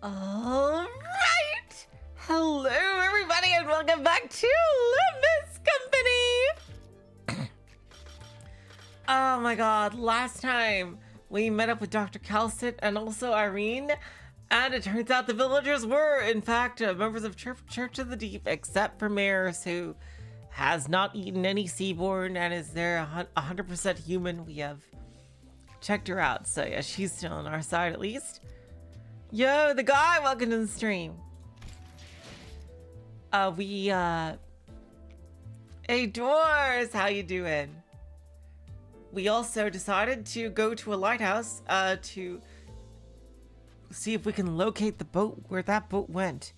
All right. Hello, everybody, and welcome back to Limbus Company. Oh my God! Last time we met up with Dr. Kaltsit and also Irene, and it turns out the villagers were, in fact, members of Church of the Deep, except for Maris, who has not eaten any seaborn and is there 100% human. We have checked her out, so yeah, she's still on our side at least. Yo, the guy, welcome to the stream. Hey, Doors, how you doing? We also decided to go to a lighthouse, to see if we can locate the boat, where that boat went.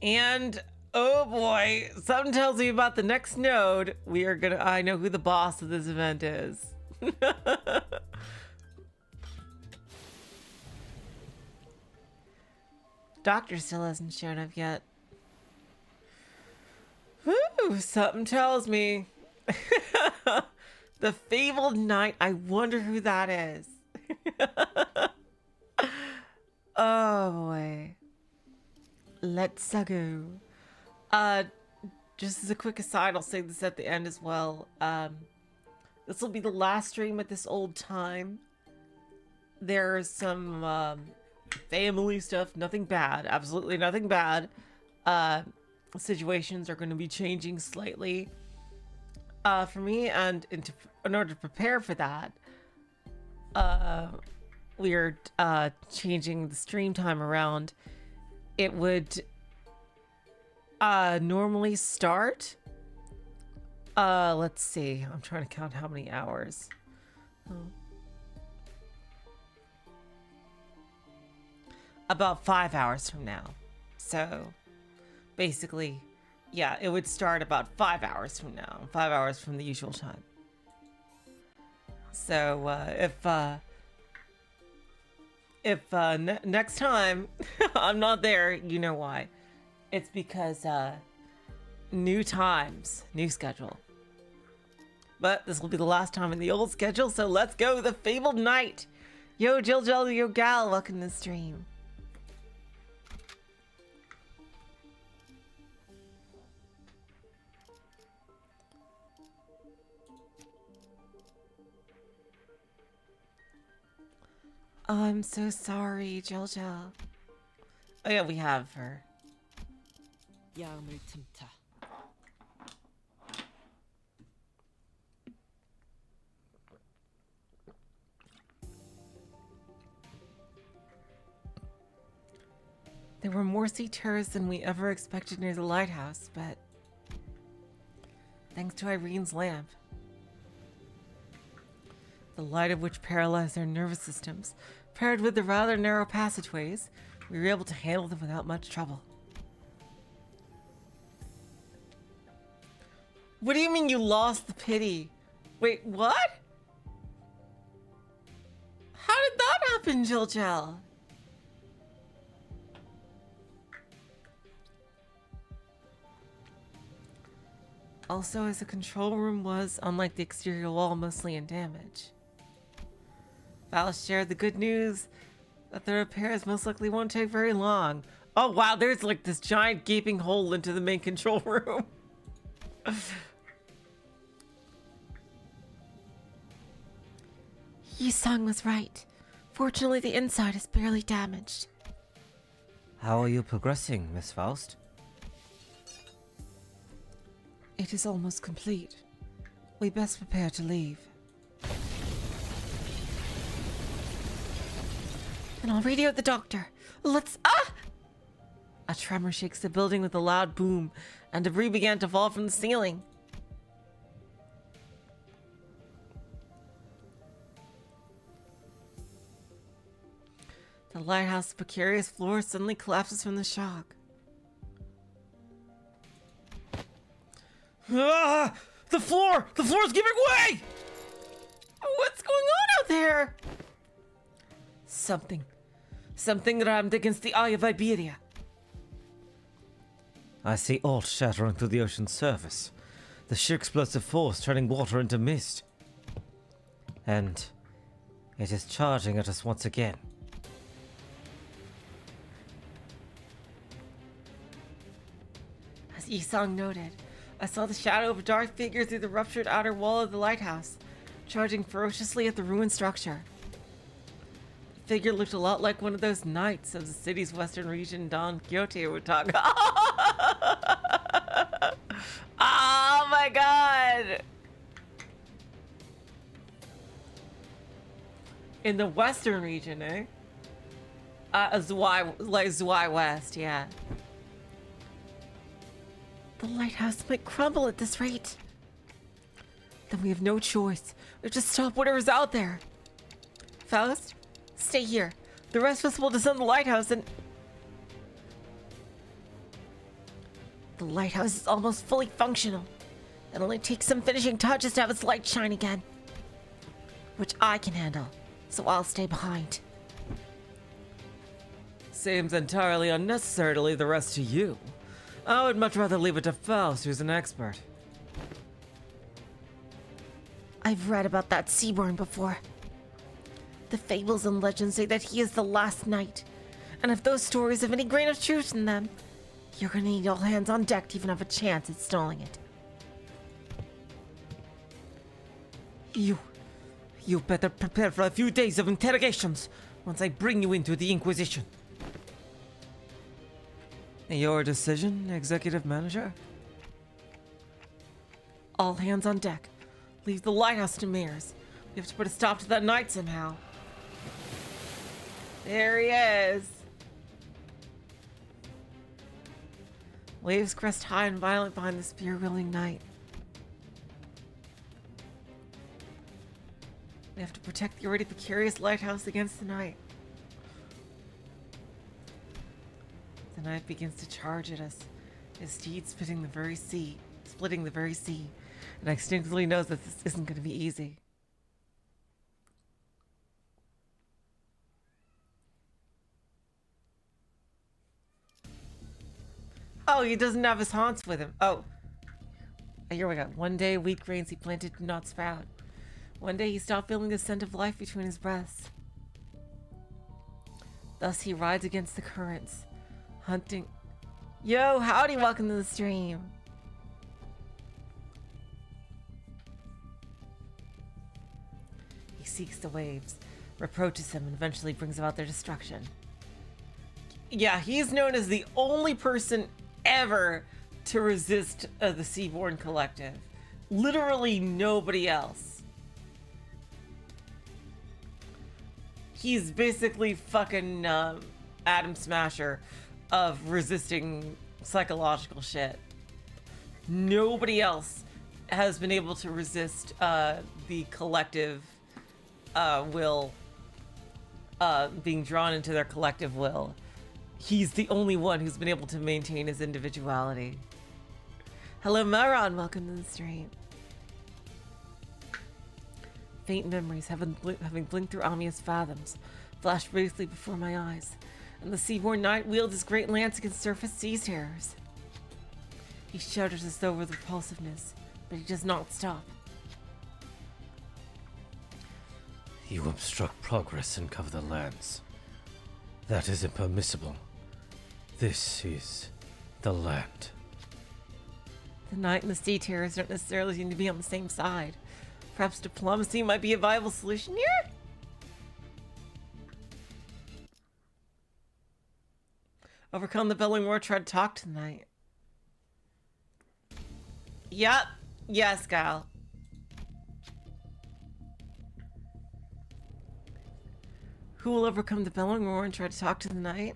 And, oh boy, something tells me about the next node. I know who the boss of this event is. Doctor still hasn't shown up yet. Whew, something tells me. The fabled knight. I wonder who that is. Oh boy. Let's go. Just as a quick aside, I'll say this at the end as well. This will be the last stream at this old time. There's some family stuff, nothing bad, absolutely nothing bad. Situations are going to be changing slightly for me, and in order to prepare for that, we're changing the stream time around. It would normally start, let's see, I'm trying to count how many hours. About 5 hours from now. So basically, yeah, it would start about 5 hours from now, 5 hours from the usual time. So if next time I'm not there, you know why. It's because new times, new schedule. But this will be the last time in the old schedule, so let's go. The fabled knight. Yo, Jill, yo, gal, welcome to the stream. Oh, I'm so sorry, Jill. Oh yeah, we have her. There were more sea turrets than we ever expected near the lighthouse, but thanks to Irene's lamp, the light of which paralyzed their nervous systems, paired with the rather narrow passageways, we were able to handle them without much trouble. What do you mean you lost the pity? Wait, what? How did that happen, Jill? Also, as the control room was, unlike the exterior wall, mostly in damage. Val shared the good news that the repairs most likely won't take very long. Oh wow, there's like this giant gaping hole into the main control room. Yi-sung was right. Fortunately, the inside is barely damaged. How are you progressing, Miss Faust? It is almost complete. We best prepare to leave. Then I'll radio the doctor. Let's... Ah! A tremor shakes the building with a loud boom, and debris began to fall from the ceiling. The lighthouse precarious floor suddenly collapses from the shock. Ah! The floor! The floor's giving way! What's going on out there? Something rammed against the eye of Iberia. I see alt shattering through the ocean's surface. The sheer explosive force turning water into mist. And it is charging at us once again. Yisong noted. I saw the shadow of a dark figure through the ruptured outer wall of the lighthouse, charging ferociously at the ruined structure. The figure looked a lot like one of those knights of the city's western region Don Quixote would talk. Oh my god! In the western region, eh? Zwei West, yeah. The lighthouse might crumble at this rate. Then we have no choice. We have to stop whatever's out there. Faust, stay here. The rest of us will descend the lighthouse and... The lighthouse is almost fully functional. It only takes some finishing touches to have its light shine again. Which I can handle, so I'll stay behind. Seems entirely unnecessary to leave the rest to you. I would much rather leave it to Faust, who's an expert. I've read about that Seaborn before. The fables and legends say that he is the last knight. And if those stories have any grain of truth in them, you're gonna need all hands on deck to even have a chance at stalling it. You better prepare for a few days of interrogations once I bring you into the Inquisition. Your decision, Executive Manager? All hands on deck. Leave the lighthouse to Mears. We have to put a stop to that knight somehow. There he is. Waves crest high and violent behind the spear-wielding knight. We have to protect the already precarious lighthouse against the night. The night begins to charge at us, his steed splitting the very sea, and I instinctively knows that this isn't going to be easy. Oh, he doesn't have his haunts with him. Oh, here we go. One day, wheat grains he planted did not sprout. One day, he stopped feeling the scent of life between his breasts. Thus, he rides against the currents, hunting. Yo, howdy, welcome to the stream. He seeks the waves, reproaches them, and eventually brings about their destruction. Yeah, he's known as the only person ever to resist the Seaborn Collective. Literally nobody else. He's basically fucking Atom Smasher of resisting psychological shit. Nobody else has been able to resist the collective will, being drawn into their collective will. He's the only one who's been able to maintain his individuality. Hello, Maron. Welcome to the stream. Faint memories, having blinked through ominous fathoms, flashed briefly before my eyes, and the Seaborn Knight wielded his great lance against surface sea terrors. He shudders as though with repulsiveness, but he does not stop. You obstruct progress and cover the lands. That is impermissible. This is the land. The Knight and the Sea Terrors don't necessarily seem to be on the same side. Perhaps diplomacy might be a viable solution here? Overcome the bellowing roar, try to talk to the Knight. Yup. Yes, gal. Who will overcome the bellowing roar and try to talk to the Knight?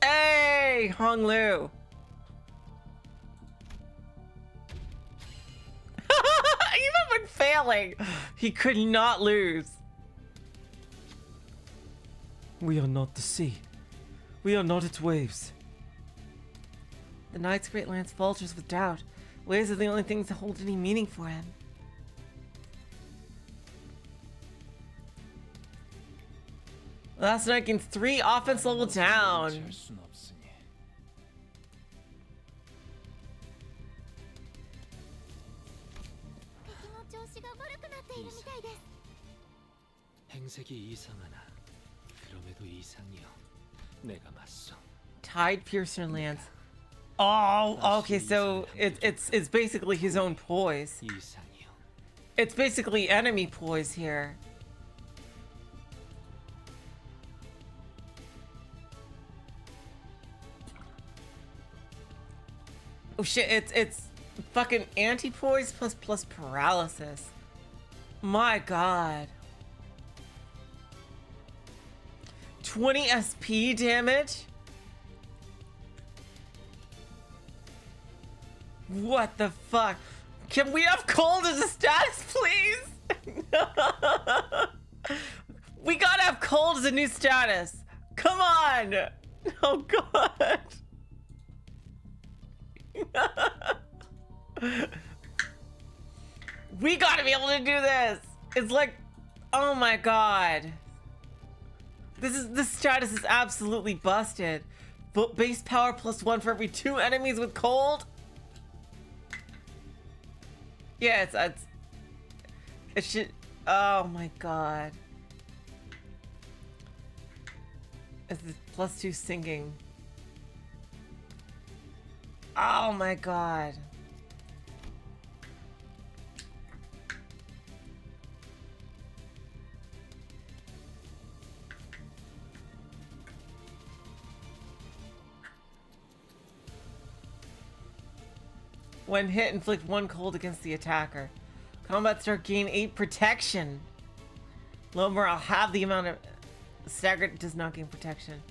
Hey, Hong Lu. Even when failing, he could not lose. We are not the sea. We are not its waves. The Knight's great lance falters with doubt. Waves are the only things that hold any meaning for him. Last night gained 3 offense level down. 행색이 이상하나 그럼에도 이상이여 내가 맞서 Tide Piercer Lance. Oh, okay, so it's basically his own poise. It's basically enemy poise here. Oh shit, it's fucking anti-poise plus paralysis. My god. 20 SP damage? What the fuck? Can we have cold as a status, please? We gotta have cold as a new status. Come on. Oh god. We gotta be able to do this. It's like, oh my god. This status is absolutely busted. But base power +1 for every 2 enemies with cold. Yeah, it should. Oh my god. It's +2 singing. Oh my god. When hit, inflict 1 cold against the attacker. Combat start, gain 8 protection. Low morale, half the amount of staggered, does not gain protection.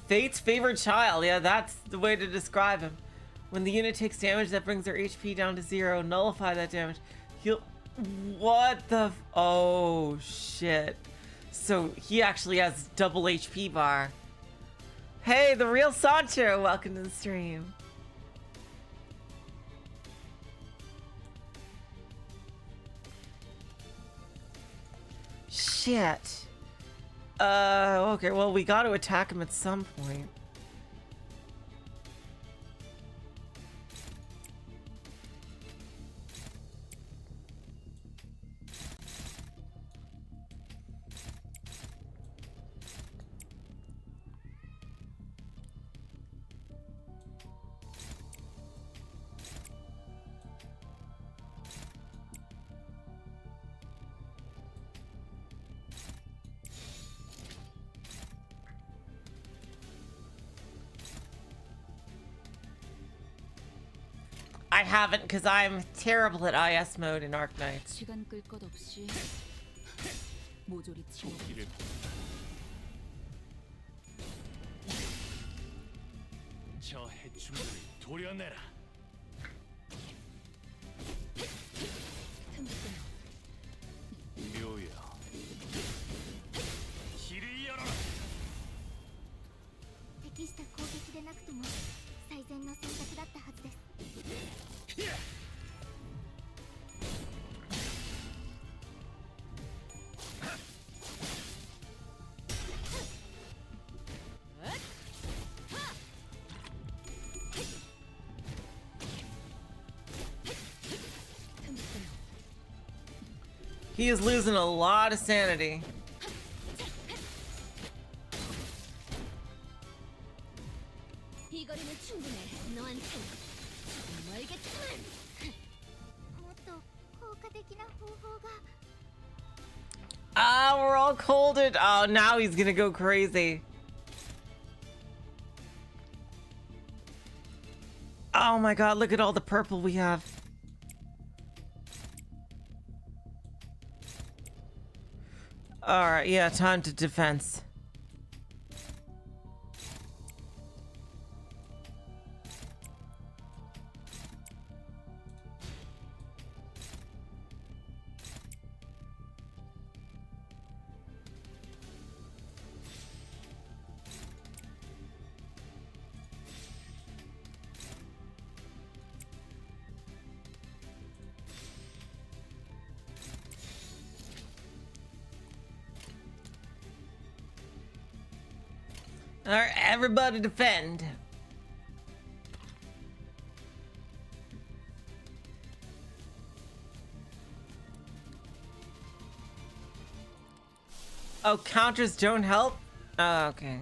Fate's favorite child. Yeah, that's the way to describe him. When the unit takes damage that brings their HP down to 0, nullify that damage. He'll... What the... Oh, shit. So he actually has double HP bar. Hey, the real Sancho. Welcome to the stream. Shit. Okay, well, we got to attack him at some point. I haven't, because I'm terrible at IS mode in Arc Knights. 시간 끌 것 없이 모조리 치워. 저 해충들을 도려내라. 묘야. 길을 열어라. 適した攻撃でなくとも最善の選択だったはずです。 He is losing a lot of sanity. 이거리는 충분해. 너한테 알겠지만. もっと効果的な方法が. Ah, we're all colded. Oh, now he's gonna go crazy. Oh my god, look at all the purple we have. Alright, yeah, time to defense. Alright, everybody defend. Oh, counters don't help? Oh, okay.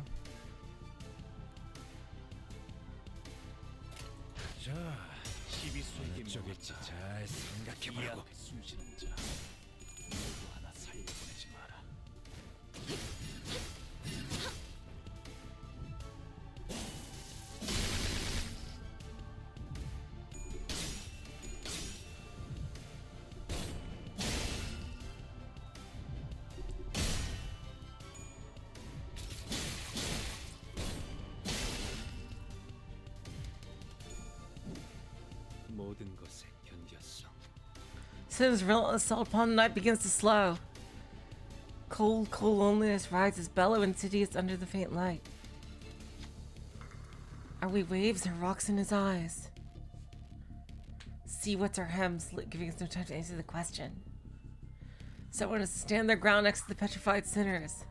자, 12수에게 쪽일지 잘 생각해보라고. 숨쉬는 자 누구 하나 살려보내지 마라. 모든 것에 견뎠어. Sin's relentless assault upon the night begins to slow. Cold, cold loneliness rises, bellow insidious under the faint light. Are we waves or rocks in his eyes? Sea wets our hems, giving us no time to answer the question. Someone has to stand their ground next to the petrified sinners.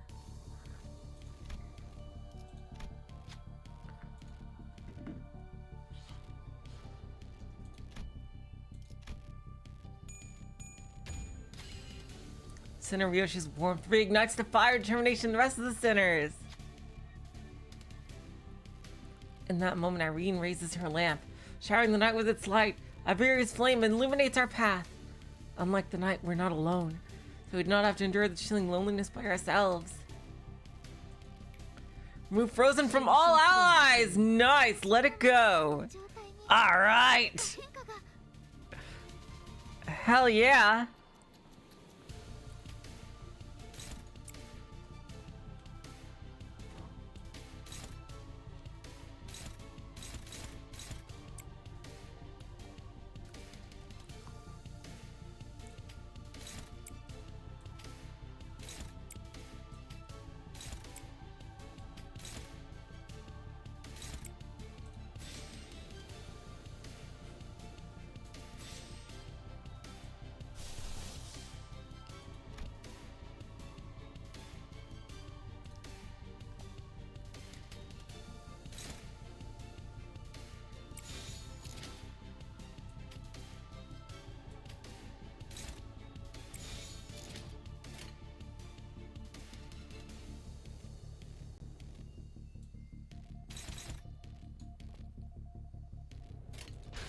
Sinner Ryoshi's warmth reignites the fire and determination of the rest of the sinners. In that moment, Irene raises her lamp, showering the night with its light. Iberia's flame illuminates our path. Unlike the night, we're not alone, so we do not have to endure the chilling loneliness by ourselves. Remove Frozen from all allies! Nice, let it go. 状態に Alright! 変化が Hell yeah!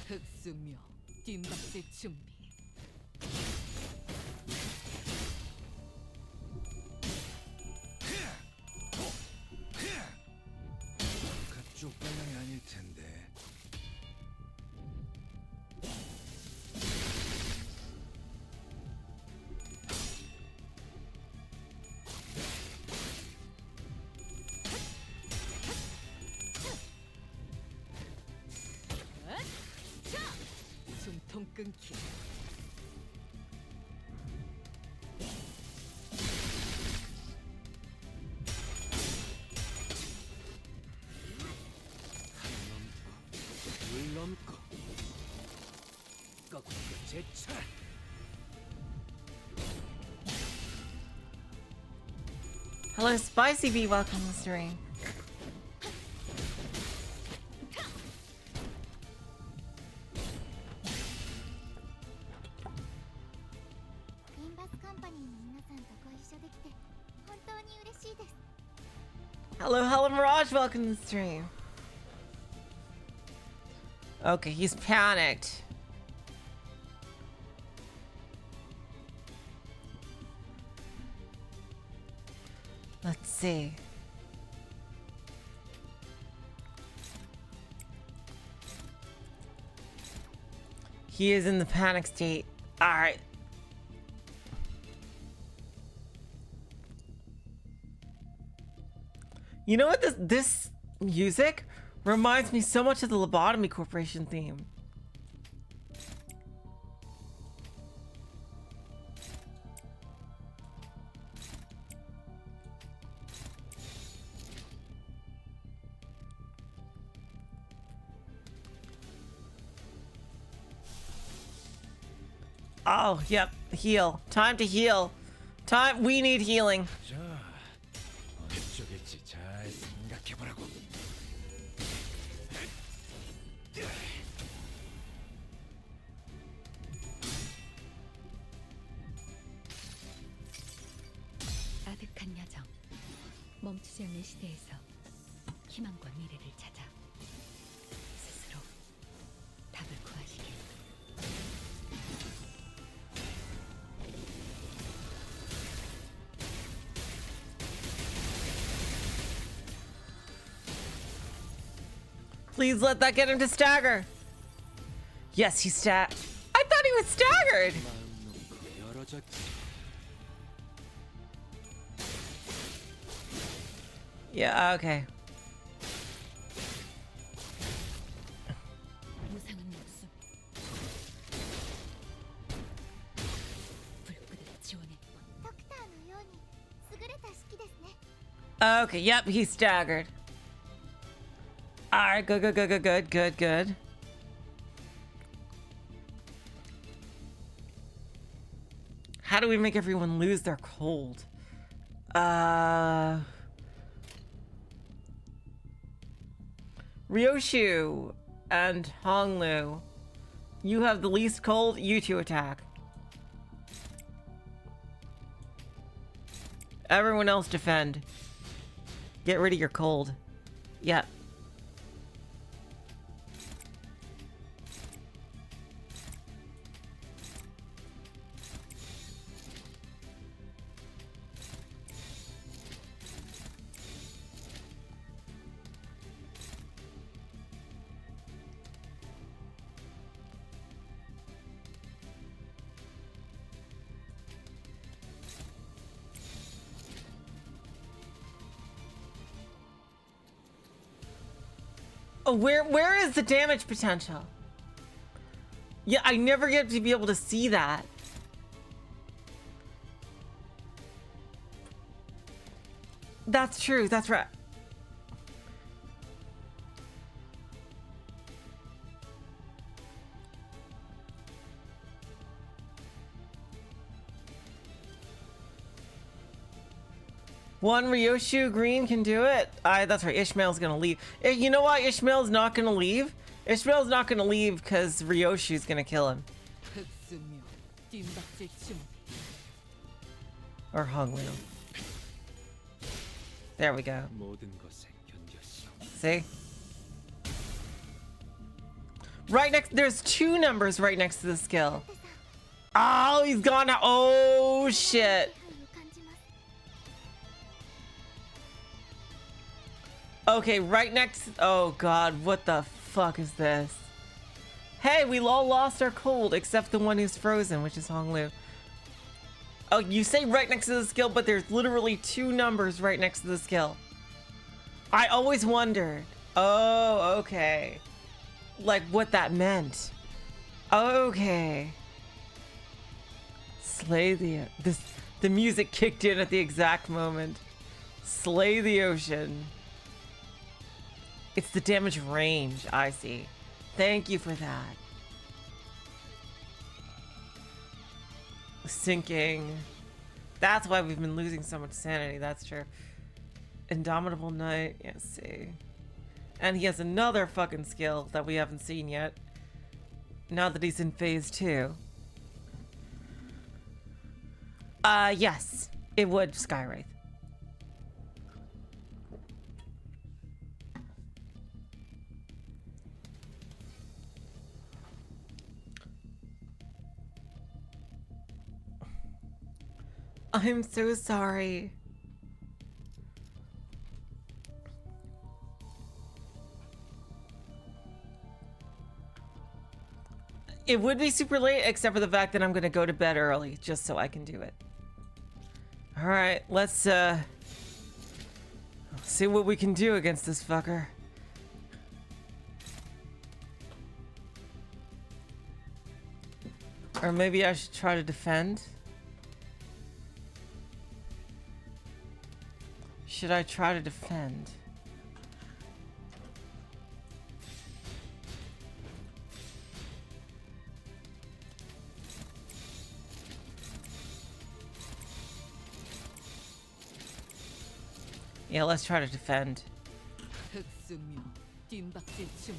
흑수묘 뒷박질 준비. 그쪽 방향이 아닐 텐데. 숨통 끊기. 물 넘고 꺾고 제차. Hello, Spicy Bee, welcome to the stream. Limbus Company の皆さんとご一緒できて本当に嬉しいです。 Hello, Hello Mirage, welcome to the stream. Okay, he's panicked. Let's see. He is in the panic state. All right. You know what? This music reminds me so much of the Lobotomy Corporation theme. Oh, yep. Heal. Time to heal. Time. We need healing. 자, 어느 쪽일지 잘 생각해보라고. 아득한 여정. 멈추지 않는 시대에서 희망과 미래를 찾아 스스로 Please let that get him to stagger. Yes, he's I thought he was staggered. 마음 놓고 열어줬지. Yeah, okay. 무상한 목숨. 불끈을 지원했군. ドクターのように優れた式ですね。 Okay, yep, he's staggered. Alright, good, good, good, good, good, good, good. How do we make everyone lose their cold? Ryoshu and Honglu. You have the least cold, you two attack. Everyone else defend. Get rid of your cold. Yep. Oh, where is the damage potential? Yeah, I never get to be able to see that. That's true, that's right. One Ryoshu Green can do it. That's right. Ishmael's gonna leave. You know why Ishmael's not gonna leave? Ishmael's not gonna leave because Ryoshu's gonna kill him. 흑승묘, 뜀박질 춤. Or Honglu. There we go. 모든 것에 견뎠어. See? Right next. There's two numbers right next to the skill. Oh, he's gone now. Oh shit. 気配を感じます。 Okay, right next. Oh god, what the fuck is this? Hey, we all lost our cold except the one who's frozen, which is Honglu. Oh, you say right next to the skill, but there's literally two numbers right next to the skill. I always wondered. Oh, okay. Like what that meant. Okay. Slay the music kicked in at the exact moment. Slay the ocean. It's the damage range, I see. Thank you for that. Sinking. That's why we've been losing so much sanity, that's true. Indomitable Knight, yes, see. And he has another fucking skill that we haven't seen yet. Now that he's in phase 2. Yes. It would Skywraith. I'm so sorry. It would be super late, except for the fact that I'm gonna go to bed early, just so I can do it. Alright, let's see what we can do against this fucker. Or maybe I should try to defend. Should I try to defend? Yeah, let's try to defend. 흑승묘, 뜀박질 춤.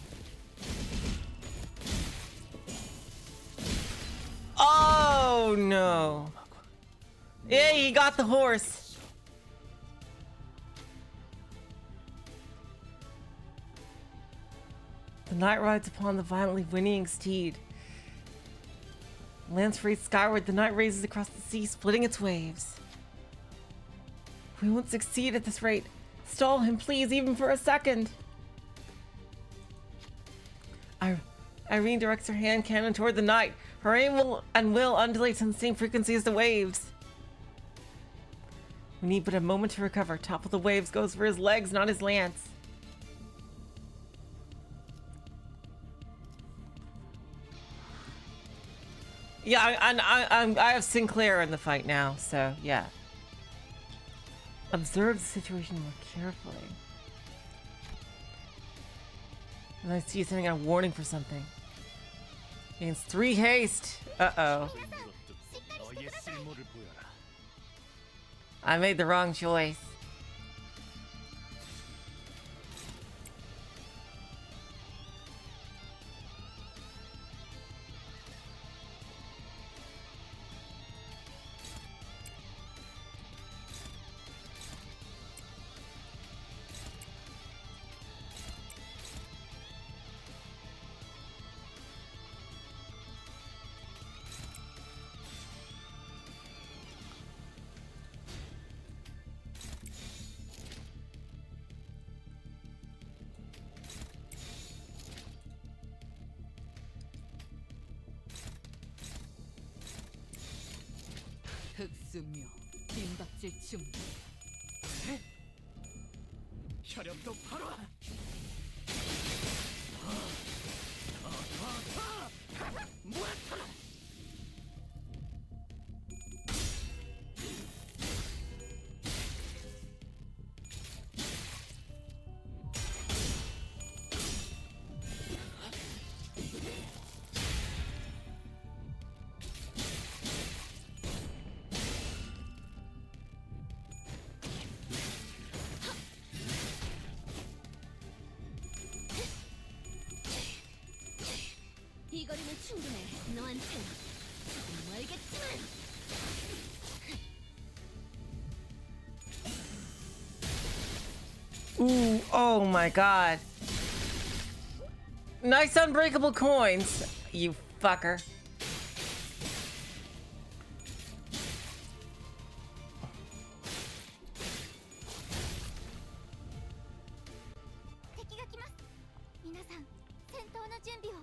Oh no. Yeah, he got the horse. The knight rides upon the violently whinnying steed. Lance freights skyward, the knight raises across the sea, splitting its waves. We won't succeed at this rate. Stall him, please, even for a second. Irene directs her hand cannon toward the knight. Her aim will undulate on the same frequency as the waves. We need but a moment to recover. Top of the waves goes for his legs, not his lance. Yeah, I have Sinclair in the fight now, so yeah. Observe the situation more carefully. And I see something, a warning for something. Gains 3 haste. Uh-oh. 너의 쓸모를 보여라. I made the wrong choice. 흑수묘 빈박질 중. 혈압도 바로. 이 거리는 충분해. 너한텐 조금 멀겠지만. Ooh, oh my god. Nice unbreakable coins, you fucker.敵が来ます。皆さん、戦闘の準備を。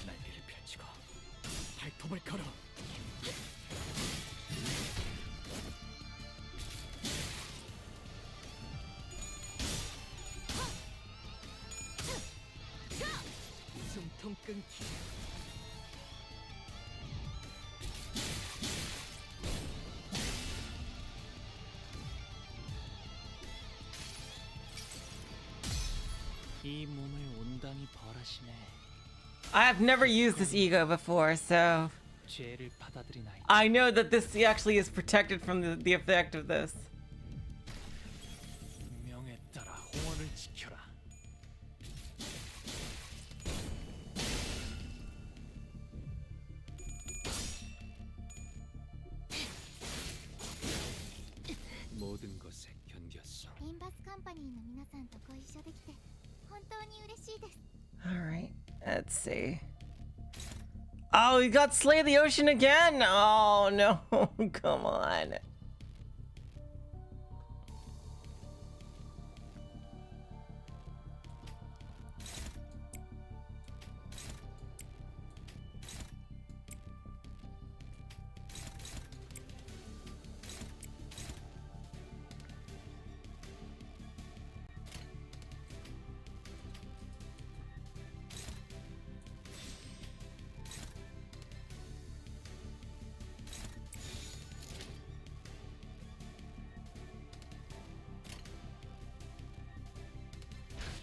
날개를 펼치고 발톱을 걸어. 숨통 끊기. 이 몸을 온당히 벌하시네. I have never used this ego before, so 죄를 받아들인 아이. I know that this actually is protected from the effect of this. 명에 따라 홍원을 지켜라. 모든 것에 견뎠어. リンバスカンパニーの皆さんとご一緒できて本当に嬉しいです。 Alright, let's see. Oh, we got Slay the Ocean again! Oh no, come on.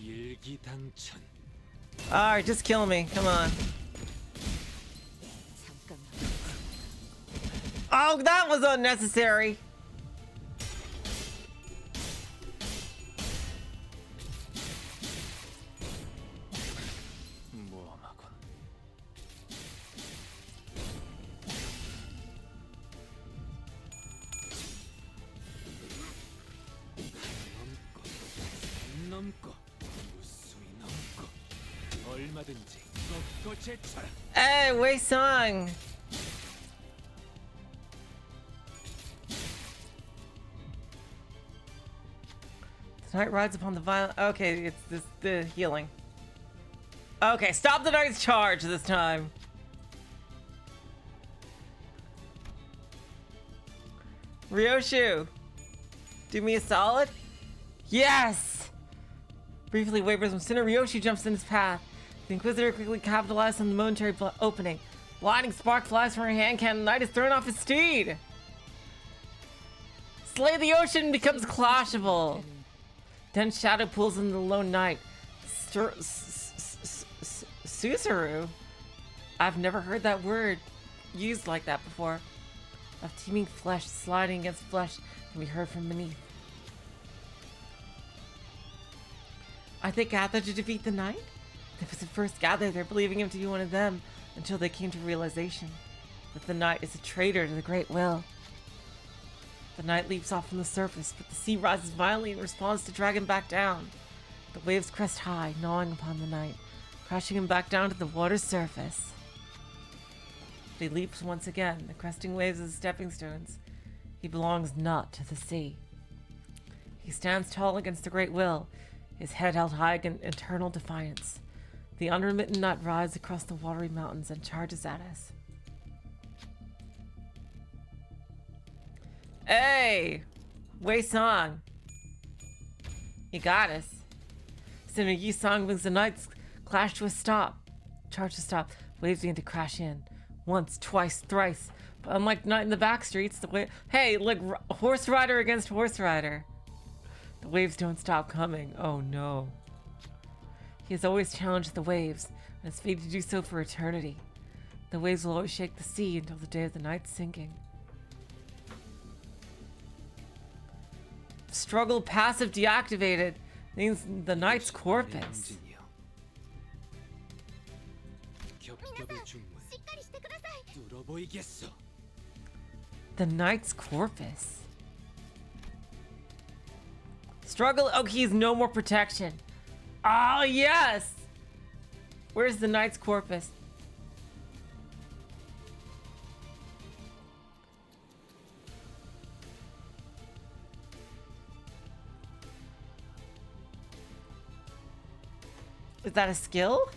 일기당천. Alright, just kill me. Come on. 잠깐만. Oh, that was unnecessary. 모험하군. 넘고 무수히 넘고 얼마든지 꺾고 제쳐라. Hey, Wei Sung. The knight rides upon the violent. Okay, it's the healing. Okay, stop the knight's charge this time. Ryoshu, do me a solid. Yes. Briefly wavers when Sinner Ryoshu jumps in his path. The Inquisitor quickly capitalized on the momentary opening. Blinding spark flies from her hand cannon. The knight is thrown off his steed. Slay the ocean becomes clashable. Dense shadow pulls in the lone knight. Susaru? I've never heard that word used like that before. Of teeming flesh sliding against flesh can be heard from beneath. Are they gathered to defeat the knight? They was at first gathered there believing him to be one of them until they came to realization that the knight is a traitor to the great will. The knight leaps off from the surface, but the sea rises violently in response to drag him back down. The waves crest high, gnawing upon the knight, crashing him back down to the water's surface. But he leaps once again, the cresting waves as stepping stones. He belongs not to the sea. He stands tall against the great will, his head held high in eternal defiance. The unremittent knight rides across the watery mountains and charges at us. Hey! Wei Song! You got us. Sinner Yi Song brings the knights clash to a stop. Charge to stop. Waves begin to crash in. Once, twice, thrice. But unlike Knight in the back streets, the wave. Hey, look, horse rider against horse rider. The waves don't stop coming. Oh no. He has always challenged the waves, and is fated to do so for eternity. The waves will always shake the sea until the day of the night's sinking. Struggle passive deactivated means the knight's corpus. 겹겹의 중문 しっかりしてください 뚫어보이겠어. The knight's corpus. Struggle. Oh, he's no more protection. Oh, yes. Where's the knight's corpus? Is that a skill?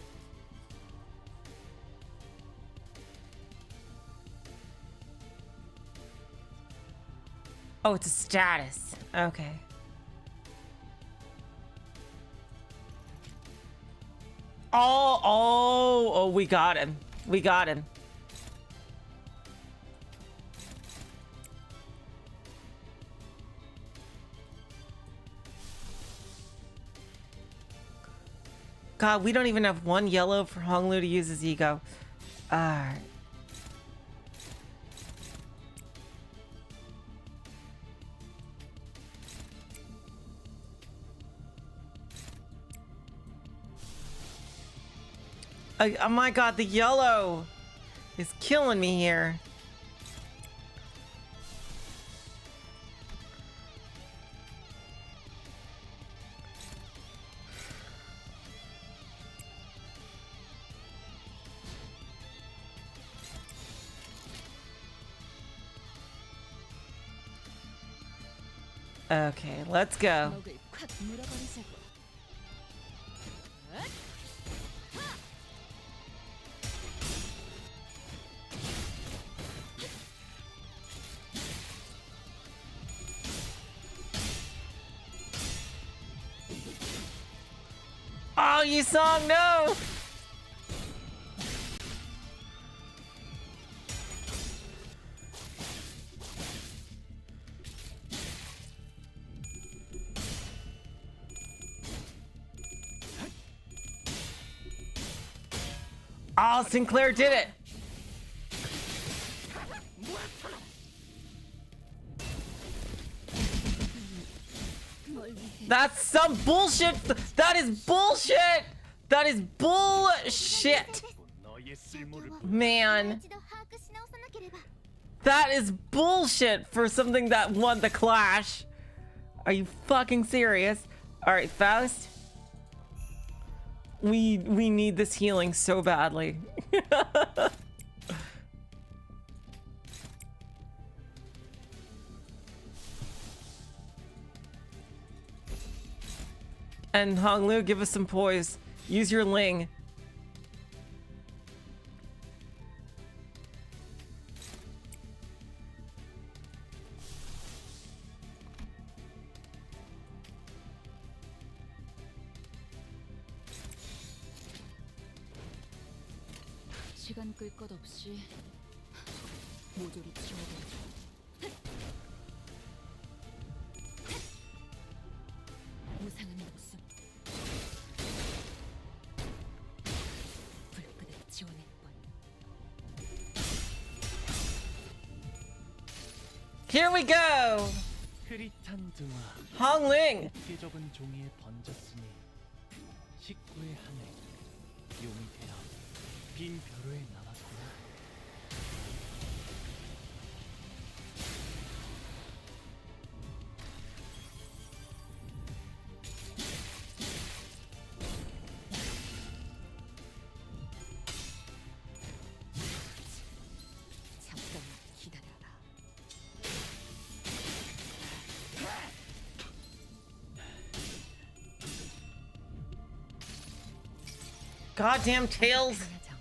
Oh, it's a status. Okay. Oh, we got him. We got him. God, we don't even have one yellow for Honglu to use his ego. Alright. Oh my god, the yellow is killing me here. Okay, let's go. 먹을 콱 물어버리자고. Oh, you song, no! Oh, Sinclair did it. That's some bullshit. That is bullshit. That is bullshit. 너의 쓸모를 Man, 一度把握し直さなければ that is bullshit for something that won the clash. Are you fucking serious? All right, Faust. We need this healing so badly. And Honglu, give us some poise. Use your Ling. 시간 끌 것 없이 모조리 치워버리죠. 무상한 목숨. 불끈을 지원할 뻔. Here we go. 흐릿한 등화 Hongling. 곱게 접은 종이에 번졌으니 식구의 하늘 용이 되어 빈 벼로에 남았구나. 잠깐만 기다려라. Goddamn tails. 하정.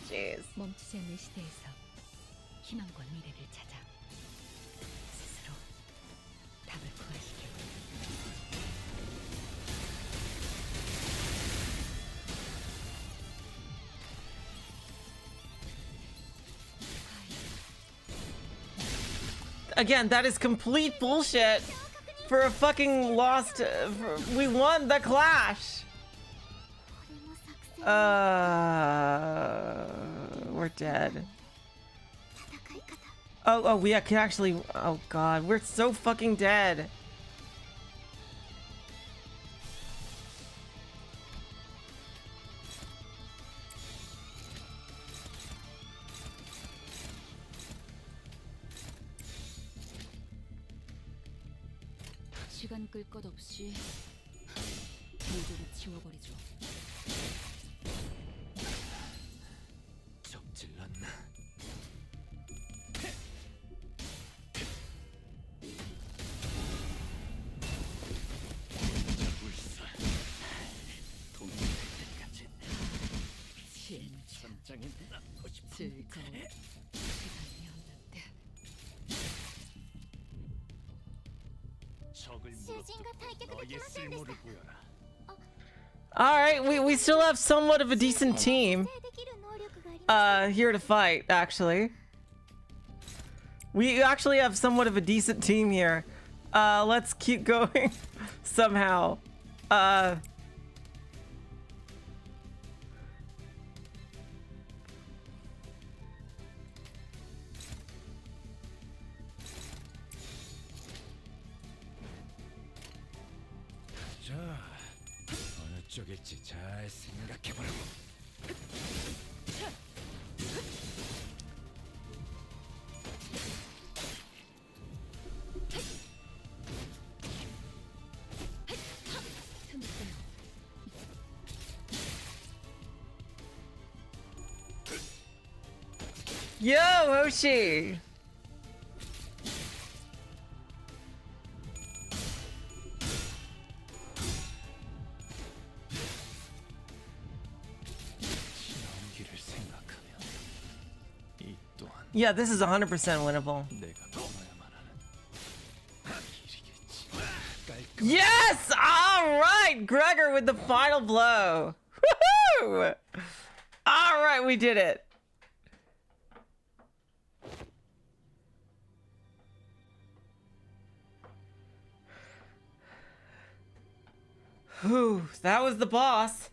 Jeez. 멈추지 않는 시대에서 희망과 미래를 찾아 스스로 답을 구하시길. Again, that is complete bullshit for a fucking lost. We won the clash. これも作戦 We're dead. 戦い方 Oh, we can actually. Oh god, we're so fucking dead. 시간 끌 것 없이 모조리 치워버리죠. 적질났나? 자불사 돈이 될 때까지 진짜 전장에 남고 싶은 즐거운 시간이었는데. 적을囚人が退却でき 너의 ませんでした 쓸모를 보여라. All right, we still have somewhat of a decent team 制できる能力があります here to fight. Actually, we actually have somewhat of a decent team here. Let's keep going somehow. 자, 어느 쪽일지 잘 생각해보라고. Yo, Hoshi. 연기를 생각하면 이 또한 Yeah, this is 100% winnable. 내가 떠나야만 하는 길이겠지. 깔끔. Yes! All right, Gregor with the final blow. Woohoo! All right, we did it. Whew, that was the boss.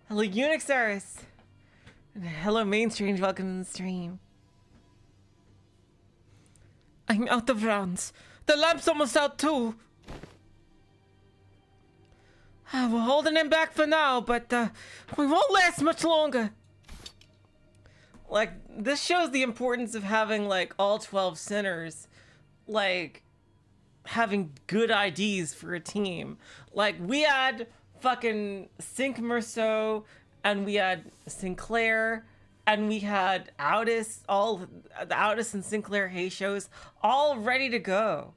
Hello, Unixers. And hello, Main Strange. Welcome to the stream. I'm out of rounds. The lamp's almost out too. We're holding him back for now, but we won't last much longer. Like, this shows the importance of having, like, all 12 sinners, like, having good IDs for a team. Like, we had fucking Cinq Merceau, and we had Sinclair, and we had Aldous, all the Aldous and Sinclair Hay shows, all ready to go.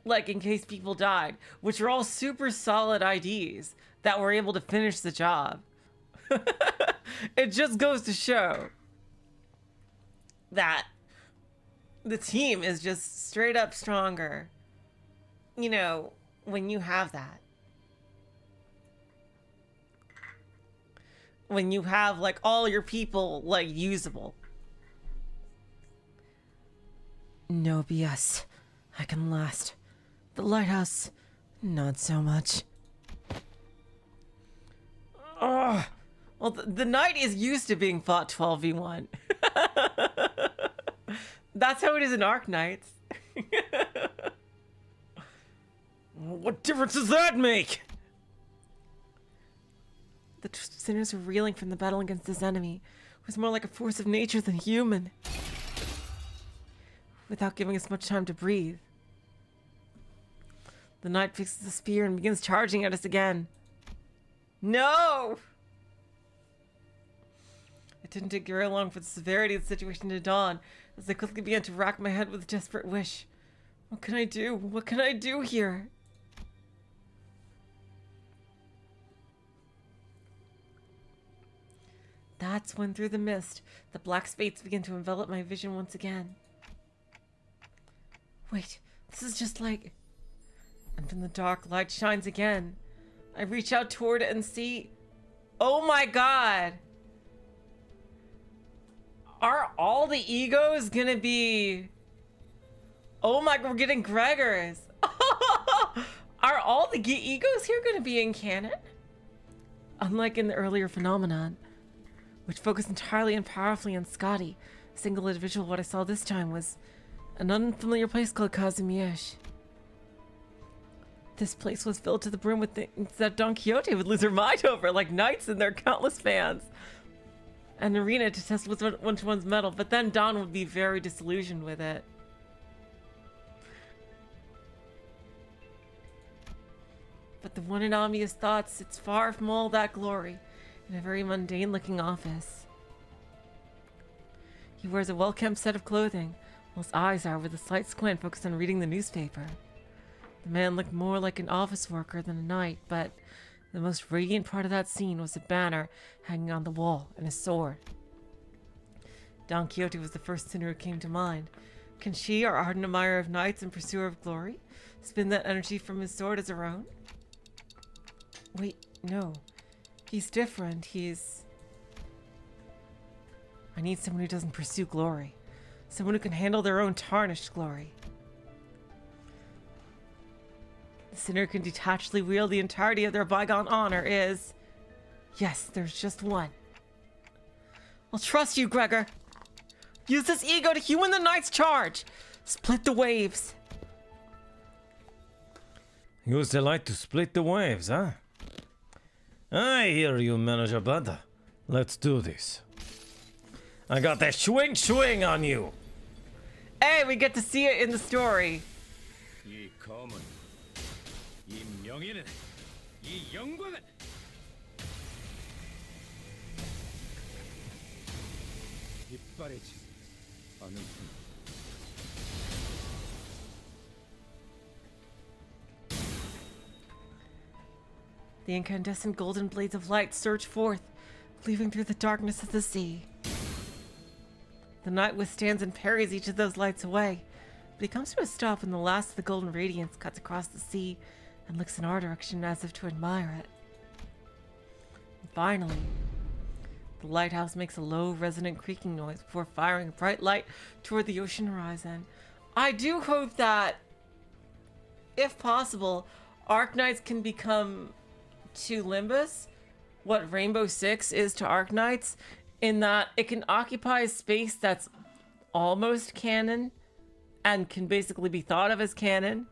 Like, in case people died, which are all super solid IDs that were able to finish the job. It just goes to show that the team is just straight up stronger, you know, when you have that. When you have, like, all your people, like, usable. No BS. I can last. The lighthouse, not so much. Ugh. Well, the knight is used to being fought 12v1. That's how it is in Arc Knights. What difference does that make? The sinners were reeling from the battle against this enemy. It was more like a force of nature than human. Without giving us much time to breathe. The knight fixes the spear and begins charging at us again. No! It didn't take very long for the severity of the situation to dawn, as I quickly began to rack my head with a desperate wish. What can I do? What can I do here? That's when, through the mist, the black spades began to envelop my vision once again. Wait, this is just like... And from the dark, light shines again. I reach out toward it and see... Oh my god! Are all the egos gonna be... Oh my, we're getting Gregors. Are all the egos here gonna be in canon? Unlike in the earlier phenomenon, which focused entirely and powerfully on Scotty, a single individual, what I saw this time was an unfamiliar place called Kazumiesh. This place was filled to the brim with things that Don Quixote would lose her mind over, like knights and their countless fans. An arena to test which one's metal, but then Don would be very disillusioned with it. But the one in Amiya's thoughts sits far from all that glory, in a very mundane-looking office. He wears a well-kept set of clothing, while his eyes are, with a slight squint, focused on reading the newspaper. The man looked more like an office worker than a knight, but the most radiant part of that scene was a banner hanging on the wall and a sword. Don Quixote was the first sinner who came to mind. Can she, our ardent admirer of knights and pursuer of glory, spin that energy from his sword as her own? Wait, no. He's different. I need someone who doesn't pursue glory. Someone who can handle their own tarnished glory. The sinner who can detachedly wield the entirety of their bygone honor is... Yes, there's just one. I'll trust you, Gregor. Use this ego to human the knight's charge. Split the waves. Use the light to split the waves, huh? I hear you, Manager Bada. Let's do this. I got that swing on you. Hey, we get to see it in the story. 이 검은, 이 명예는, 이 영광은 빛바래지 않은 분. The incandescent golden blades of light surge forth, cleaving through the darkness of the sea. The knight withstands and parries each of those lights away, but he comes to a stop when the last of the golden radiance cuts across the sea and looks in our direction as if to admire it. And finally, the lighthouse makes a low, resonant creaking noise before firing a bright light toward the ocean horizon. I do hope that, if possible, Arc Knights can become to Limbus what Rainbow Six is to Arknights, in that it can occupy a space that's almost canon and can basically be thought of as canon.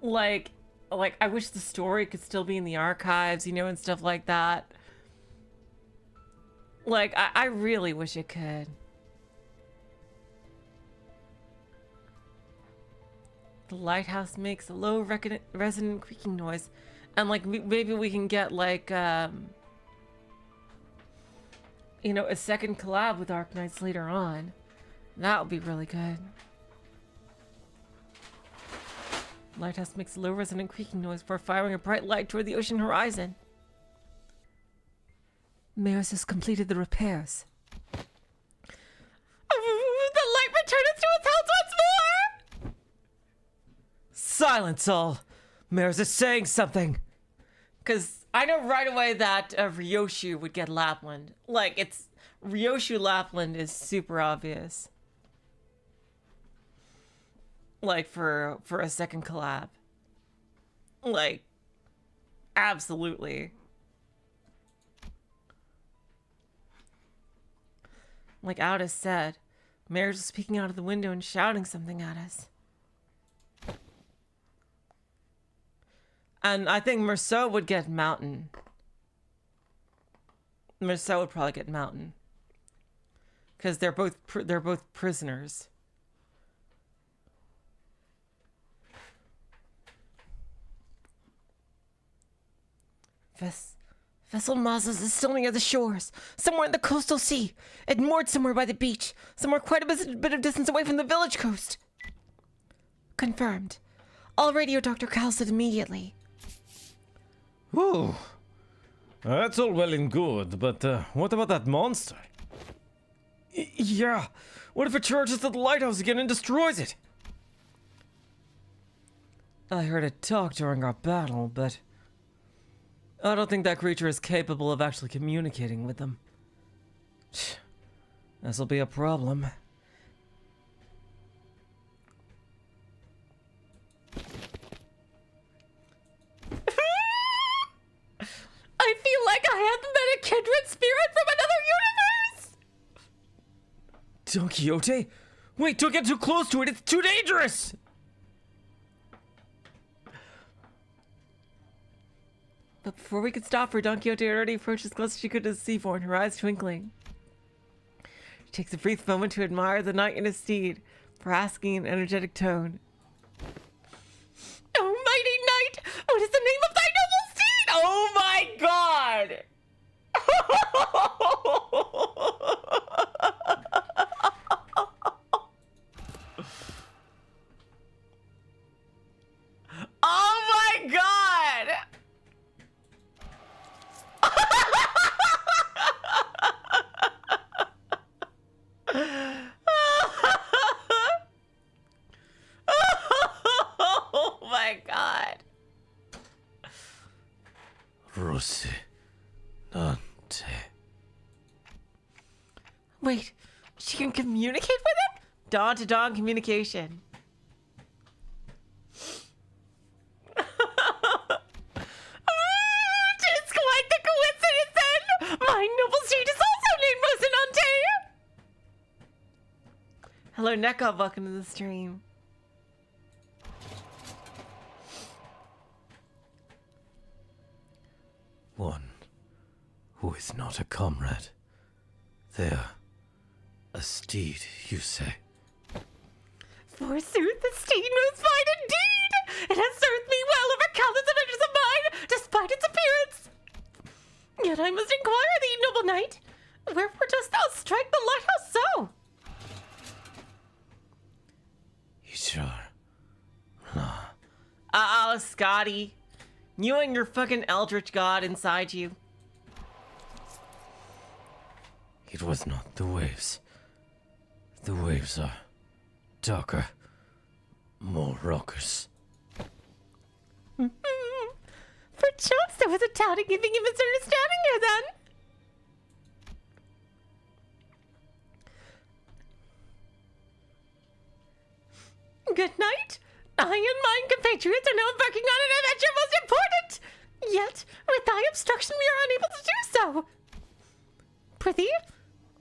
Like I wish the story could still be in the archives, you know, and stuff like that. Like, I really wish it could. The lighthouse makes a low resonant creaking noise. And, like, maybe we can get, like, you know, a second collab with Arknights later on. That would be really good. Lighthouse makes a low resonant creaking noise before firing a bright light toward the ocean horizon. Maris has completed the repairs. The light returneth to its house once more! Silence all! Maris is saying something! Because I know right away that Ryoshu would get Lapland. Like, it's... Ryoshu Lapland is super obvious. Like, for a second collab. Like, absolutely. Like Aldous said, Maris was peeking out of the window and shouting something at us. And I think Merceau would get Mountain. Merceau would probably get Mountain. Because they're both prisoners. Vessel Mazas is still near the shores, somewhere in the coastal sea. It moored somewhere by the beach, somewhere quite a bit of distance away from the village coast. Confirmed. I'll radio Dr. Kaltsit immediately. Whew. That's all well and good, but what about that monster? Yeah, what if it charges at the lighthouse again and destroys it? I heard it talk during our battle, but I don't think that creature is capable of actually communicating with them. This'll be a problem. I feel like I have met a kindred spirit from another universe! Don Quixote? Wait, don't get too close to it, it's too dangerous! But before we could stop her, Don Quixote had already approached as close as she could to the seaboard, her eyes twinkling. She takes a brief moment to admire the knight and his steed, for asking in an energetic tone. Oh, mighty knight! What is the name of thy noble steed? Oh my god! Oh my god! Oh my god. Rossi. Dante. Wait, she can communicate with him? Dawn to dawn communication. It's quite the coincidence then! My noble steed is also named Rosinante! Hello, Nekov, welcome to the stream. One who is not a comrade. There. A steed, you say? Forsooth, the steed moves fine indeed! It has served me well over countless adventures of mine, despite its appearance! Yet I must inquire thee, noble knight, wherefore dost thou strike the lighthouse so? Ishar. Uh-oh, Scotty. You and your fucking eldritch god inside you. It was not the waves. The waves are darker, more raucous. Perchance there was a touting giving him misunderstanding here then. Good night. I and mine compatriots are now embarking on an adventure most important. Yet, with thy obstruction, we are unable to do so. Prithee,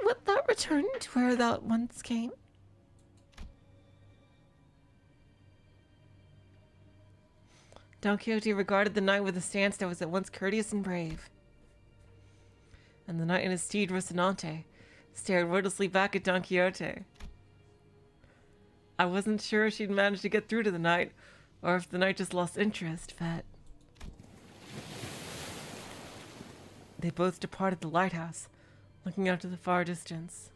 wilt thou return to where thou once came? Don Quixote regarded the knight with a stance that was at once courteous and brave. And the knight and his steed Rocinante stared wordlessly back at Don Quixote. I wasn't sure if she'd managed to get through to the knight, or if the knight just lost interest, but... They both departed the lighthouse, looking out to the far distance.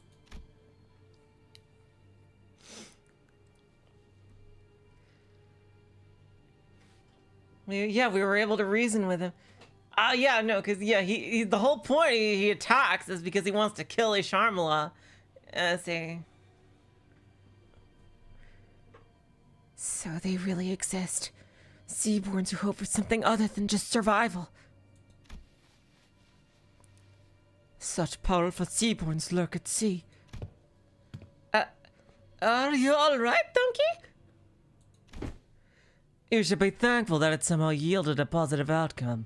Yeah, we were able to reason with him. Yeah, no, because, yeah, he the whole point he attacks is because he wants to kill a Sharmila. So they really exist. Seaborns who hope for something other than just survival. Such powerful seaborns lurk at sea. Are you alright, Donkey? You should be thankful that it somehow yielded a positive outcome.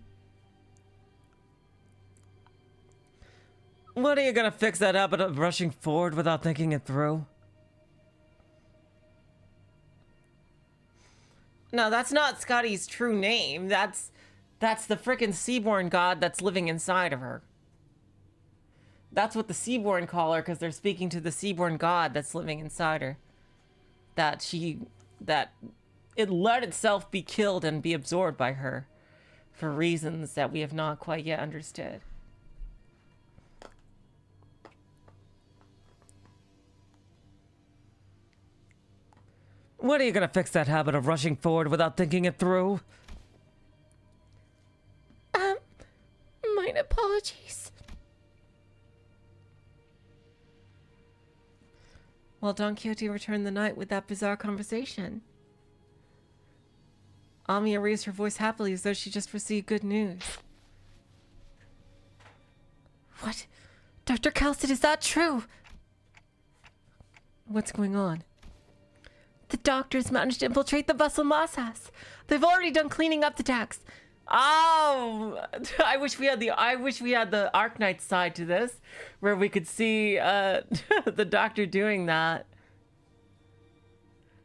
What, are you gonna fix that habit of rushing forward without thinking it through? No, that's not Scotty's true name. That's the frickin' Seaborn god that's living inside of her. That's what the Seaborn call her, because they're speaking to the Seaborn god that's living inside her. That it let itself be killed and be absorbed by her for reasons that we have not quite yet understood. What, are you gonna fix that habit of rushing forward without thinking it through? Mine apologies. While Don Quixote returned the knight with that bizarre conversation, Amia raised her voice happily as though she just received good news. What? Dr. Kaltsit, is that true? What's going on? The doctors managed to infiltrate the vessel Massas. They've already done cleaning up the decks. Oh, I wish we had the Arknight side to this, where we could see the doctor doing that.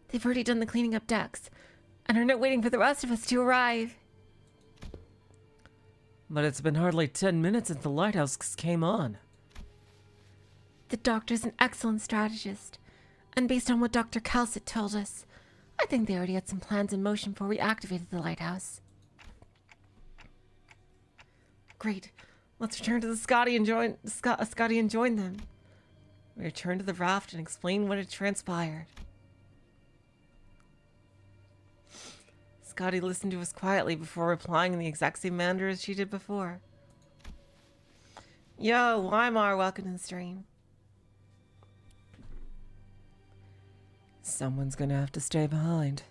They've already done the cleaning up decks, and are not waiting for the rest of us to arrive. But it's been hardly 10 minutes since the lighthouse came on. The doctor's an excellent strategist. And based on what Dr. Kaltsit told us, I think they already had some plans in motion before we activated the lighthouse. Great. Let's return to the Scotty and join them. We return to the raft and explain what had transpired. Scotty listened to us quietly before replying in the exact same manner as she did before. Yo, Weimar, welcome to the stream. Someone's gonna have to stay behind.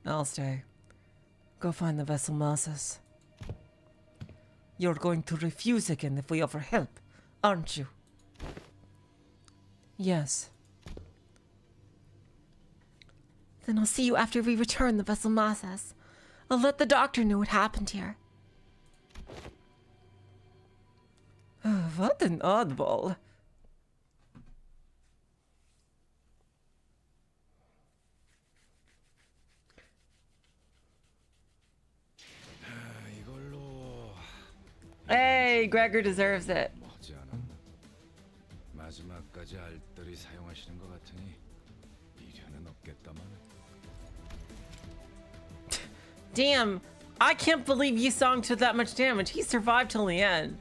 I'll stay. Go find the vessel Massas. You're going to refuse again if we offer help, aren't you? Yes. Then I'll see you after we return the vessel Massas. I'll let the doctor know what happened here. What an oddball. Hey, Gregor deserves it. 하지 않았나? 마지막까지 알뜰히 사용하시는 것 같으니 미련은 없겠다만. Damn, I can't believe Yisong took that much damage. He survived till the end.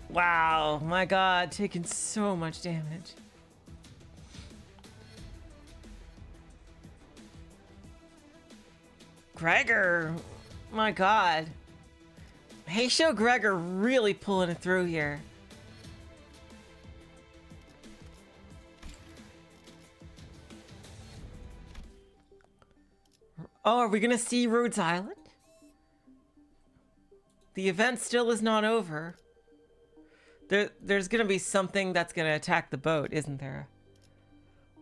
Wow, my god, taking so much damage. Gregor, my god. Heisho Gregor really pulling it through here. Oh, are we gonna see Rhodes Island? The event still is not over. There's gonna be something that's gonna attack the boat, isn't there?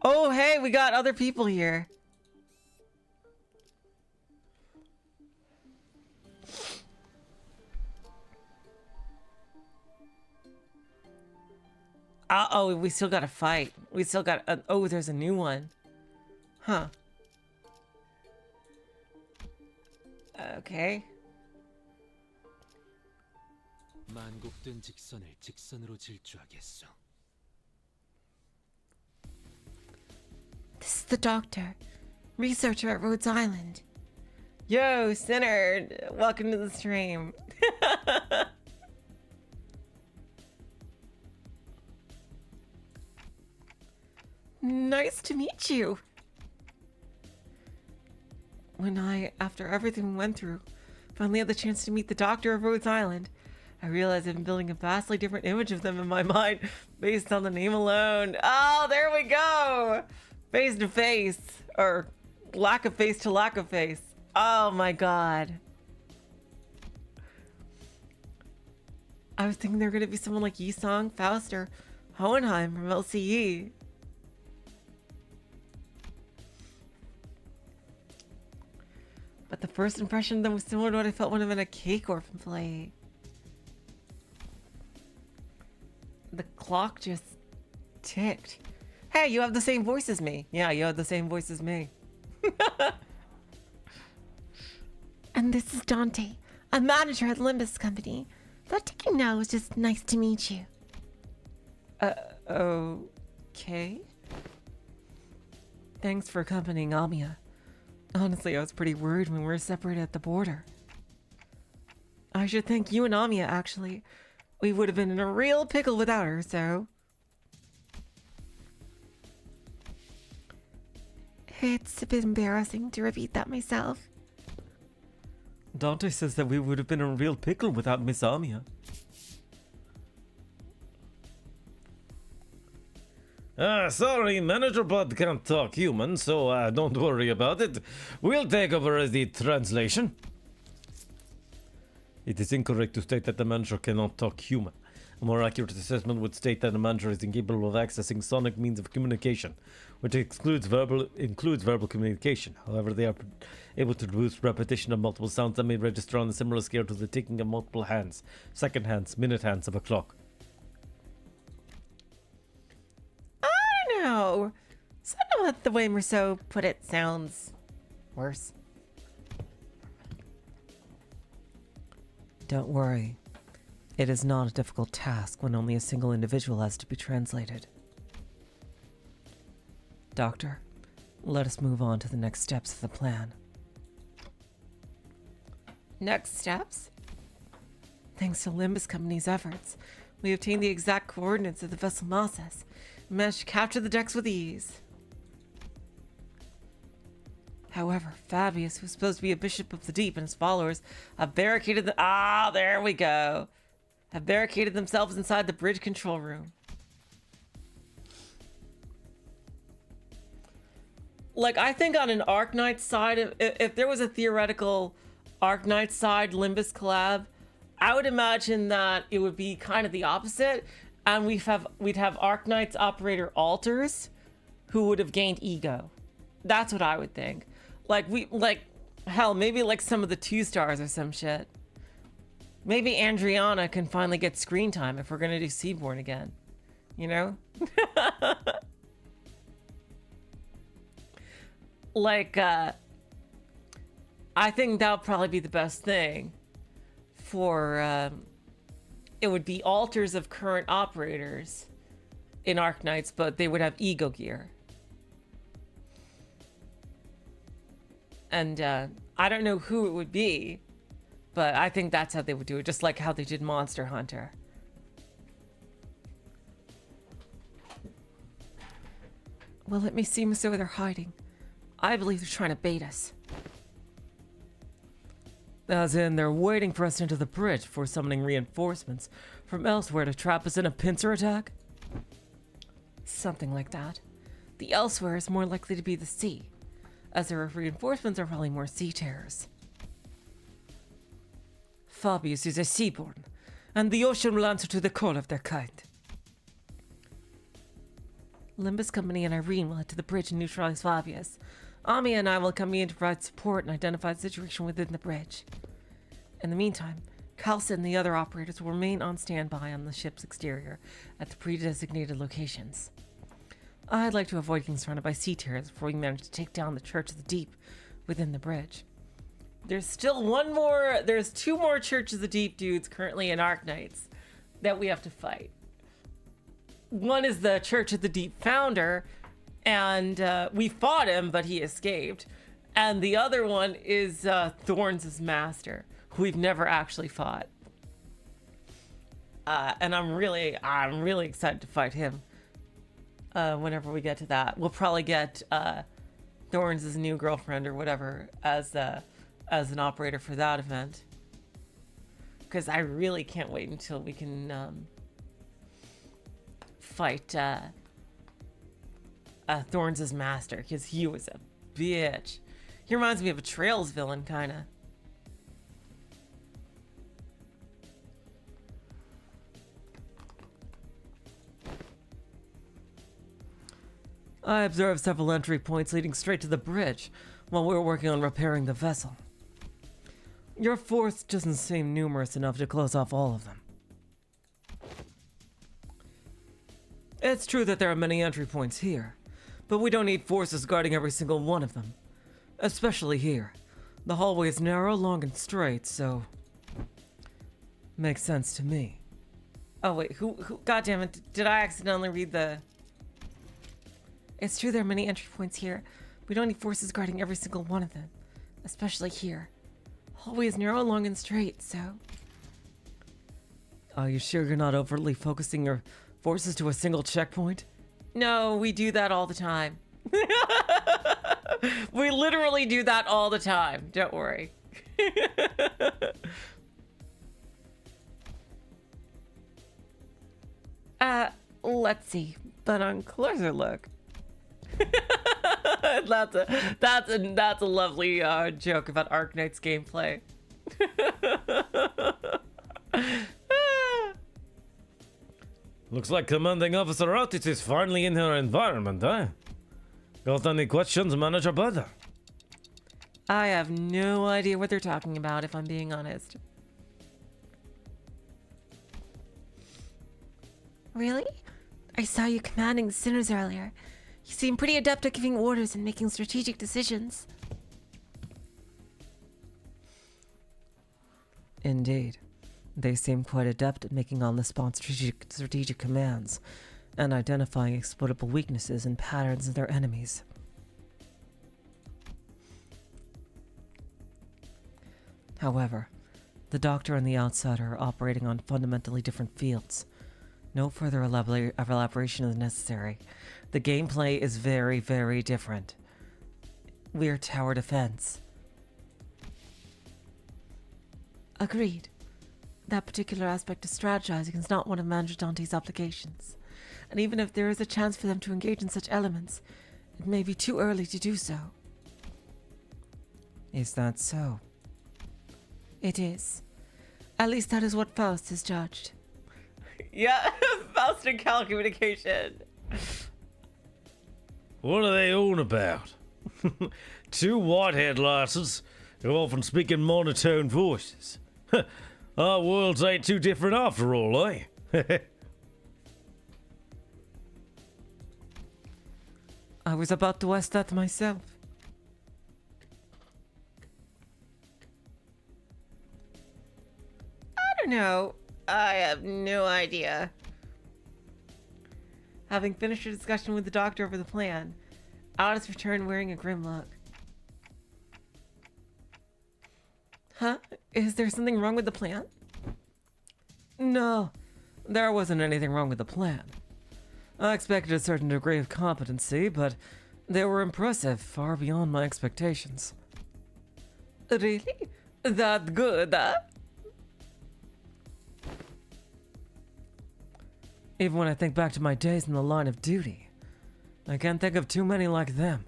Oh, hey, we got other people here. Oh, we still gotta fight. We still got. Oh, there's a new one. Huh. Okay. 만곡된 직선을 직선으로 질주하겠소. This is the doctor, researcher at Rhodes Island. Yo, Sinner, welcome to the stream. Nice to meet you. When I, after everything we went through, finally had the chance to meet the doctor of Rhodes Island, I realized I've been building a vastly different image of them in my mind based on the name alone. Oh, there we go. Face to face, or lack of face to lack of face. Oh my god. I was thinking they were going to be someone like Yi-Song, Faust, or Hohenheim from LCE. But the first impression of them was similar to what I felt when I met a cake orphan play. The clock just ticked. Hey, you have the same voice as me. Yeah, you have the same voice as me. And this is Dante, a manager at Limbus Company. Thought taking now was just nice to meet you. Okay. Thanks for accompanying Amiya. Honestly, I was pretty worried when we were separated at the border. I should thank you and Amiya, actually. We would have been in a real pickle without her, so... It's a bit embarrassing to repeat that myself. Dante says that we would have been in a real pickle without Miss Amiya. Sorry, Manager Bud can't talk human, so don't worry about it. We'll take over as the translation. It is incorrect to state that the manager cannot talk human. A more accurate assessment would state that the manager is incapable of accessing sonic means of communication, which includes verbal communication. However, they are able to produce repetition of multiple sounds that may register on a similar scale to the ticking of multiple hands, second hands, minute hands of a clock. I don't know. Somehow the way Merceau put it sounds worse. Don't worry. It is not a difficult task when only a single individual has to be translated. Doctor, let us move on to the next steps of the plan. Next steps? Thanks to Limbus Company's efforts, we obtained the exact coordinates of the vessel Gnosis and managed to capture the decks with ease. However, Fabius, who's supposed to be a bishop of the deep, and his followers have barricaded the... there we go. Have barricaded themselves inside the bridge control room. Like, I think on an Arknight side, if there was a theoretical Arknight side Limbus collab, I would imagine that it would be kind of the opposite, and we'd have Arknight's operator alters, who would have gained ego. That's what I would think. Hell, maybe like some of the 2-stars or some shit. Maybe Adriana can finally get screen time if we're gonna do Seaborn again. You know? I think that would probably be the best thing for, it would be alters of current operators in Arknights, but they would have ego gear. And, I don't know who it would be, but I think that's how they would do it, just like how they did Monster Hunter. Well, let me see where they're hiding. I believe they're trying to bait us. As in, they're waiting for us to enter the bridge before summoning reinforcements from elsewhere to trap us in a pincer attack? Something like that. The elsewhere is more likely to be the sea, as their reinforcements are probably more sea terrors. Fabius is a seaborn, and the ocean will answer to the call of their kind. Limbus Company and Irene will head to the bridge and neutralize Fabius. Amiya and I will come in to provide support and identify the situation within the bridge. In the meantime, Kaltsit and the other operators will remain on standby on the ship's exterior at the pre-designated locations. I'd like to avoid getting surrounded by sea terrors before we manage to take down the Church of the Deep within the bridge. There's still there's 2 more Church of the Deep dudes currently in Arknights that we have to fight. One is the Church of the Deep founder, and we fought him, but he escaped. And the other one is Thorns' master, who we've never actually fought. And I'm really excited to fight him. Whenever we get to that, we'll probably get Thorns' new girlfriend or whatever as an operator for that event. Because I really can't wait until we can fight Thorns' master, because he was a bitch. He reminds me of a Trails villain, kind of. I observed several entry points leading straight to the bridge while we were working on repairing the vessel. Your force doesn't seem numerous enough to close off all of them. It's true that there are many entry points here, but we don't need forces guarding every single one of them. Especially here. The hallway is narrow, long, and straight, so... makes sense to me. Oh wait, who goddammit, did I accidentally read the... It's true there are many entry points here. We don't need forces guarding every single one of them. Especially here. The hallway is narrow, long, and straight, so... Are you sure you're not overtly focusing your forces to a single checkpoint? No, we do that all the time. We literally do that all the time. Don't worry. Let's see. But on closer look... that's a lovely joke about Arknight's gameplay. Looks like Commanding Officer Otis is finally in her environment, eh? Got any questions, Manager Bud? I have no idea what they're talking about, if I'm being honest. Really? I saw you commanding the sinners earlier. You seem pretty adept at giving orders and making strategic decisions. Indeed. They seem quite adept at making on-the-spot strategic commands and identifying exploitable weaknesses and patterns in their enemies. However, the Doctor and the Outsider are operating on fundamentally different fields. No further elaboration is necessary. The gameplay is very, very different. We're tower defense. Agreed. That particular aspect of strategizing is not one of Manager Dante's obligations. And even if there is a chance for them to engage in such elements, it may be too early to do so. Is that so? It is. At least that is what Faust has judged. Yeah, Faust and Cal communication. What are they on about? 2 whitehead lasses who often speak in monotone voices. Our worlds ain't too different after all, eh? I was about to ask that myself. I don't know. I have no idea. Having finished a discussion with the Doctor over the plan, Alice returned wearing a grim look. Huh? Is there something wrong with the plan? No, there wasn't anything wrong with the plan. I expected a certain degree of competency, but they were impressive, far beyond my expectations. Really? That good, huh? Even when I think back to my days in the line of duty, I can't think of too many like them.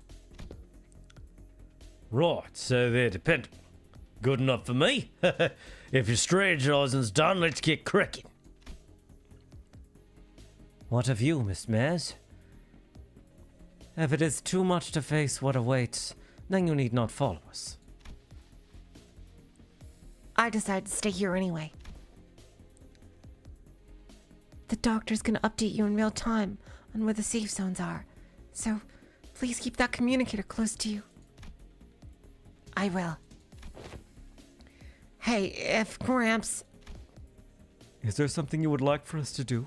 Right, so they're dependable. Good enough for me. If your strategizing's done, let's get cracking. What of you, Miss Mares? If it is too much to face what awaits, then you need not follow us. I decided to stay here anyway. The doctor's gonna update you in real time on where the safe zones are. So, please keep that communicator close to you. I will. Hey, if Gramps... Is there something you would like for us to do?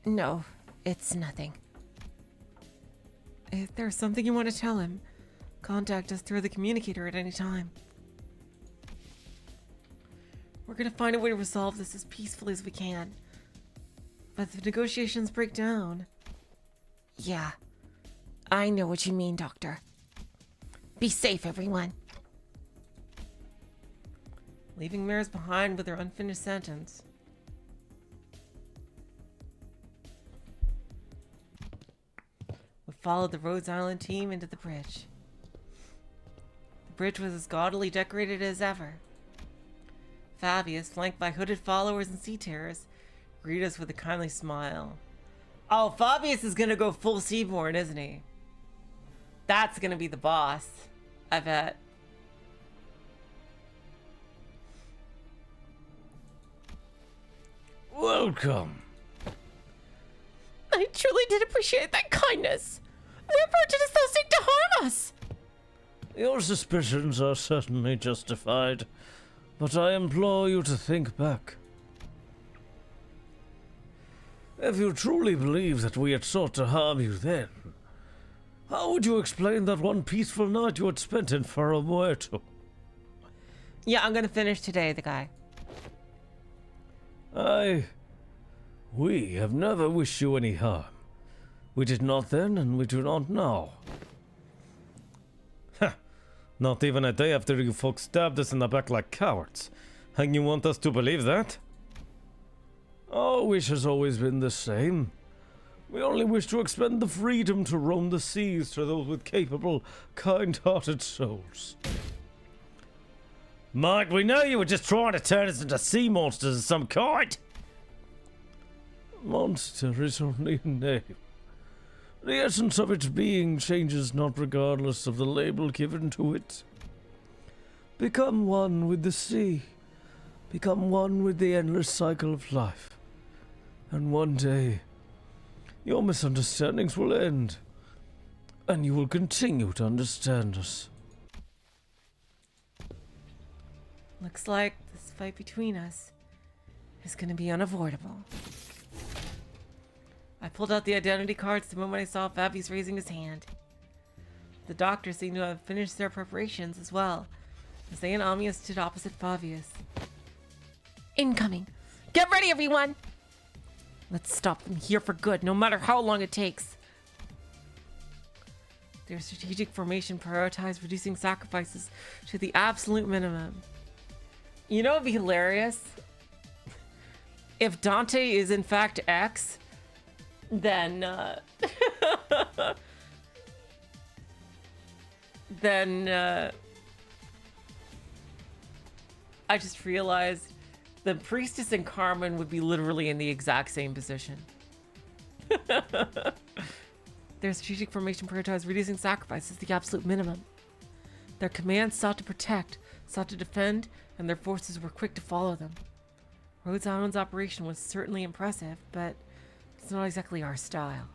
No, it's nothing. If there's something you want to tell him, contact us through the communicator at any time. We're gonna find a way to resolve this as peacefully as we can. But if the negotiations break down... Yeah, I know what you mean, Doctor. Be safe, everyone. Leaving Maris behind with her unfinished sentence. We followed the Rhodes Island team into the bridge. The bridge was as gaudily decorated as ever. Fabius, flanked by hooded followers and sea terrors, greeted us with a kindly smile. Oh, Fabius is gonna go full Seaborn, isn't he? That's gonna be the boss, I bet. Welcome. I truly did appreciate that kindness. Wherefore did it so seek to harm us? Your suspicions are certainly justified, but I implore you to think back. If you truly believe that we had sought to harm you then, how would you explain that one peaceful night you had spent in Faro Muerto? Yeah, I'm gonna finish today, the guy. We have never wished you any harm. We did not then, and we do not now. Ha! Not even a day after you folks stabbed us in the back like cowards. And you want us to believe that? Our wish has always been the same. We only wish to expend the freedom to roam the seas to those with capable, kind-hearted souls. Mike, we know you were just trying to turn us into sea monsters of some kind. Monster is only a name. The essence of its being changes not regardless of the label given to it. Become one with the sea. Become one with the endless cycle of life. And one day, your misunderstandings will end, and you will continue to understand us. Looks like this fight between us is gonna be unavoidable. I pulled out the identity cards the moment I saw Fabius raising his hand. The doctors seemed to have finished their preparations as well, as they and Amia stood opposite Fabius. Incoming! Get ready, everyone! Let's stop them here for good, no matter how long it takes. Their strategic formation prioritized reducing sacrifices to the absolute minimum. You know, it'd be hilarious if Dante is in fact X, then I just realized the priestess and Carmen would be literally in the exact same position. Their strategic formation prioritized reducing sacrifices to the absolute minimum. Their commands sought to protect, sought to defend, and their forces were quick to follow them. Rhodes Island's operation was certainly impressive, but it's not exactly our style.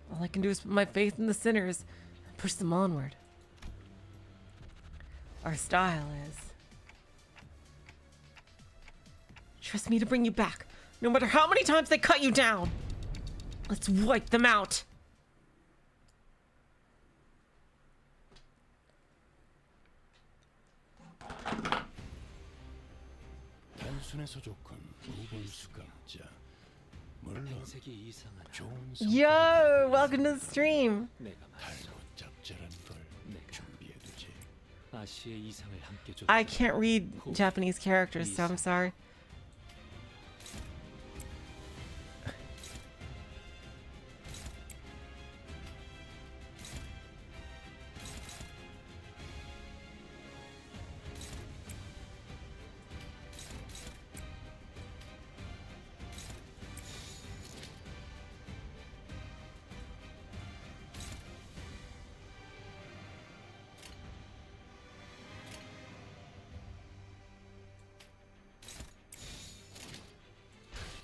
All I can do is put my faith in the sinners and push them onward. Our style is... trust me to bring you back, no matter how many times they cut you down. Let's wipe them out. 단순해서 좋군. 5번 수감자. 물론 색이 이상하다. 좋은 Yo, welcome to the stream. 내가 말했어. 달고 짭짤한 걸 준비해두지. 아시의 이상을 함께 줬. I can't read Japanese characters, so I'm sorry.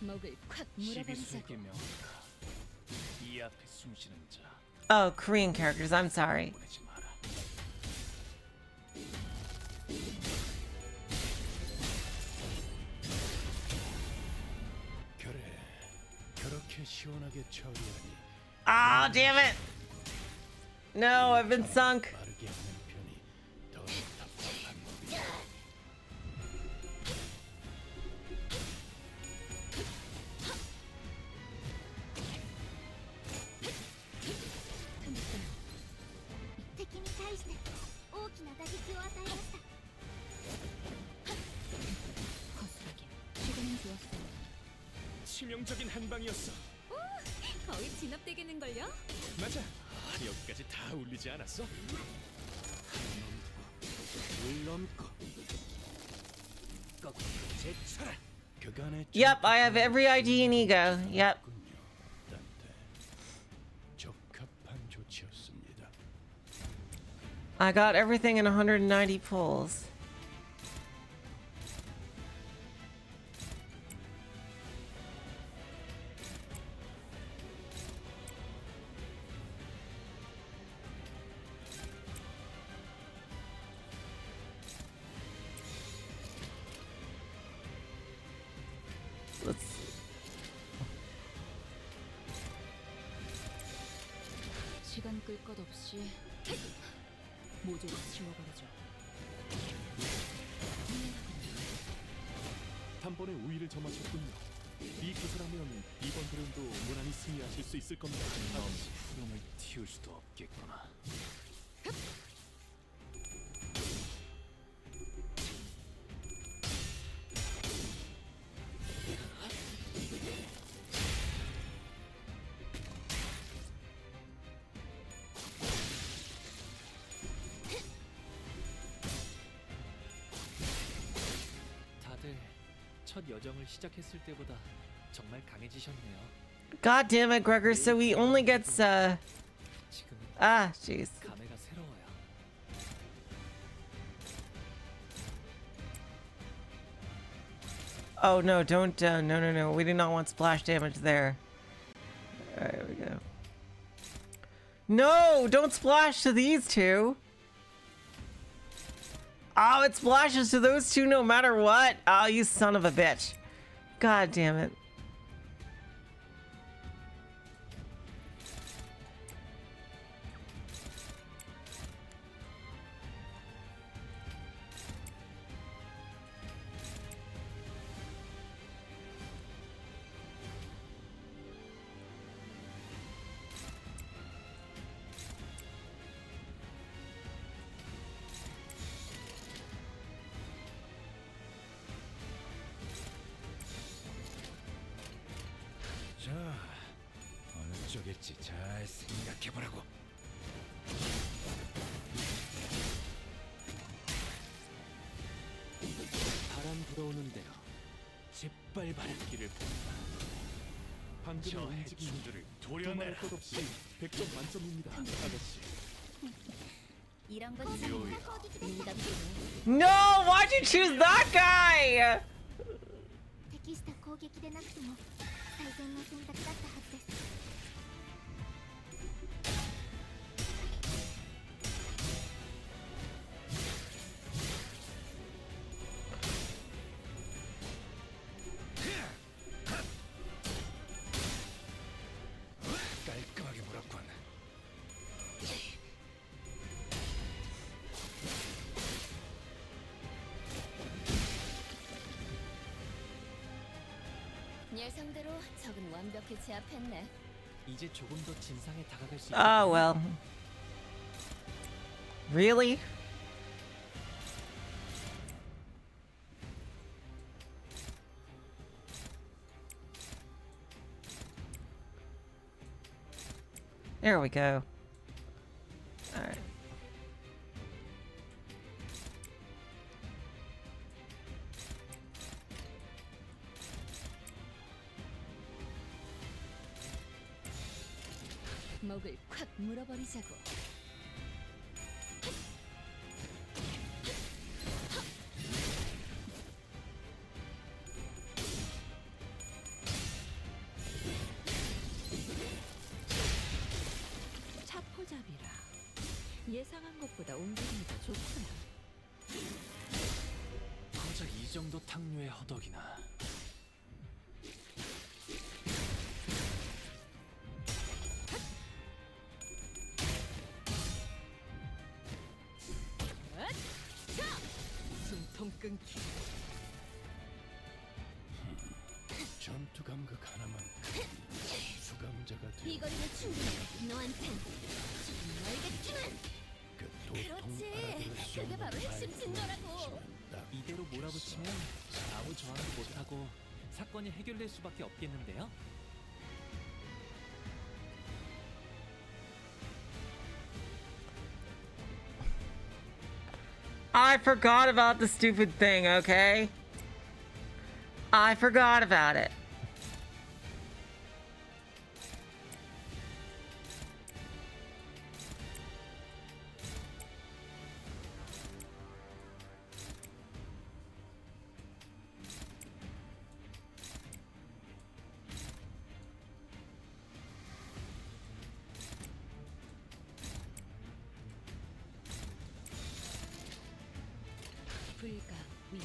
목을 콱 12세기 물어버리자고. 명가 이 앞에 숨쉬는 자 Oh, Korean characters. I'm sorry. 보내지 마라. 그래 그렇게 시원하게 처리하니 Ah, damn it. No, I've been sunk. 빠르게 하는 편이 더 답답한 법이야. 허술하게. 지금은 좋았어요. 치명적인 한 방이었어. 거의 진압되겠는걸요? 맞아. 여기까지 다 울리지 않았어? 물 넘고 거꾸로 제쳐라. 그간의 Yep, I have every ID in ego. Yep. 딴데 적합한 조치였습니다. I got everything in 190 pulls. Let's see. 시간 끌 것 없이 모조리 지워버리죠. 단번에 우위를 점하셨군요. 이 기세라면 이번 흐름도 무난히 승리하실 수 있을 겁니다. 아가씨, 흐름을 틔울 수도 없겠구나. 다들 첫 여정을 시작했을 때보다 정말 강해지셨네요. God damn it, Gregor. So he only gets, 지금은 jeez. 감회가 새로워요. Oh, no, don't, no. We do not want splash damage there. Alright, here we go. No, don't splash to these two. Oh, it splashes to those two no matter what. Oh, you son of a bitch. God damn it. 자, 어느 쪽일지 잘 생각해보라고. 바람 불어오는 대로 짓밟아라. 길을 본다. 방금의 저 움직임들을 도려낼 것 없이 100점 만점입니다. 아가씨. 이런 건 요요. No, why'd you choose that guy? 適した攻撃でなくても最善の選択だったはずです。 깔끔하게 몰았군. 예상대로 적은 완벽히 제압했네. 이제 조금 더 진상에 다가갈 수 Oh, 있겠네요. well. Really? There we go. All right. 목을 콱 물어버리자고. 예상한 것보다 움직임이 더 좋구나. 고작 이 정도 탕류의 허덕이나. 숨통 끊기. 전투 감각 하나만 수감자가 되어 이거리는 충분해. 너한텐 조금 멀겠지만. 그 도통 그렇지. 알아들을 수 그게 없는 바로 핵심 말뿐 증거라고. 없지만 딱 이대로 몰아붙이면 아무 저항도 못하고 사건이 해결될 수밖에 없겠는데요? I forgot about the stupid thing, okay? I forgot about it. 불가 위에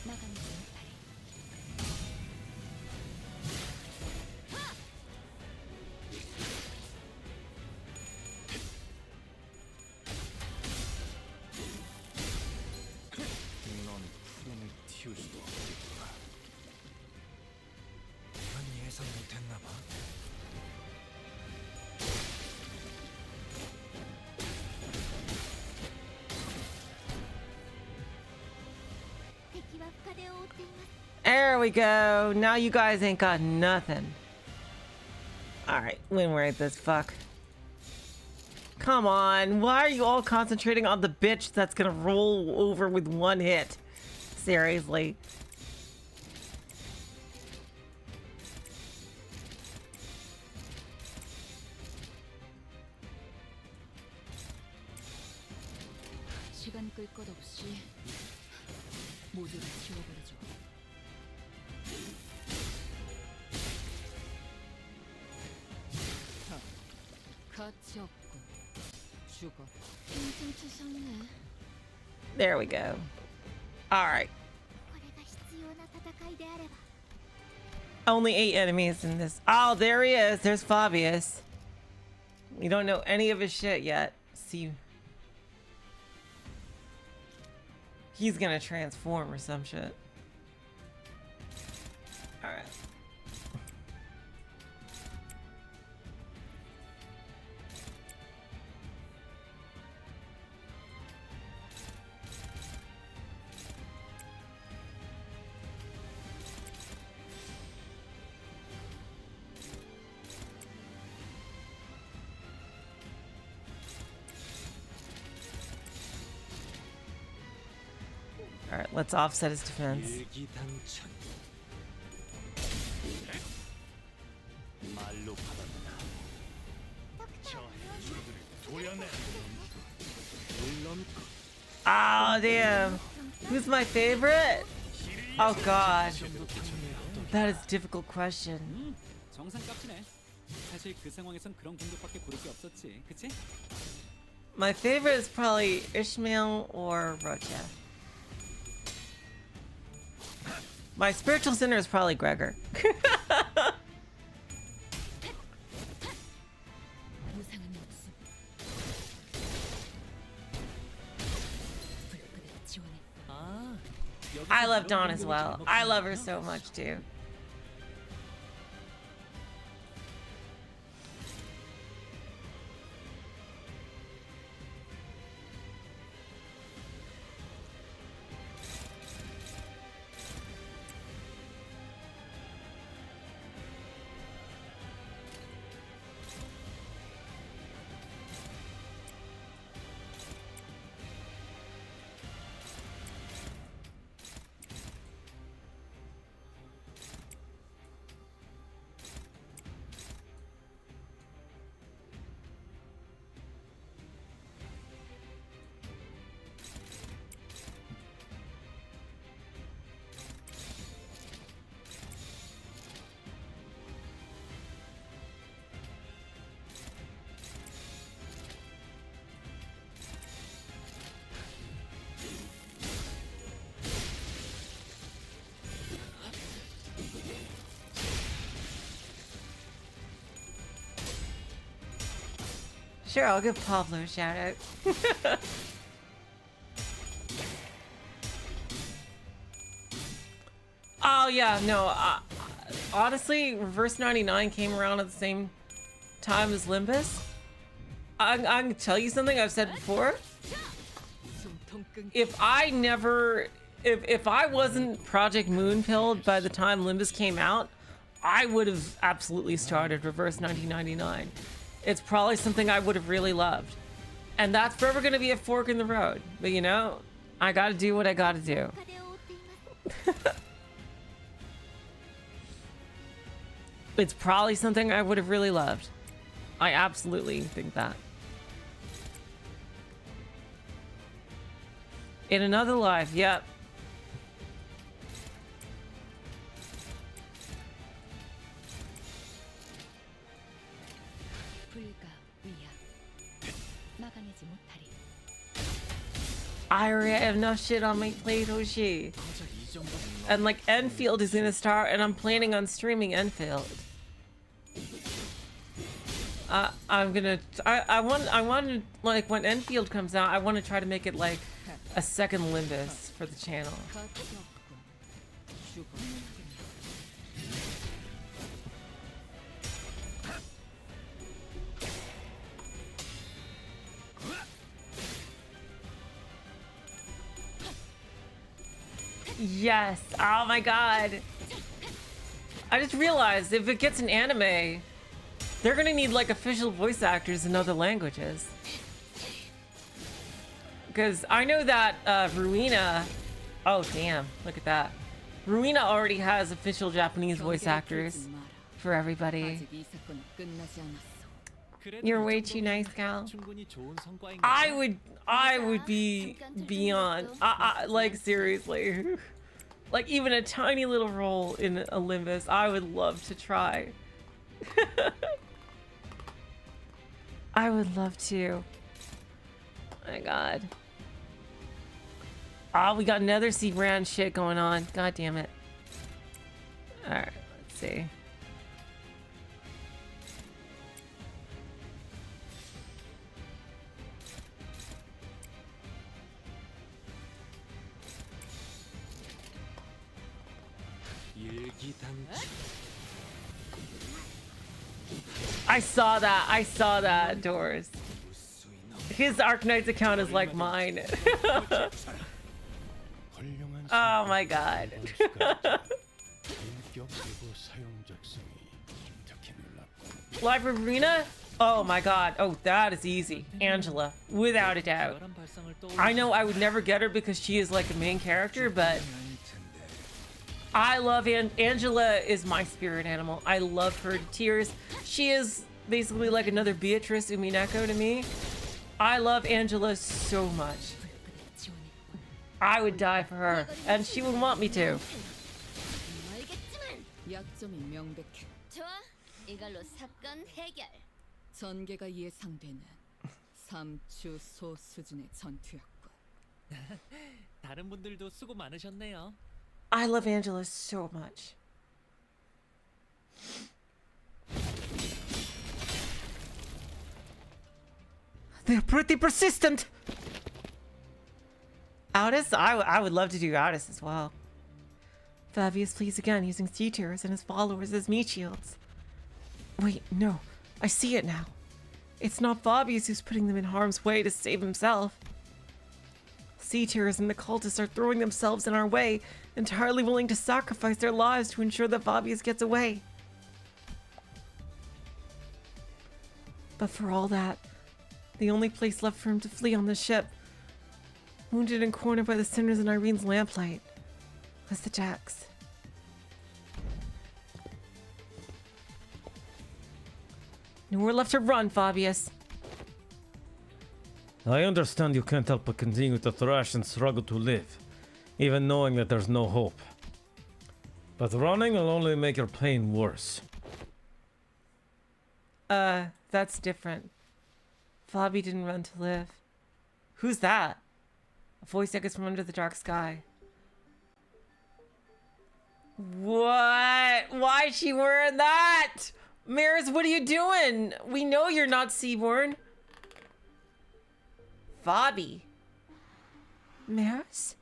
나가는 멘탈. 넌 프레임을 틔울 수도 없겠구나. 난 예상 못했나 봐. There we go. Now you guys ain't got nothing. Alright, win rate this fuck. Come on. Why are you all concentrating on the bitch that's gonna roll over with one hit? Seriously. 시간 끌 것 없이 모두를 지워버리죠. 가치 없군. 죽어. 퉁퉁치셨네. There we go. Alright. これが必要な戦いであれば。 Only 8 enemies in this. Oh, there he is. There's Fabius. We don't know any of his shit yet. See. He's gonna transform or some shit. Alright. Alright, let's offset his defense. 일기당천. 말로 받아내나. 저 해주들을 도려내. 물론 Oh, damn. Who's my favorite? Oh, God. That is a difficult question. 정상 값이네. 사실 그 상황에선 그런 공격밖에 고를 게 없었지, 그치? My favorite is probably Ishmael or Rhodes. My spiritual sinner is probably Gregor. 무상은 없음. 불끄를 지원해. 아, I love Dawn as well. I love her so much too. Sure, I'll give Pablo a shout out. Oh yeah, no. Honestly, Reverse 99 came around at the same time as Limbus. I can tell you something I've said before. If I wasn't Project Moonpilled by the time Limbus came out, I would have absolutely started Reverse 1999. It's probably something I would have really loved. And that's forever going to be a fork in the road. But you know, I got to do what I got to do. It's probably something I would have really loved. I absolutely think that. In another life, yep. I already have enough shit on my plate, Hoshi. And like Enfield is gonna start, and I'm planning on streaming Enfield. I'm gonna. I want to, like, when Enfield comes out, I want to try to make it like a second Limbus for the channel. Yes. Oh my god. I just realized if it gets an anime, they're gonna need like official voice actors in other languages. Because I know that Ruina... Oh damn, look at that. Ruina already has official Japanese voice actors for everybody. You're way too nice, Gal. I would be beyond, like seriously. Like even a tiny little role in a Limbus, I would love to try. I would love to. Oh my god. Ah, we got another C-brand shit going on. God damn it. Alright, let's see. I saw that, Doors. His Arknight's account is like mine. Oh my god. Live Arena? Oh my god. Oh, that is easy. Angela, without a doubt. I know I would never get her because she is like a main character, but I love Angela is my spirit animal. I love her to tears. She is basically like another Beatrice Umineko to me. I love Angela so much. I would die for her, and she would want me to. 다른 분들도 수고 많으셨네요. I love Angela so much. They're pretty persistent. Aldous? I would love to do Aldous as well. Fabius flees again using C-Tiers and his followers as meat shields. Wait, no. I see it now. It's not Fabius who's putting them in harm's way to save himself. C-Tiers and the cultists are throwing themselves in our way, entirely willing to sacrifice their lives to ensure that Fabius gets away. But for all that, the only place left for him to flee on the ship, wounded and cornered by the cinders in Irene's lamplight, was the decks. Nowhere left to run, Fabius. I understand you can't help but continue to thrash and struggle to live, even knowing that there's no hope. But running will only make your pain worse. That's different. Fabi didn't run to live. Who's that? A voice echoes from under the dark sky. What? Why is she wearing that? Maris, what are you doing? We know you're not Seaborn. Fabi. Maris?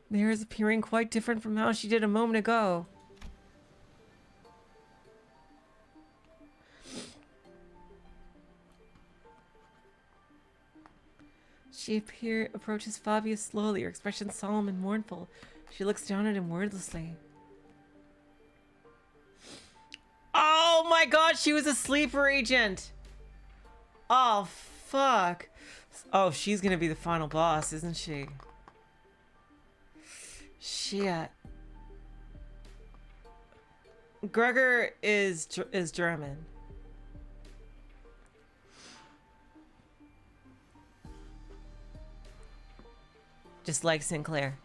Maris appearing quite different from how she did a moment ago. She approaches Fabius slowly, her expression solemn and mournful. She looks down at him wordlessly. Oh my god, she was a sleeper agent. Oh, fuck. Oh, she's gonna be the final boss, isn't she? Shit. Gregor is German. Just like Sinclair.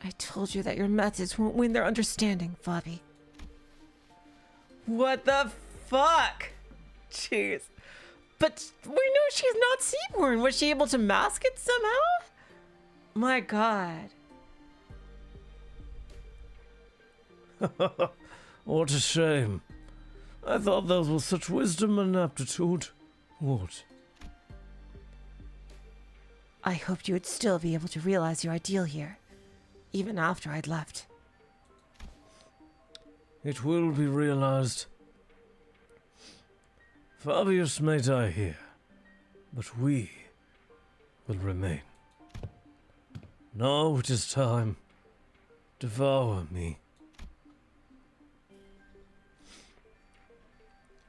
I told you that your methods won't win their understanding, Fabi. What the fuck? Jeez. But we know she's not Seaborn. Was she able to mask it somehow? My god. What a shame. I thought those were such wisdom and aptitude. What? I hoped you would still be able to realize your ideal here, even after I'd left. It will be realized. Fabius may die here, but we will remain. Now it is time. Devour me.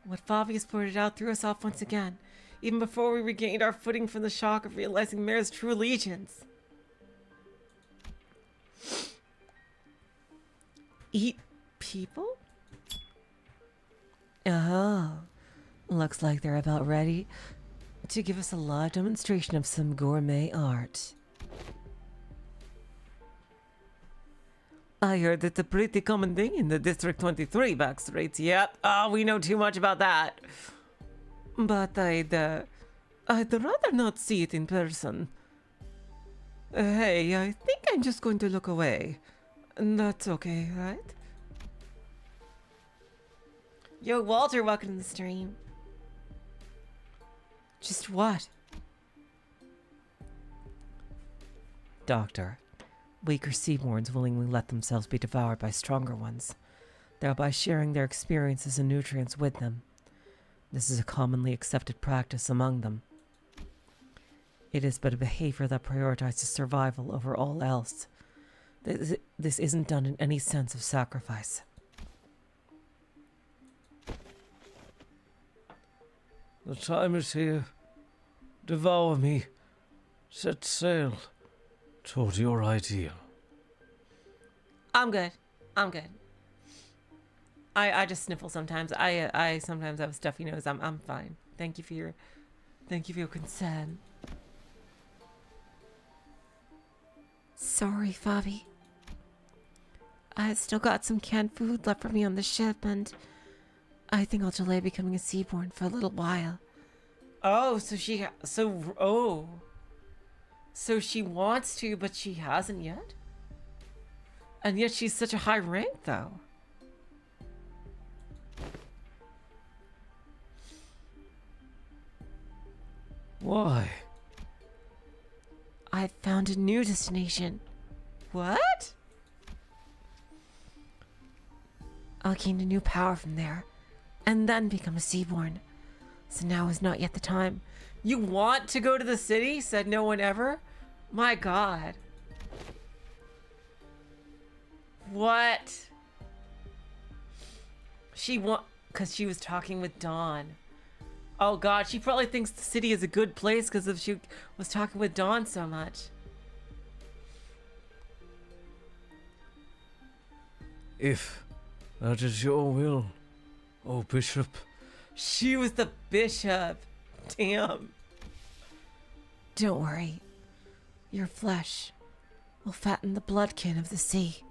What Fabius pointed out threw us off once again, even before we regained our footing from the shock of realizing Mare's true allegiance. Eat people? Oh, looks like they're about ready to give us a live demonstration of some gourmet art. I heard it's a pretty common thing in the District 23 back streets. Yep. Oh, we know too much about that. But I'd rather not see it in person. Hey, I think I'm just going to look away. That's okay, right? Yo, Walter, welcome to the stream. Just what? Doctor, weaker Seaborns willingly let themselves be devoured by stronger ones, thereby sharing their experiences and nutrients with them. This is a commonly accepted practice among them. It is but a behavior that prioritizes survival over all else. This isn't done in any sense of sacrifice. The time is here. Devour me. Set sail toward your ideal. I'm good. I just sniffle sometimes. I sometimes have a stuffy nose. I'm fine. Thank you for your concern. Sorry, Fabi. I still got some canned food left for me on the ship, and I think I'll delay becoming a Seaborn for a little while. Oh, so she wants to, but she hasn't yet? And yet she's such a high rank, though. Why? I've found a new destination. What? I'll gain a new power from there, and then become a Seaborn. So now is not yet the time. You want to go to the city? Said no one ever? My god. What? Because she was talking with Dawn. Oh god, she probably thinks the city is a good place because if she was talking with Dawn so much. If that is your will, O Bishop. She was the bishop. Damn. Don't worry. Your flesh will fatten the bloodkin of the sea.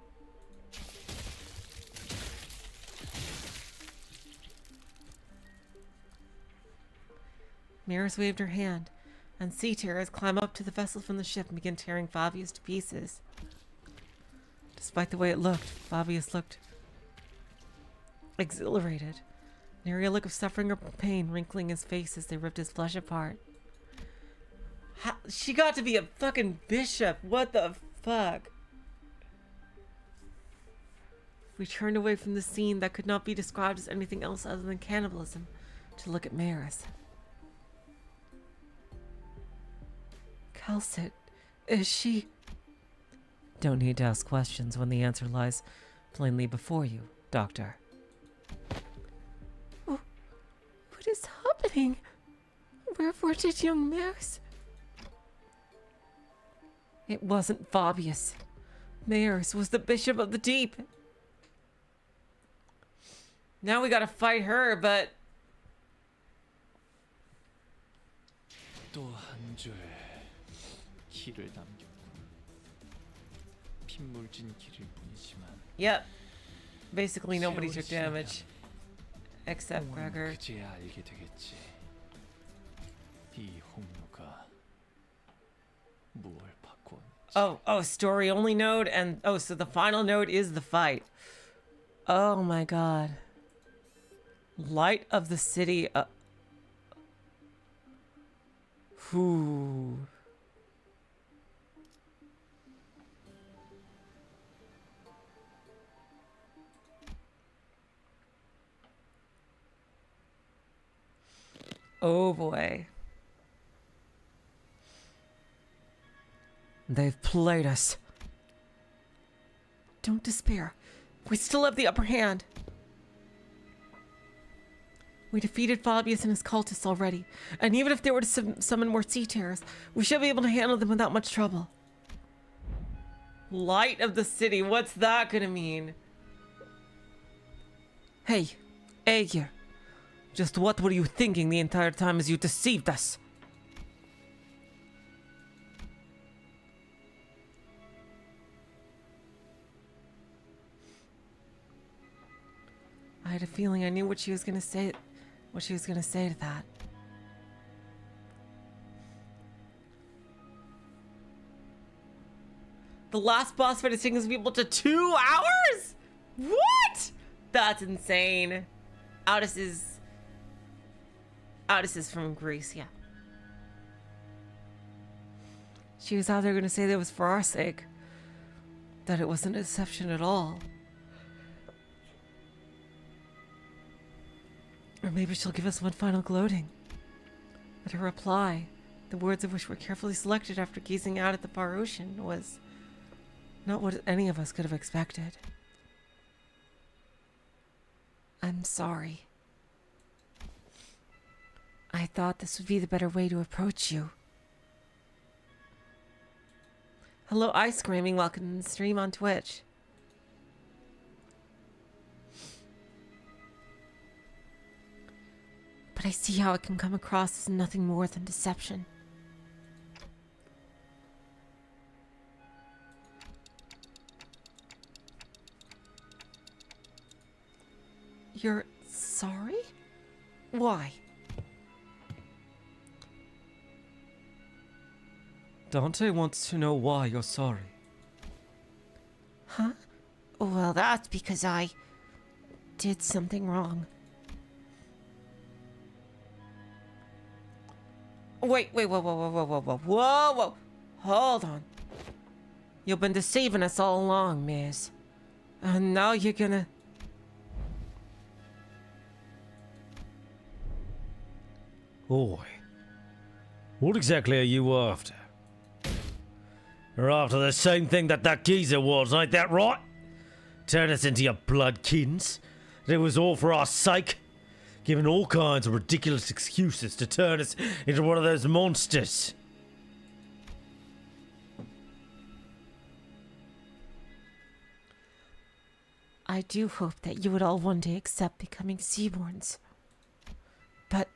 Maris waved her hand, and sea terrors climb up to the vessel from the ship and begin tearing Fabius to pieces. Despite the way it looked, Fabius looked exhilarated. an eerie look of suffering or pain wrinkling his face as they ripped his flesh apart. She got to be a fucking bishop. What the fuck? We turned away from the scene that could not be described as anything else other than cannibalism to look at Maris. Kaltsit, is she... Don't need to ask questions when the answer lies plainly before you, Doctor. What is happening? Wherefore did young Maris... It wasn't Fabius. Maris was the Bishop of the Deep. Now we gotta fight her, but... 또 한 줄 길을 남겼군. 핏물진 길일 뿐이지만. Yep. Basically nobody took damage. Except 꿈은 Gregor. 그제야 알게 되겠지. 이 홍로가 무엇을 바꿔? Oh, story only node, and so the final node is the fight. Oh my god. Light of the city. Whew. Oh boy. They've played us. Don't despair. We still have the upper hand. We defeated Fabius and his cultists already, and even if they were to summon more sea terrors, we should be able to handle them without much trouble. Light of the city, what's that gonna mean? Hey, Aegir. Just what were you thinking the entire time as you deceived us? I had a feeling I knew what she was gonna say. What she was gonna say to that. The last boss fight is taking people to 2 hours? What? That's insane. Aldous is from Greece, yeah. She was either gonna say that it was for our sake, that it wasn't a deception at all. Or maybe she'll give us one final gloating. But her reply, the words of which were carefully selected after gazing out at the far ocean, was not what any of us could have expected. I'm sorry. I thought this would be the better way to approach you. Hello, Ice Screaming. Welcome to the stream on Twitch. But I see how it can come across as nothing more than deception. You're sorry? Why? Dante wants to know why you're sorry. Huh? Well, that's because I did something wrong. Wait, whoa. Hold on. You've been deceiving us all along, miss. And now you're gonna... Oi. What exactly are you after? You're after the same thing that geezer was, ain't that right? Turn us into your bloodkins. It was all for our sake. Giving all kinds of ridiculous excuses to turn us into one of those monsters. I do hope that you would all one day accept becoming Seaborns. But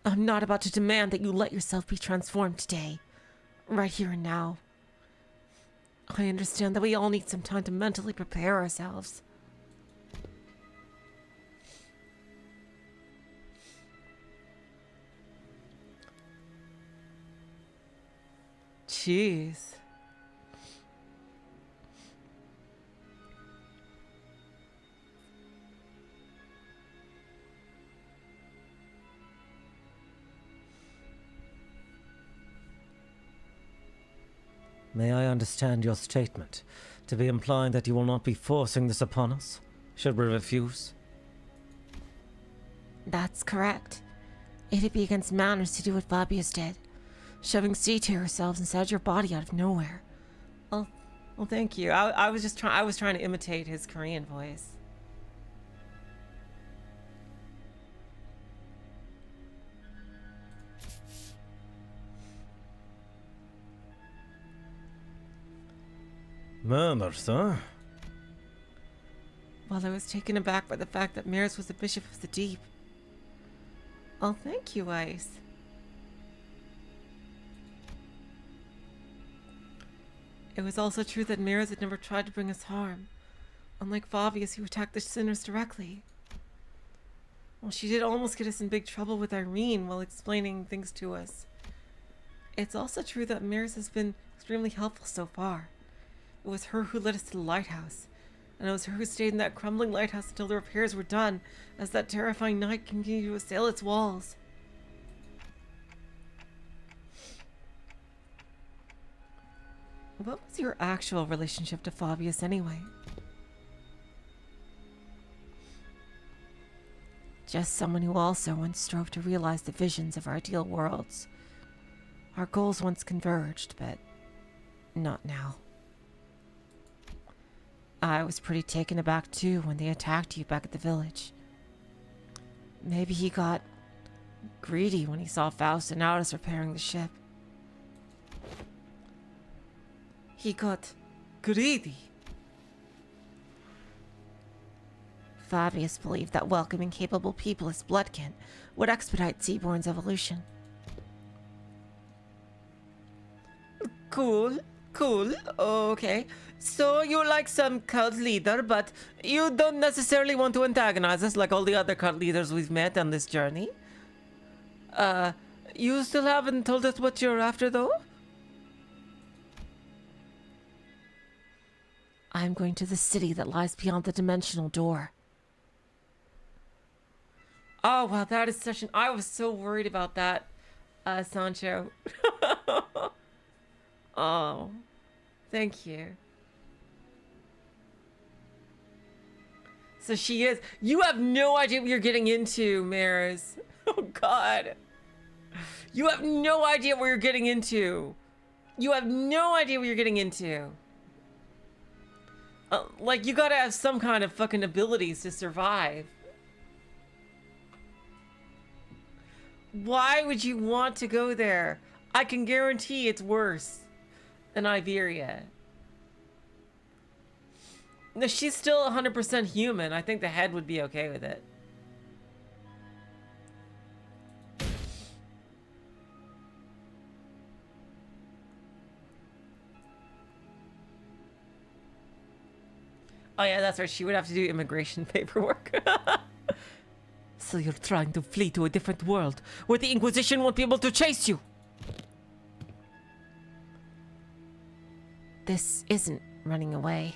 I'm not about to demand that you let yourself be transformed today, right here and now. I understand that we all need some time to mentally prepare ourselves. Jeez. May I understand your statement to be implying that you will not be forcing this upon us, should we refuse? That's correct. It'd be against manners to do what Fabius did, shoving sea to yourselves inside your body out of nowhere. Well, thank you. I was just I was trying to imitate his Korean voice. Manners, huh? Well, I was taken aback by the fact that Mirs was the Bishop of the Deep. Oh, thank you, Ice. It was also true that Mirs had never tried to bring us harm, unlike Fabius, who attacked the sinners directly. Well, she did almost get us in big trouble with Irene while explaining things to us. It's also true that Mirs has been extremely helpful so far. It was her who led us to the lighthouse, and it was her who stayed in that crumbling lighthouse until the repairs were done, as that terrifying night continued to assail its walls. What was your actual relationship to Fabius anyway? Just someone who also once strove to realize the visions of our ideal worlds. Our goals once converged, but not now. I was pretty taken aback too when they attacked you back at the village. Maybe he got greedy when he saw Faust and Aldous repairing the ship. He got greedy. Fabius believed that welcoming capable people as bloodkin would expedite Seaborn's evolution. Cool. Okay. So you're like some cult leader, but you don't necessarily want to antagonize us like all the other cult leaders we've met on this journey. You still haven't told us what you're after, though? I'm going to the city that lies beyond the dimensional door. Oh, wow, that is such an... I was so worried about that, Sancho. Oh, thank you. So she is... You have no idea what you're getting into, Maris. Oh, God. You have no idea what you're getting into. You have no idea what you're getting into. Like, you gotta have some kind of fucking abilities to survive. Why would you want to go there? I can guarantee it's worse than Iberia. No, she's still 100% human. I think the head would be okay with it. Oh yeah, that's right. She would have to do immigration paperwork. So you're trying to flee to a different world where the Inquisition won't be able to chase you. This isn't running away.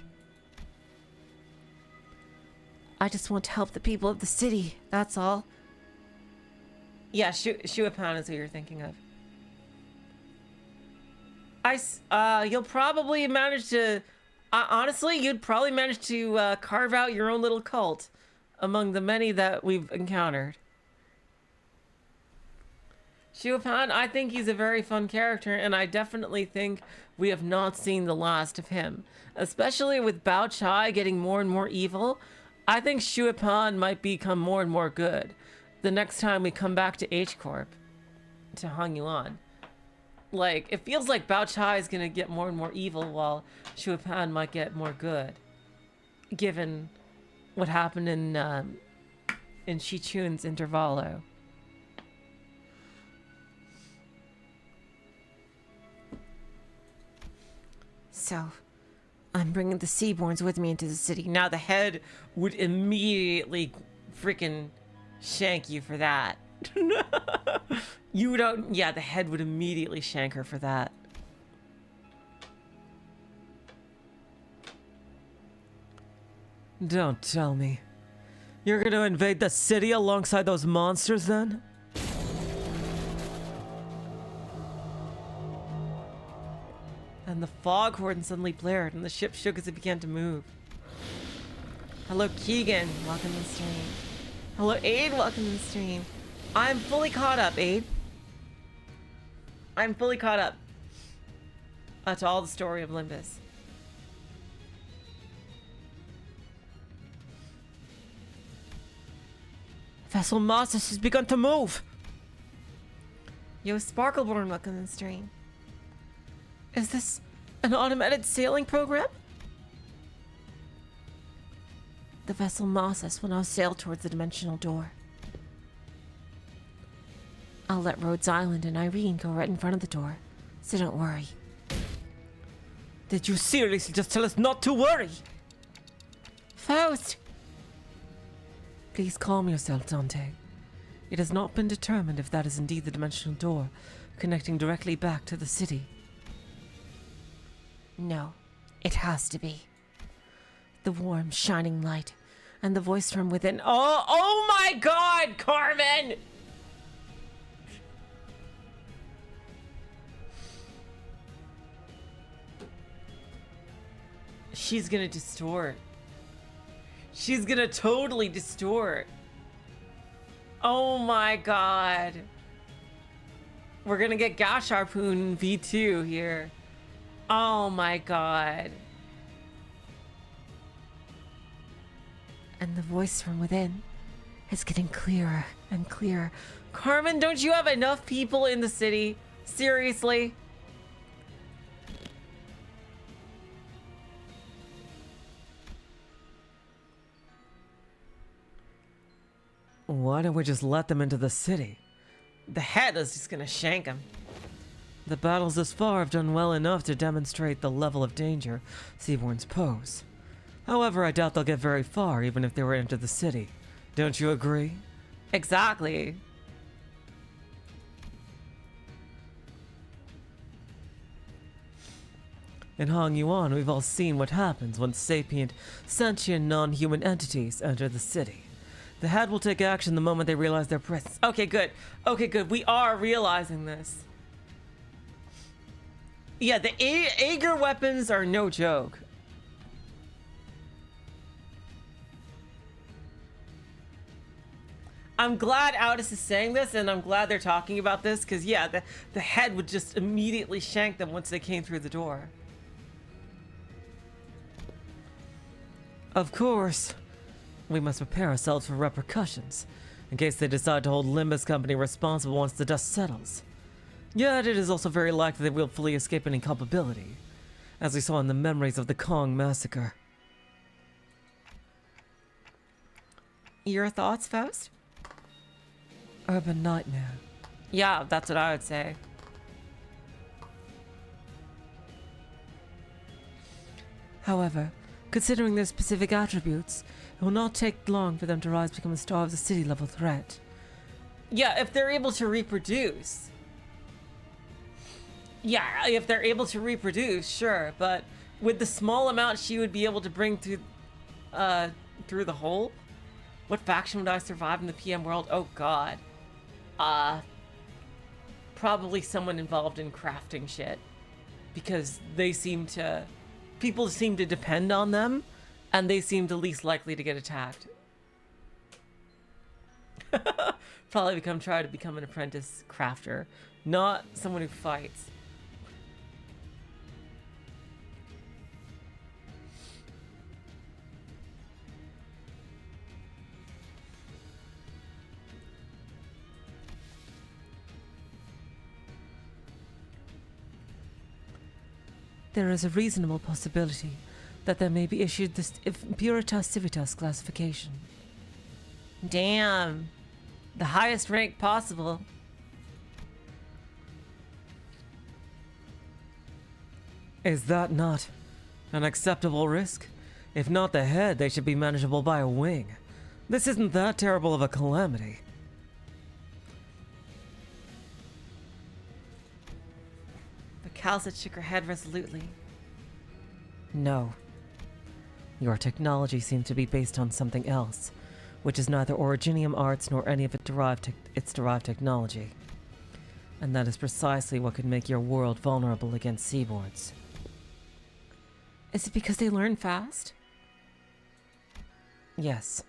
I just want to help the people of the city, that's all. Yeah, Shuapan is who you're thinking of. You'll probably manage to... honestly, you'd probably manage to carve out your own little cult among the many that we've encountered. Shuapan, I think he's a very fun character, and I definitely think we have not seen the last of him. Especially with Bao Chai getting more and more evil, I think Shuapan might become more and more good the next time we come back to H-Corp to Hong Yuan. Like, it feels like Bao Chai is going to get more and more evil while Shuapan might get more good. Given what happened in Shi Chun's Intervallo. So, I'm bringing the Seaborns with me into the city. Now the head would immediately freaking shank you for that. You don't... Yeah, the head would immediately shank her for that. Don't tell me. You're gonna invade the city alongside those monsters then? And the foghorn suddenly blared, and the ship shook as it began to move. Hello, Keegan. Welcome to the stream. Hello, Aid. Welcome to the stream. I'm fully caught up, Aid. I'm fully caught up to all the story of Limbus. Vessel Moses has begun to move. Yo, Sparkleborn, welcome to the stream. Is this an automated sailing program? The vessel Moses will now sail towards the dimensional door. I'll let Rhodes Island and Irene go right in front of the door, so don't worry. Did you seriously just tell us not to worry? Faust! Please calm yourself, Dante. It has not been determined if that is indeed the dimensional door connecting directly back to the city. No, it has to be. The warm, shining light and the voice from within. Oh my God, Carmen! She's gonna distort. She's gonna totally distort. Oh my God. We're gonna get Gash Harpoon V2 here. Oh my God. And the voice from within is getting clearer and clearer. Carmen, don't you have enough people in the city? Seriously? Why don't we just let them into the city? The head is just gonna shank him. The battles thus far have done well enough to demonstrate the level of danger Seaborns pose. However, I doubt they'll get very far even if they were into the city. Don't you agree? Exactly. In Hong Yuan, we've all seen what happens when sapient, sentient, non-human entities enter the city. The head will take action the moment they realize their presence. Okay, good. Okay, good. We are realizing this. Yeah, the Aegir weapons are no joke. I'm glad Aldous is saying this, and I'm glad they're talking about this, because, yeah, the head would just immediately shank them once they came through the door. Of course, we must prepare ourselves for repercussions, in case they decide to hold Limbus Company responsible once the dust settles. Yet it is also very likely they will fully escape any culpability, as we saw in the memories of the Kong massacre. Your thoughts, Faust? Urban nightmare. Yeah, that's what I would say. However, considering their specific attributes, it will not take long for them to rise to become a star of the city-level threat. Yeah, if they're able to reproduce. Yeah, if they're able to reproduce, sure, but with the small amount she would be able to bring through the hole, what faction would I survive in the PM world? Oh God. Probably someone involved in crafting shit, because people seem to depend on them, and they seem the least likely to get attacked. Probably try to become an apprentice crafter, not someone who fights. There is a reasonable possibility that they may be issued this Impuritas Civitas classification. Damn. The highest rank possible. Is that not an acceptable risk? If not the head, they should be manageable by a wing. This isn't that terrible of a calamity. Kaltsit shook her head resolutely. No. Your technology seems to be based on something else, which is neither Originium arts nor any of its derived technology. And that is precisely what could make your world vulnerable against seaboards. Is it because they learn fast? Yes.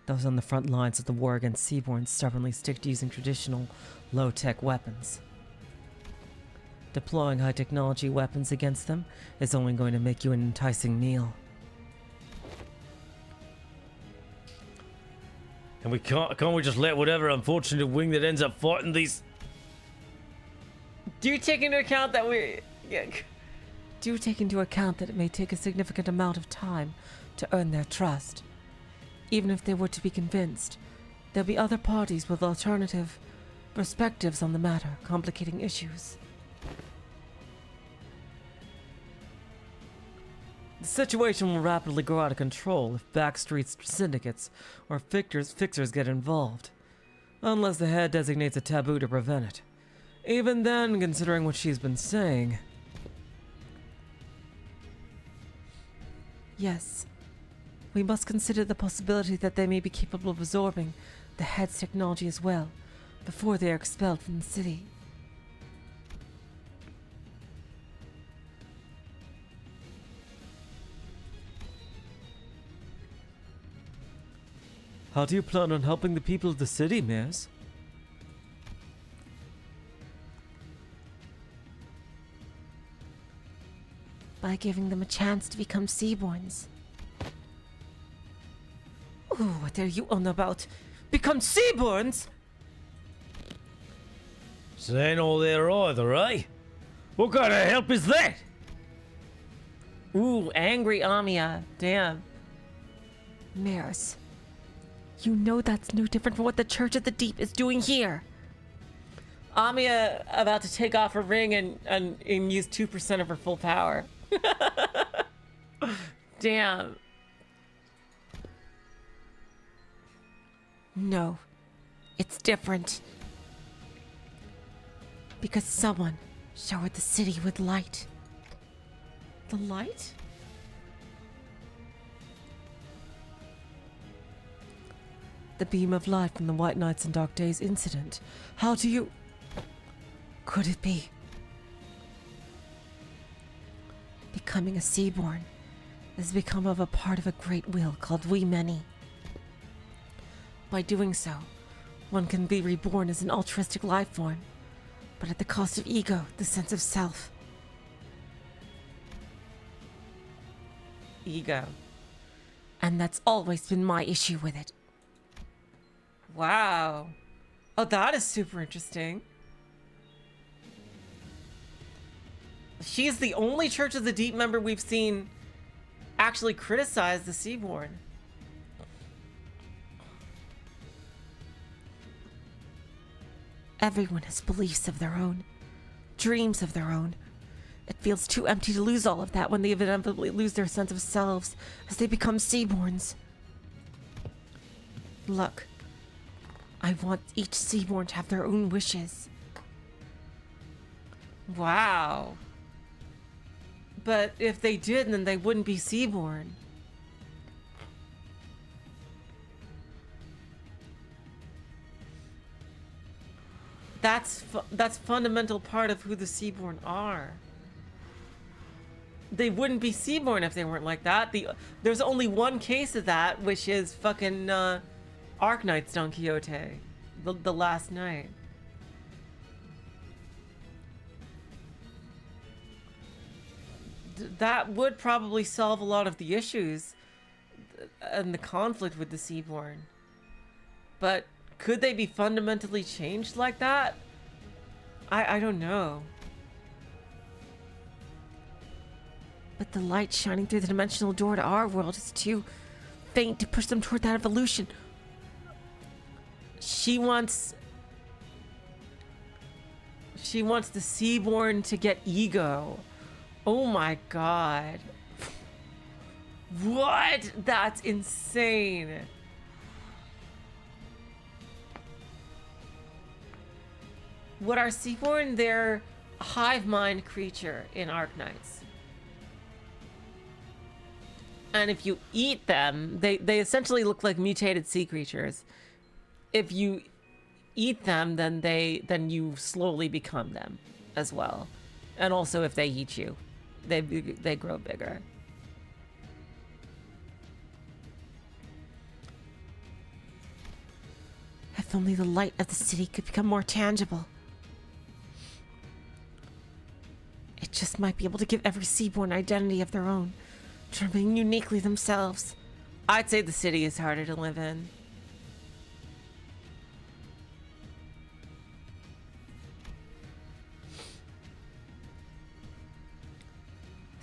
Those on the front lines of the war against Seaborn stubbornly stick to using traditional, low-tech weapons. Deploying high-technology weapons against them is only going to make you an enticing meal. And can't we just let whatever unfortunate wing that ends up fighting these... Do you take into account that Do take into account that it may take a significant amount of time to earn their trust. Even if they were to be convinced, there'll be other parties with alternative perspectives on the matter, complicating issues. The situation will rapidly go out of control if backstreet syndicates or fixers get involved, unless the head designates a taboo to prevent it. Even then, considering what she's been saying... Yes, we must consider the possibility that they may be capable of absorbing the head's technology as well, before they are expelled from the city. How do you plan on helping the people of the city, Mares? By giving them a chance to become Seaborns. Ooh, what are you on about? Become Seaborns? So ain't all there either, eh? What kind of help is that? Ooh, angry Amia. Damn. Mares, you know that's no different from what the Church of the Deep is doing here. Amia about to take off her ring and use 2% of her full power. Damn. No, it's different. Because someone showered the city with light. The light? The beam of light from the White Nights and Dark Days incident. How do you... Could it be? Becoming a Seaborn has become of a part of a great will called We Many. By doing so, one can be reborn as an altruistic life form, but at the cost of ego, the sense of self. Ego. And that's always been my issue with it. Wow. Oh, that is super interesting. She's the only Church of the Deep member we've seen actually criticize the Seaborn. Everyone has beliefs of their own, dreams of their own. It feels too empty to lose all of that when they inevitably lose their sense of selves as they become Seaborns. Look, I want each Seaborn to have their own wishes. Wow. But if they did, then they wouldn't be Seaborn. That's fundamental part of who the Seaborn are. They wouldn't be Seaborn if they weren't like that. There's only one case of that, which is fucking Arknight's Don Quixote, the last night. That would probably solve a lot of the issues and the conflict with the Seaborn. But could they be fundamentally changed like that? I don't know. But the light shining through the dimensional door to our world is too faint to push them toward that evolution. She wants the Seaborn to get ego. Oh my god. What? That's insane. What are Seaborn? They're a hive mind creature in Arknights. And if you eat them, they essentially look like mutated sea creatures. If you eat them, then you slowly become them as well. And also if they eat you, they grow bigger. If only the light of the city could become more tangible. It just might be able to give every Seaborn identity of their own, to remain uniquely themselves. I'd say the city is harder to live in.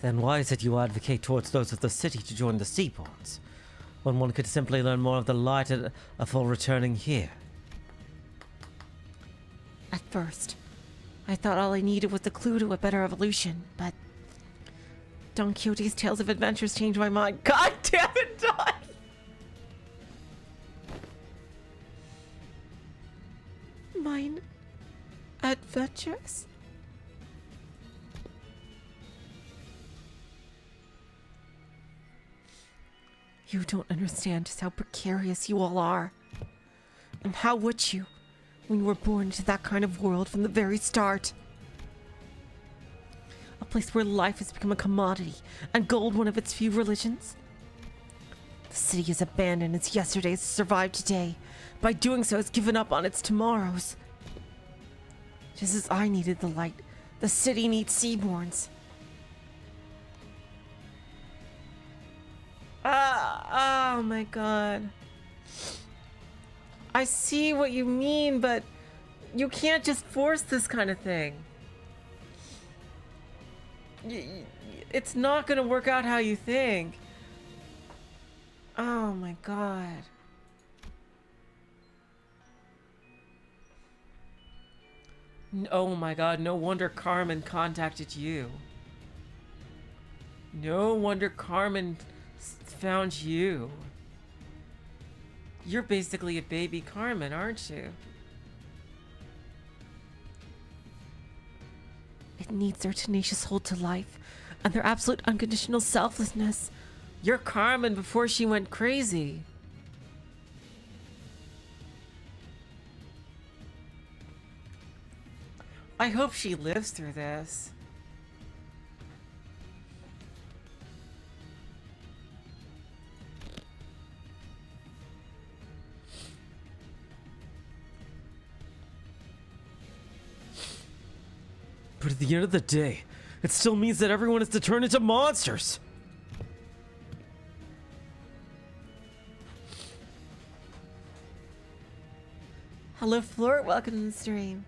Then why is it you advocate towards those of the city to join the Seaborns, when one could simply learn more of the light before returning here? At first, I thought all I needed was a clue to a better evolution, but Don Quixote's tales of adventures changed my mind. God damn it, Don! Mine adventures? You don't understand just how precarious you all are. And how would you, when you were born into that kind of world from the very start? A place where life has become a commodity and gold one of its few religions? The city is abandoned its yesterdays to survive today. By doing so, it's given up on its tomorrows. Just as I needed the light, the city needs Seaborns. Oh my god. I see what you mean, but you can't just force this kind of thing. It's not gonna work out how you think. Oh my god. Oh my god, no wonder Carmen contacted you. No wonder Carmen found you. You're basically a baby Carmen, aren't you? It needs their tenacious hold to life and their absolute unconditional selflessness. You're Carmen before she went crazy. I hope she lives through this. But at the end of the day, it still means that everyone is to turn into monsters. Hello, Floor. Welcome to the stream.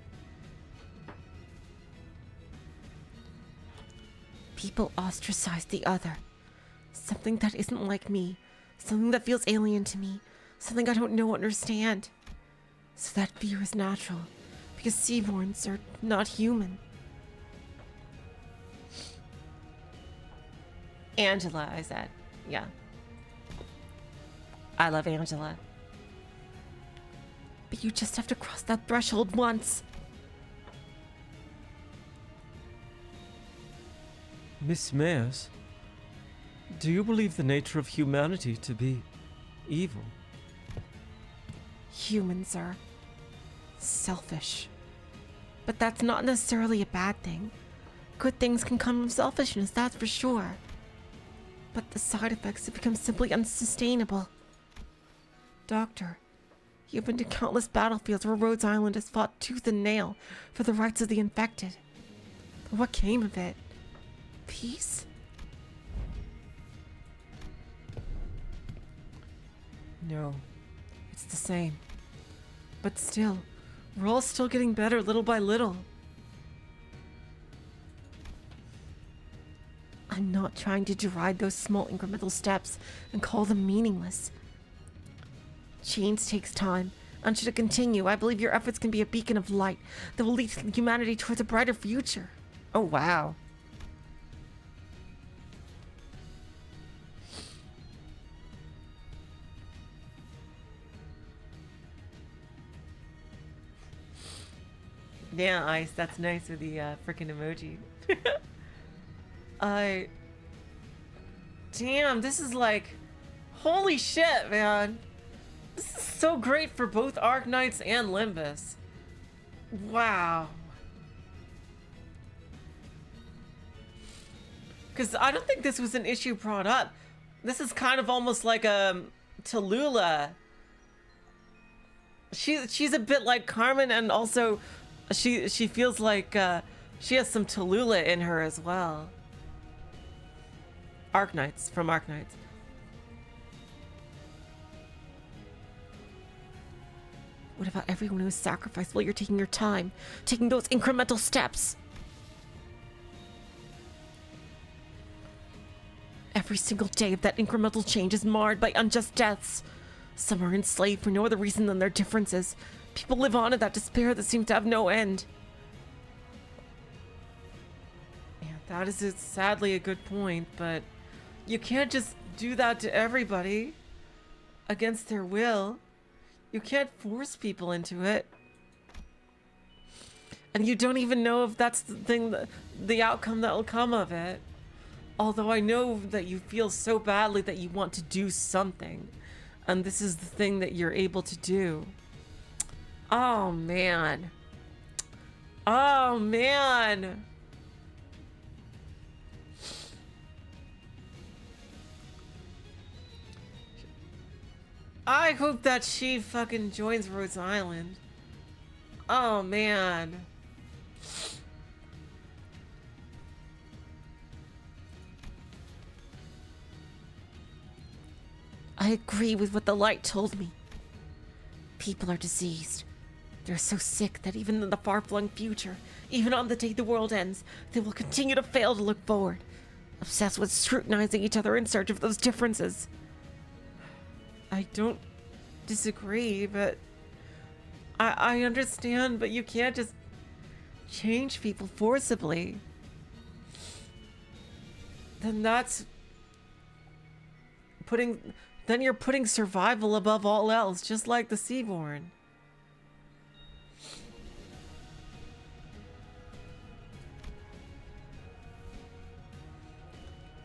People ostracize the other. Something that isn't like me. Something that feels alien to me. Something I don't know or understand. So that fear is natural. Because Seaborns are not human. Angela, I said. Yeah. I love Angela. But you just have to cross that threshold once. Miss Mayers, do you believe the nature of humanity to be evil? Humans are selfish. But that's not necessarily a bad thing. Good things can come from selfishness, that's for sure. But the side effects have become simply unsustainable. Doctor, you've been to countless battlefields where Rhodes Island has fought tooth and nail for the rights of the infected. But what came of it? Peace? No, it's the same. But still, we're all still getting better little by little. I'm not trying to deride those small incremental steps and call them meaningless. Change takes time, and should it continue, I believe your efforts can be a beacon of light that will lead humanity towards a brighter future. Oh, wow. Yeah, Ice, that's nice with the freaking emoji. Damn, this is like, holy shit, man. This is so great for both Arknights and Limbus. Wow. Because I don't think this was an issue brought up. This is kind of almost like a Tallulah she's a bit like Carmen, and also she feels like she has some Tallulah in her as well. Arknights from Arknights. What about everyone who's sacrificed while you're taking your time, taking those incremental steps? Every single day of that incremental change is marred by unjust deaths. Some are enslaved for no other reason than their differences. People live on in that despair that seems to have no end. Yeah, that is sadly a good point, but you can't just do that to everybody against their will. You can't force people into it. And you don't even know if that's the thing, the outcome that will come of it. Although I know that you feel so badly that you want to do something. And this is the thing that you're able to do. Oh, man. Oh, man. I hope that she fucking joins Rhodes Island. Oh, man. I agree with what the light told me. People are diseased. They're so sick that even in the far-flung future, even on the day the world ends, they will continue to fail to look forward, obsessed with scrutinizing each other in search of those differences. I don't disagree, but I understand, but you can't just change people forcibly. Then you're putting survival above all else, just like the Seaborn.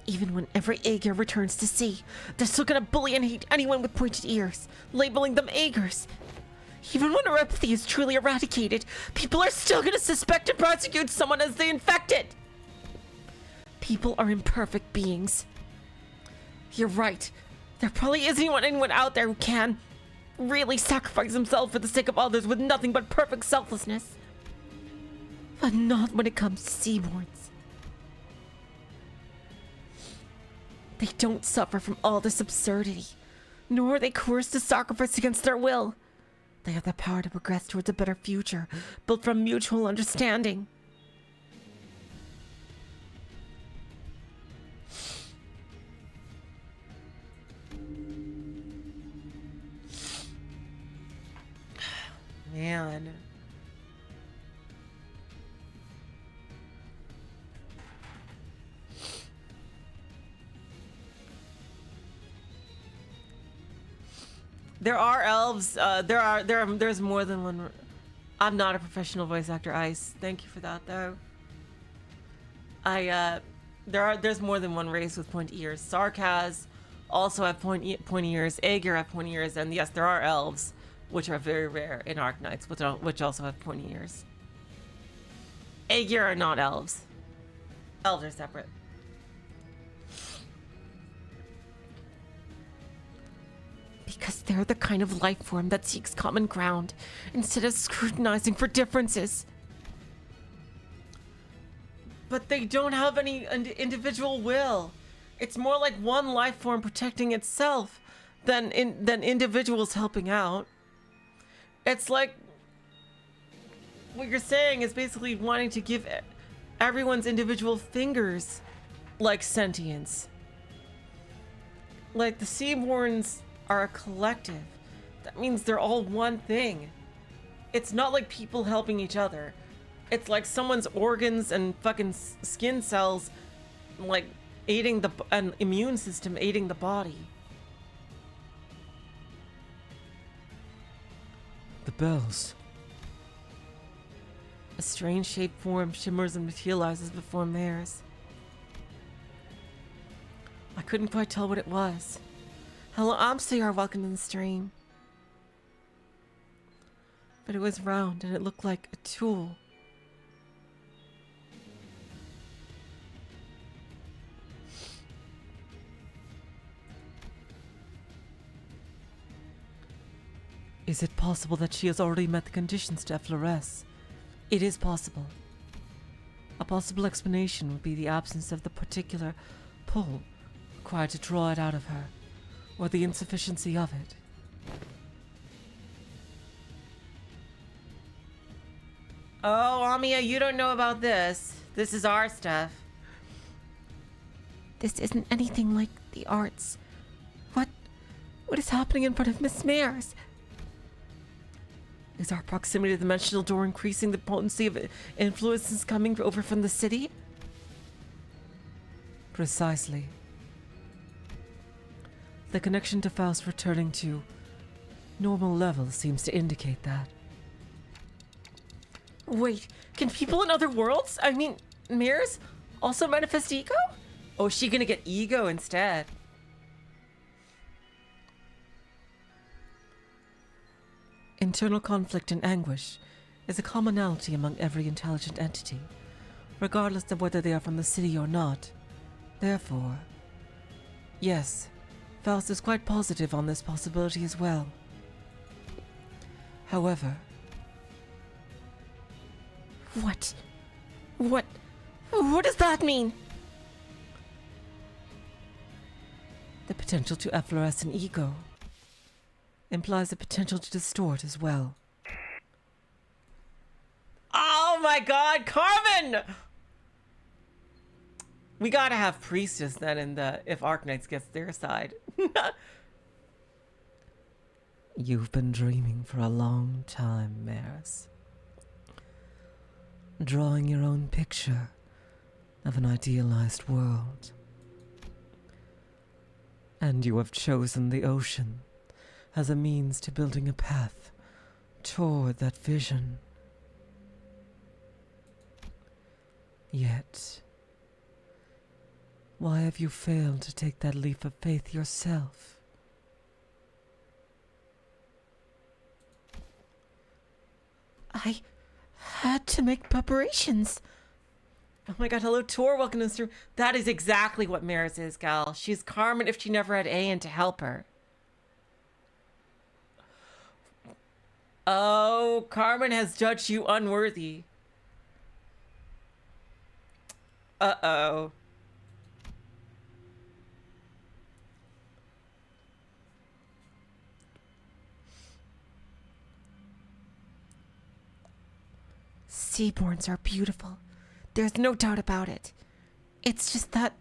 Even when every Aegir returns to sea, they're still gonna bully and hate anyone with pointed ears, labeling them Aegers. Even when our empathy is truly eradicated, people are still gonna suspect and prosecute someone as the infected. People are imperfect beings. You're right. There probably isn't anyone out there who can really sacrifice himself for the sake of others with nothing but perfect selflessness. But not when it comes to Seaborns. They don't suffer from all this absurdity, nor are they coerced to sacrifice against their will. They have the power to progress towards a better future, built from mutual understanding. Man. There are elves. There's more than one. I'm not a professional voice actor, Ice. Thank you for that, though. There's more than one race with pointy ears. Sarkaz also have pointy ears. Aegir have pointy ears, and yes, there are elves, which are very rare in Arknights, which also have pointy ears. Aegir are not elves. Elves are separate. Because they're the kind of life form that seeks common ground, instead of scrutinizing for differences. But they don't have any individual will. It's more like one life form protecting itself than individuals helping out. It's like what you're saying is basically wanting to give everyone's individual fingers like sentience. Like the Seaborns are a collective. That means they're all one thing. It's not like people helping each other. It's like someone's organs and fucking skin cells like aiding an immune system aiding the body. The bells. A strange shaped form shimmers and materializes before Mares. I couldn't quite tell what it was. Hello, Amsayar, welcome to the stream. But it was round and it looked like a tool. Is it possible that she has already met the conditions to effloresce? It is possible. A possible explanation would be the absence of the particular pull required to draw it out of her, or the insufficiency of it. Oh, Amiya, you don't know about this. This is our stuff. This isn't anything like the arts. What is happening in front of Miss Mares? Is our proximity to the dimensional door increasing the potency of influences coming over from the city? Precisely. The connection to Faust returning to normal levels seems to indicate that. Wait, can people in other worlds, I mean, Mares, also manifest ego? Oh, is she gonna get ego instead? Internal conflict and anguish is a commonality among every intelligent entity, regardless of whether they are from the city or not. Therefore, yes, Faust is quite positive on this possibility as well. However, What does that mean? the potential to effloresce an ego implies the potential to distort as well. Oh my god, Carmen! We gotta have Priestess then in the if Arknights gets their side. You've been dreaming for a long time, Maris. Drawing your own picture of an idealized world. And you have chosen the ocean as a means to building a path toward that vision. Yet, why have you failed to take that leap of faith yourself? I had to make preparations. Oh my god, hello Tor, welcome to the stream. That is exactly what Maris is, gal. She's Carmen if she never had Aeon to help her. Oh, Carmen has judged you unworthy. Uh-oh. Seaborns are beautiful. There's no doubt about it. It's just that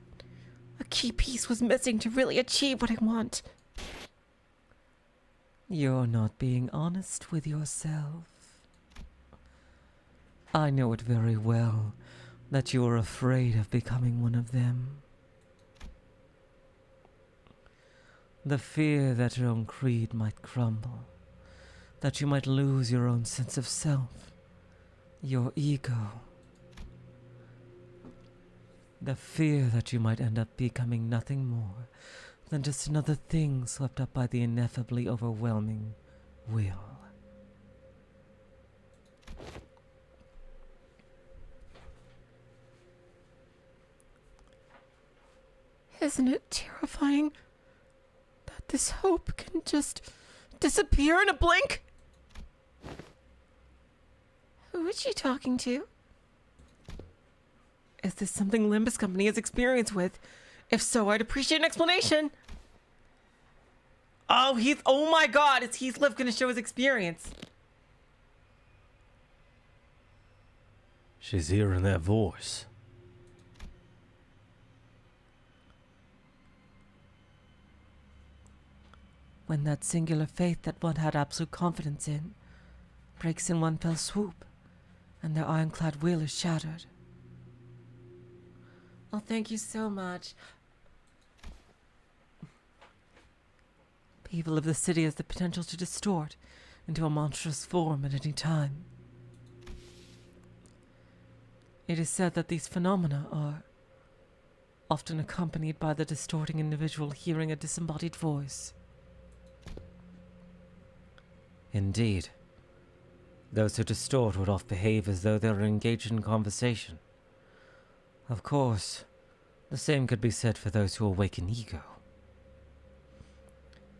a key piece was missing to really achieve what I want. You're not being honest with yourself. I know it very well that you are afraid of becoming one of them. The fear that your own creed might crumble, that you might lose your own sense of self, your ego. The fear that you might end up becoming nothing more than just another thing swept up by the ineffably overwhelming will. Isn't it terrifying that this hope can just disappear in a blink? Who is she talking to? Is this something Limbus Company has experience with? If so, I'd appreciate an explanation. Oh my god, is Heathcliff gonna show his experience? She's hearing that voice. When that singular faith that one had absolute confidence in breaks in one fell swoop, and their ironclad will is shattered. Oh, thank you so much. The evil of the city has the potential to distort into a monstrous form at any time. It is said that these phenomena are often accompanied by the distorting individual hearing a disembodied voice. Indeed. Those who distort would often behave as though they were engaged in conversation. Of course, the same could be said for those who awaken ego.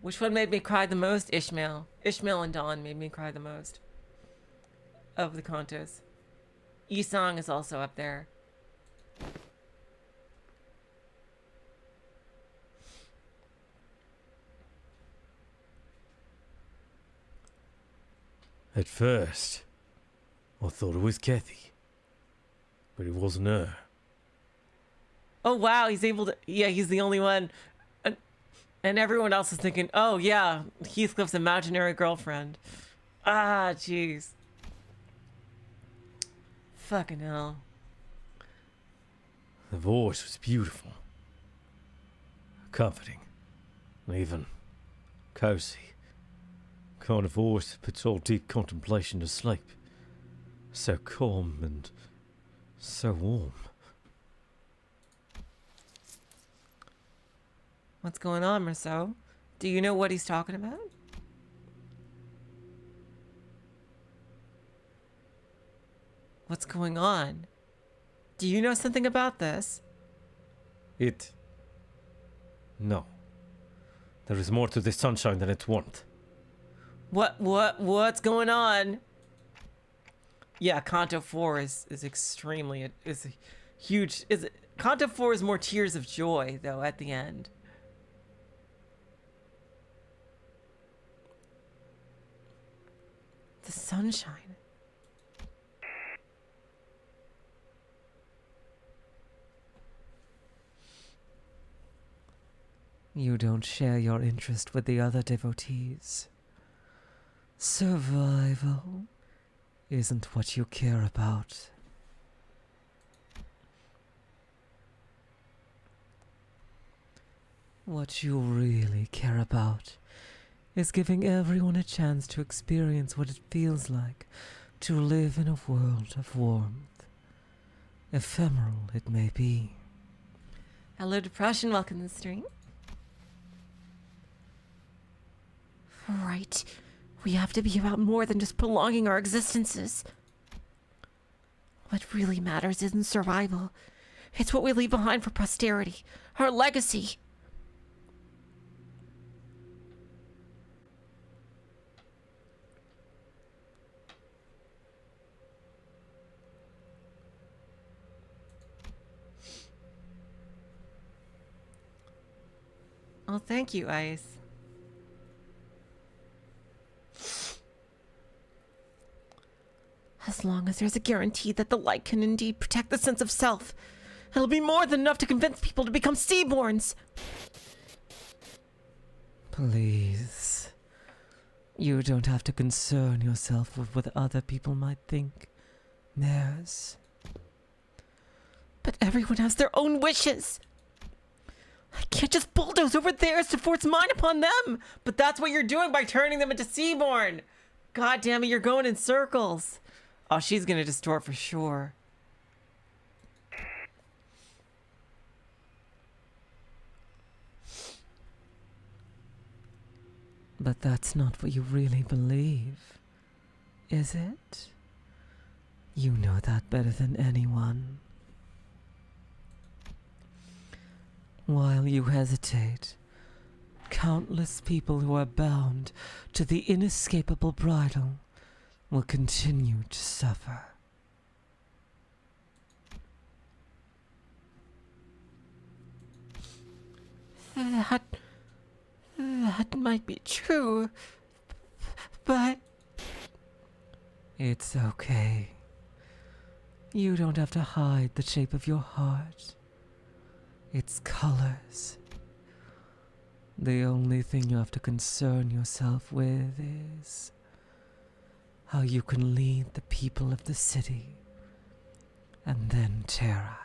Which one made me cry the most? Ishmael. Ishmael and Dawn made me cry the most. Of the Kantos. Isong is also up there. At first, I thought it was Kathy. But it wasn't her. Oh wow, he's able to... Yeah, he's the only one. And everyone else is thinking, oh yeah, Heathcliff's imaginary girlfriend. Ah, jeez. Fucking hell. The voice was beautiful. Comforting. And even cozy. Kind of voice that puts all deep contemplation to sleep. So calm and so warm. What's going on, Marceau? Do you know what he's talking about? What's going on? Do you know something about this? No. There is more to this sunshine than its warmth. What's going on? Yeah, Kanto 4 is extremely, is huge. Kanto 4 is more tears of joy, though, at the end. The sunshine. You don't share your interest with the other devotees. Survival isn't what you care about. What you really care about is giving everyone a chance to experience what it feels like to live in a world of warmth. Ephemeral it may be. Hello, Depression. Welcome to the stream. Right. We have to be about more than just prolonging our existences. What really matters isn't survival. It's what we leave behind for posterity, our legacy. Oh, thank you, Ice. As long as there's a guarantee that the light can indeed protect the sense of self, it'll be more than enough to convince people to become Seaborns. Please. You don't have to concern yourself with what other people might think. Theirs. But everyone has their own wishes. I can't just bulldoze over theirs to force mine upon them. But that's what you're doing by turning them into Seaborn. God damn it, you're going in circles. Oh, she's gonna distort for sure. But that's not what you really believe, is it? You know that better than anyone. While you hesitate, countless people who are bound to the inescapable bridle will continue to suffer. That might be true, but... It's okay. You don't have to hide the shape of your heart. Its colors. The only thing you have to concern yourself with is how you can lead the people of the city, and then Terra.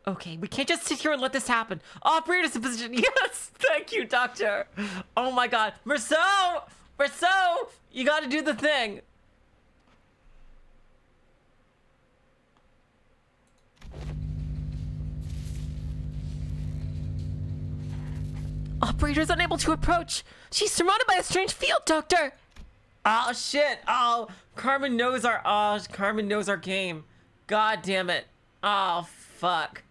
Okay, we can't just sit here and let this happen. Operator's in position. Yes, thank you, Doctor. Oh my God, Marceau, you got to do the thing. Operator's unable to approach. She's surrounded by a strange field, Doctor. Oh shit. Oh, Carmen knows our game. God damn it. Oh, fuck.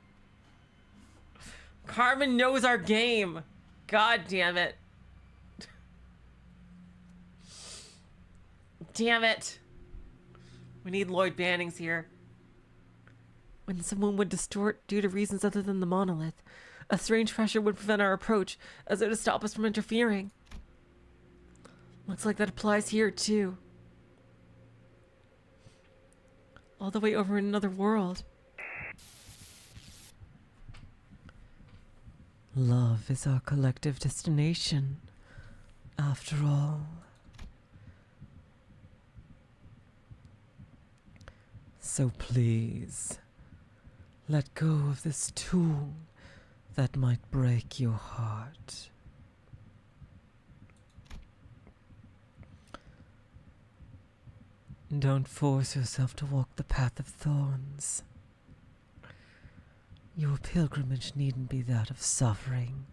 Carmen knows our game. God damn it. Damn it. We need Lloyd Bannings here. When someone would distort due to reasons other than the monolith, a strange pressure would prevent our approach, as though to stop us from interfering. Looks like that applies here, too. All the way over in another world. Love is our collective destination, after all. So please, let go of this tool that might break your heart. Don't force yourself to walk the path of thorns. Your pilgrimage needn't be that of suffering.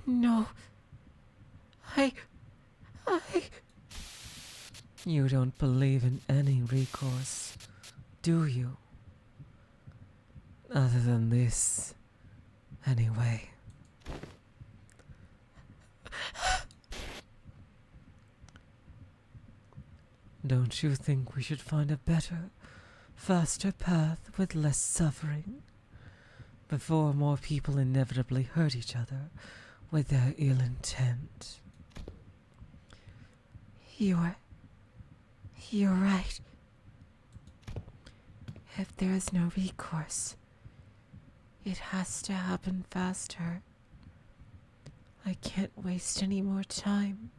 No. I... You don't believe in any recourse, do you? Other than this, anyway. Don't you think we should find a better, faster path with less suffering, before more people inevitably hurt each other with their ill intent? You're right. If there is no recourse, it has to happen faster. I can't waste any more time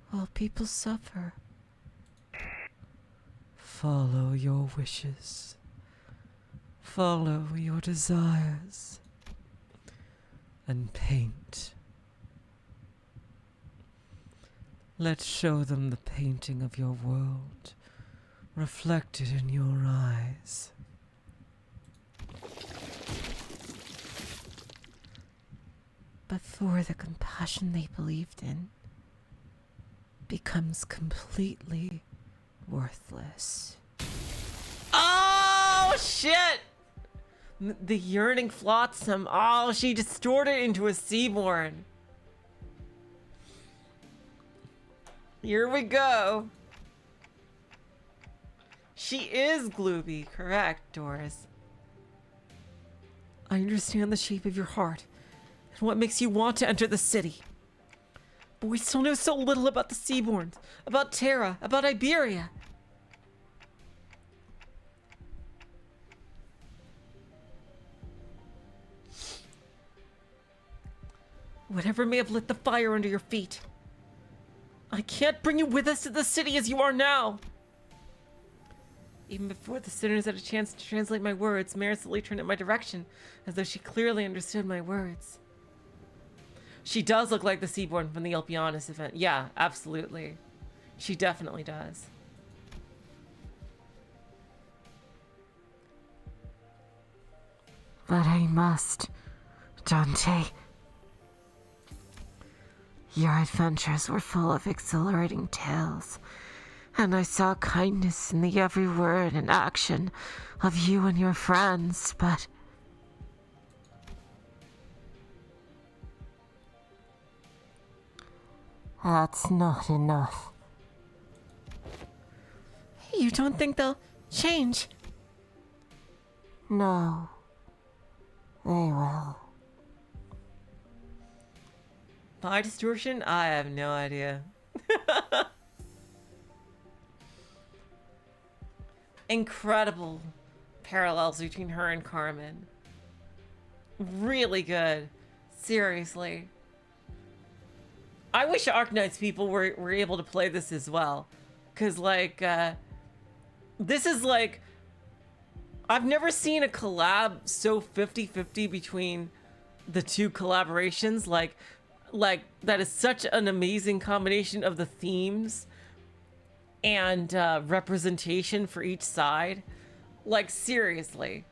while people suffer. Follow your wishes. Follow your desires. And paint. Let's show them the painting of your world, reflected in your eyes. Before the compassion they believed in becomes completely worthless. Oh, shit! The yearning flotsam. Oh, she distorted into a seaborn. Here we go. She is Glooby, correct, Doris? I understand the shape of your heart and what makes you want to enter the city. But we still know so little about the Seaborns, about Terra, about Iberia. Whatever may have lit the fire under your feet, I can't bring you with us to the city as you are now. Even before the sinners had a chance to translate my words, Marisily turned in my direction, as though she clearly understood my words. She does look like the Seaborn from the Elpianus event. Yeah, absolutely. She definitely does. But I must, Dante. Your adventures were full of exhilarating tales, and I saw kindness in the every word and action of you and your friends, but... that's not enough. You don't think they'll change? No. They will. By distortion? I have no idea. Incredible parallels between her and Carmen. Really good. Seriously. I wish Arknight's people were able to play this as well. Because, like, this is like... I've never seen a collab so 50-50 between the two collaborations. Like, that is such an amazing combination of the themes and representation for each side. Like, seriously.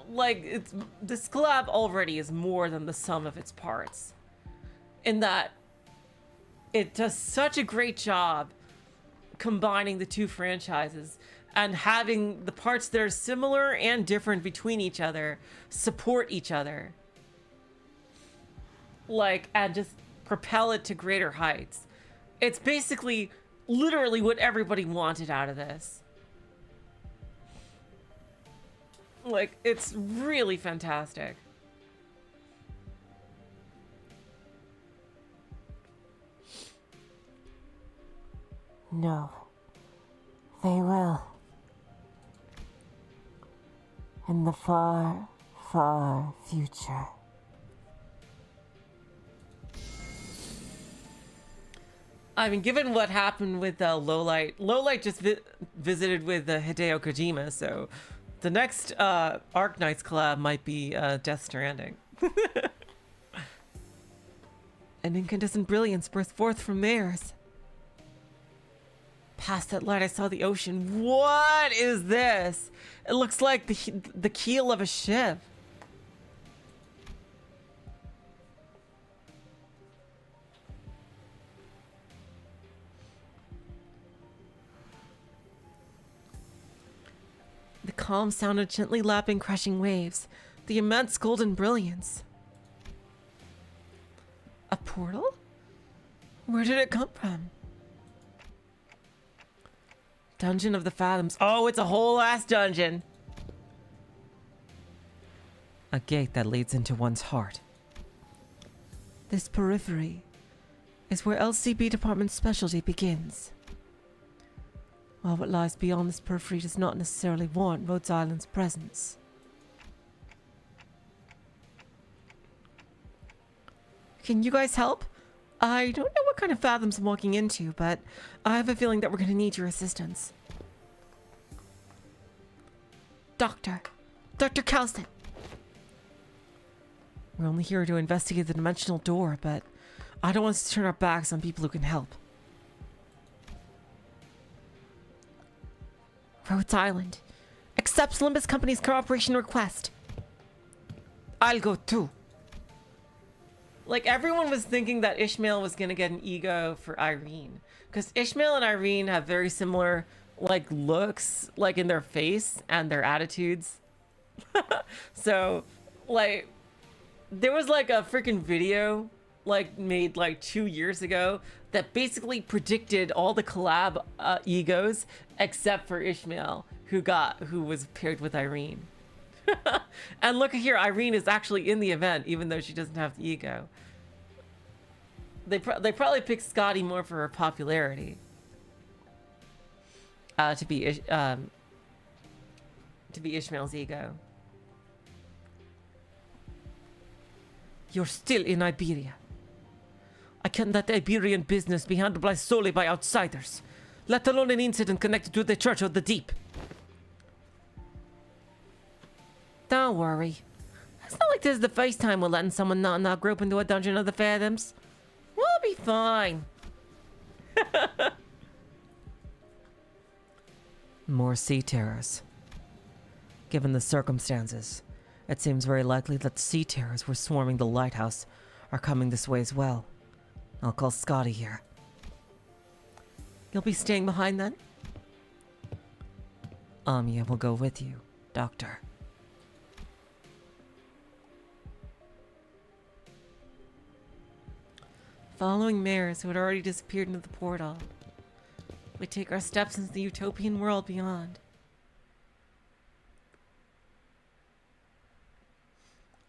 Like, this collab already is more than the sum of its parts. In that it does such a great job combining the two franchises and having the parts that are similar and different between each other support each other. Like, and just propel it to greater heights. It's basically literally what everybody wanted out of this. Like, it's really fantastic. No, they will. In the far, far future. I mean, given what happened with Lowlight just visited with Hideo Kojima, so the next Arc Knights collab might be Death Stranding. An incandescent brilliance burst forth from Mares. Past that light, I saw the ocean. What is this? It looks like the keel of a ship. The calm sound of gently lapping crashing waves. The immense golden brilliance. A portal? Where did it come from? Dungeon of the Fathoms. Oh, it's a whole ass dungeon. A gate that leads into one's heart. This periphery is where LCB Department's specialty begins. While what lies beyond this periphery does not necessarily warrant Rhodes Island's presence. Can you guys help? I don't know what kind of fathoms I'm walking into, but I have a feeling that we're going to need your assistance. Dr. Kaltsit. We're only here to investigate the dimensional door, but I don't want us to turn our backs on people who can help. Rhodes Island accepts Limbus Company's cooperation request. I'll go too. Like, everyone was thinking that Ishmael was gonna get an ego for Irene, because Ishmael and Irene have very similar, like, looks, like, in their face and their attitudes. So, like, there was, like, a freaking video, like, made, like, 2 years ago that basically predicted all the collab egos except for Ishmael, who was paired with Irene. And look here, Irene is actually in the event, even though she doesn't have the ego. They probably picked Scotty more for her popularity. To be Ishmael's ego. You're still in Iberia. I can't let the Iberian business be handled solely by outsiders, let alone an incident connected to the Church of the Deep. Don't worry. It's not like this is the first time we're letting someone not in our group into a dungeon of the Fathoms. We'll be fine. More sea terrors. Given the circumstances, it seems very likely that sea terrors were swarming the lighthouse are coming this way as well. I'll call Scotty here. You'll be staying behind then? Amiya will go with you, Doctor. Following Mares, who had already disappeared into the portal, we take our steps into the utopian world beyond.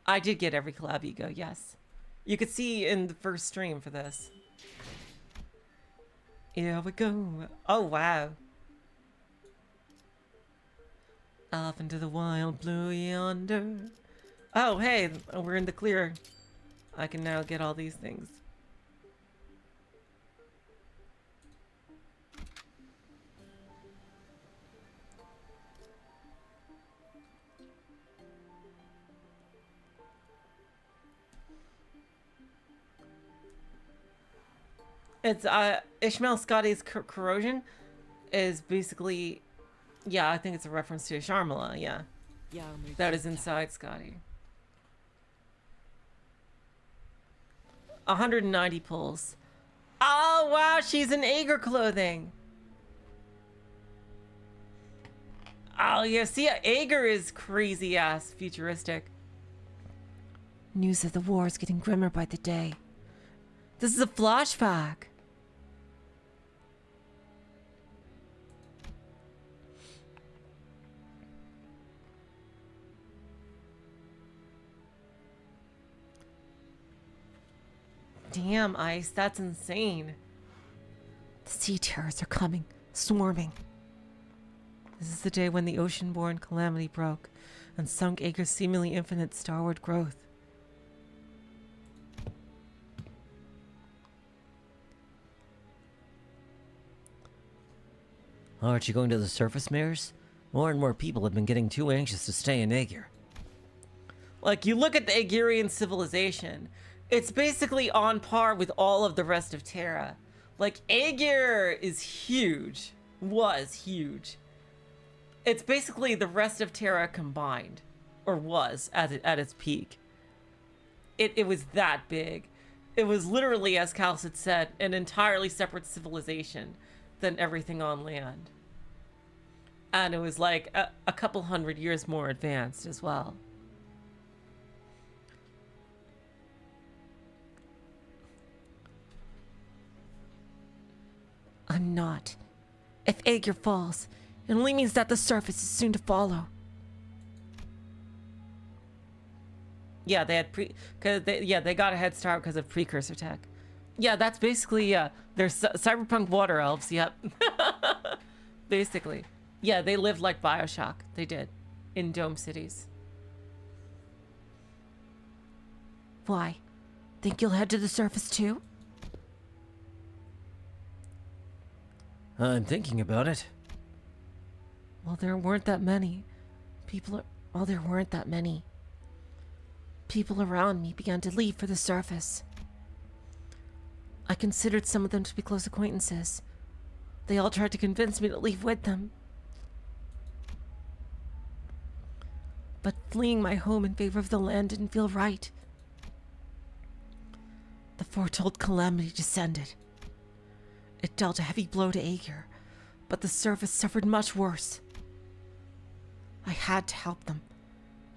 I did get every collab ego, yes. You could see in the first stream for this. Here we go. Oh, wow. Off into the wild blue yonder. Oh, hey, we're in the clear. I can now get all these things. It's Ishmael Scotty's corrosion is basically, yeah, I think it's a reference to Sharmila, yeah. That is inside Scotty. 190 pulls. Oh Oh, wow, she's in Aegir clothing. Oh, yeah, see, Aegir is crazy-ass futuristic. News of the war is getting grimmer by the day. This is a flashback. Damn, Ice, that's insane. The sea terrors are coming, swarming. This is the day when the ocean-born calamity broke and sunk Aegir's seemingly infinite starward growth. Aren't you going to the surface mirrors? More and more people have been getting too anxious to stay in Aegir. Like, you look at the Aegirian civilization, it's basically on par with all of the rest of Terra. Like, Aegir is huge. Was huge. It's basically the rest of Terra combined. Or was, at its peak. It was that big. It was literally, as Kaltsit said, an entirely separate civilization than everything on land. And it was like a couple hundred years more advanced as well. I'm not. If Aegir falls, it only means that the surface is soon to follow. Yeah, they had they got a head start because of precursor tech. Yeah, that's basically, they're cyberpunk water elves, yep. Basically. Yeah, they lived like BioShock. They did. In dome cities. Why? Think you'll head to the surface too? I'm thinking about it. Well, there weren't that many. There weren't that many. People around me began to leave for the surface. I considered some of them to be close acquaintances. They all tried to convince me to leave with them. But fleeing my home in favor of the land didn't feel right. The foretold calamity descended. It dealt a heavy blow to Aegir, but the surface suffered much worse. I had to help them.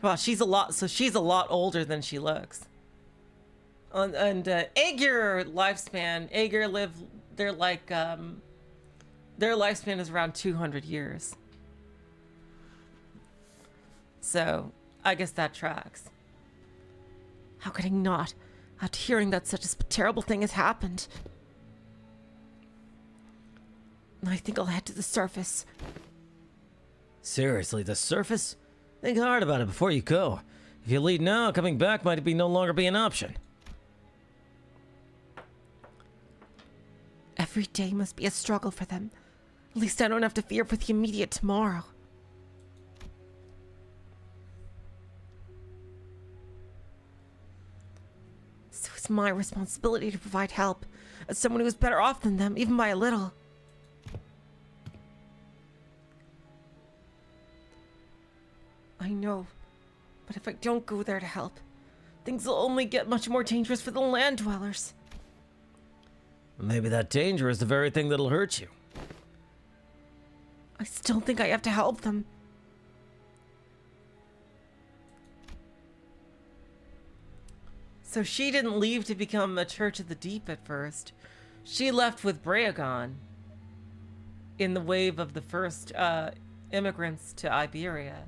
Well, she's a lot older than she looks. And Aegir lifespan, their lifespan is around 200 years. So, I guess that tracks. How could I not, after hearing that such a terrible thing has happened? I think I'll head to the surface. Seriously, the surface? Think hard about it before you go. If you leave now, coming back might no longer be an option. Every day must be a struggle for them. At least I don't have to fear for the immediate tomorrow. So it's my responsibility to provide help, as someone who is better off than them, even by a little. I know, but if I don't go there to help, things will only get much more dangerous for the land dwellers. Maybe that danger is the very thing that'll hurt you. I still think I have to help them. So she didn't leave to become a Church of the Deep at first. She left with Braegon in the wave of the first immigrants to Iberia.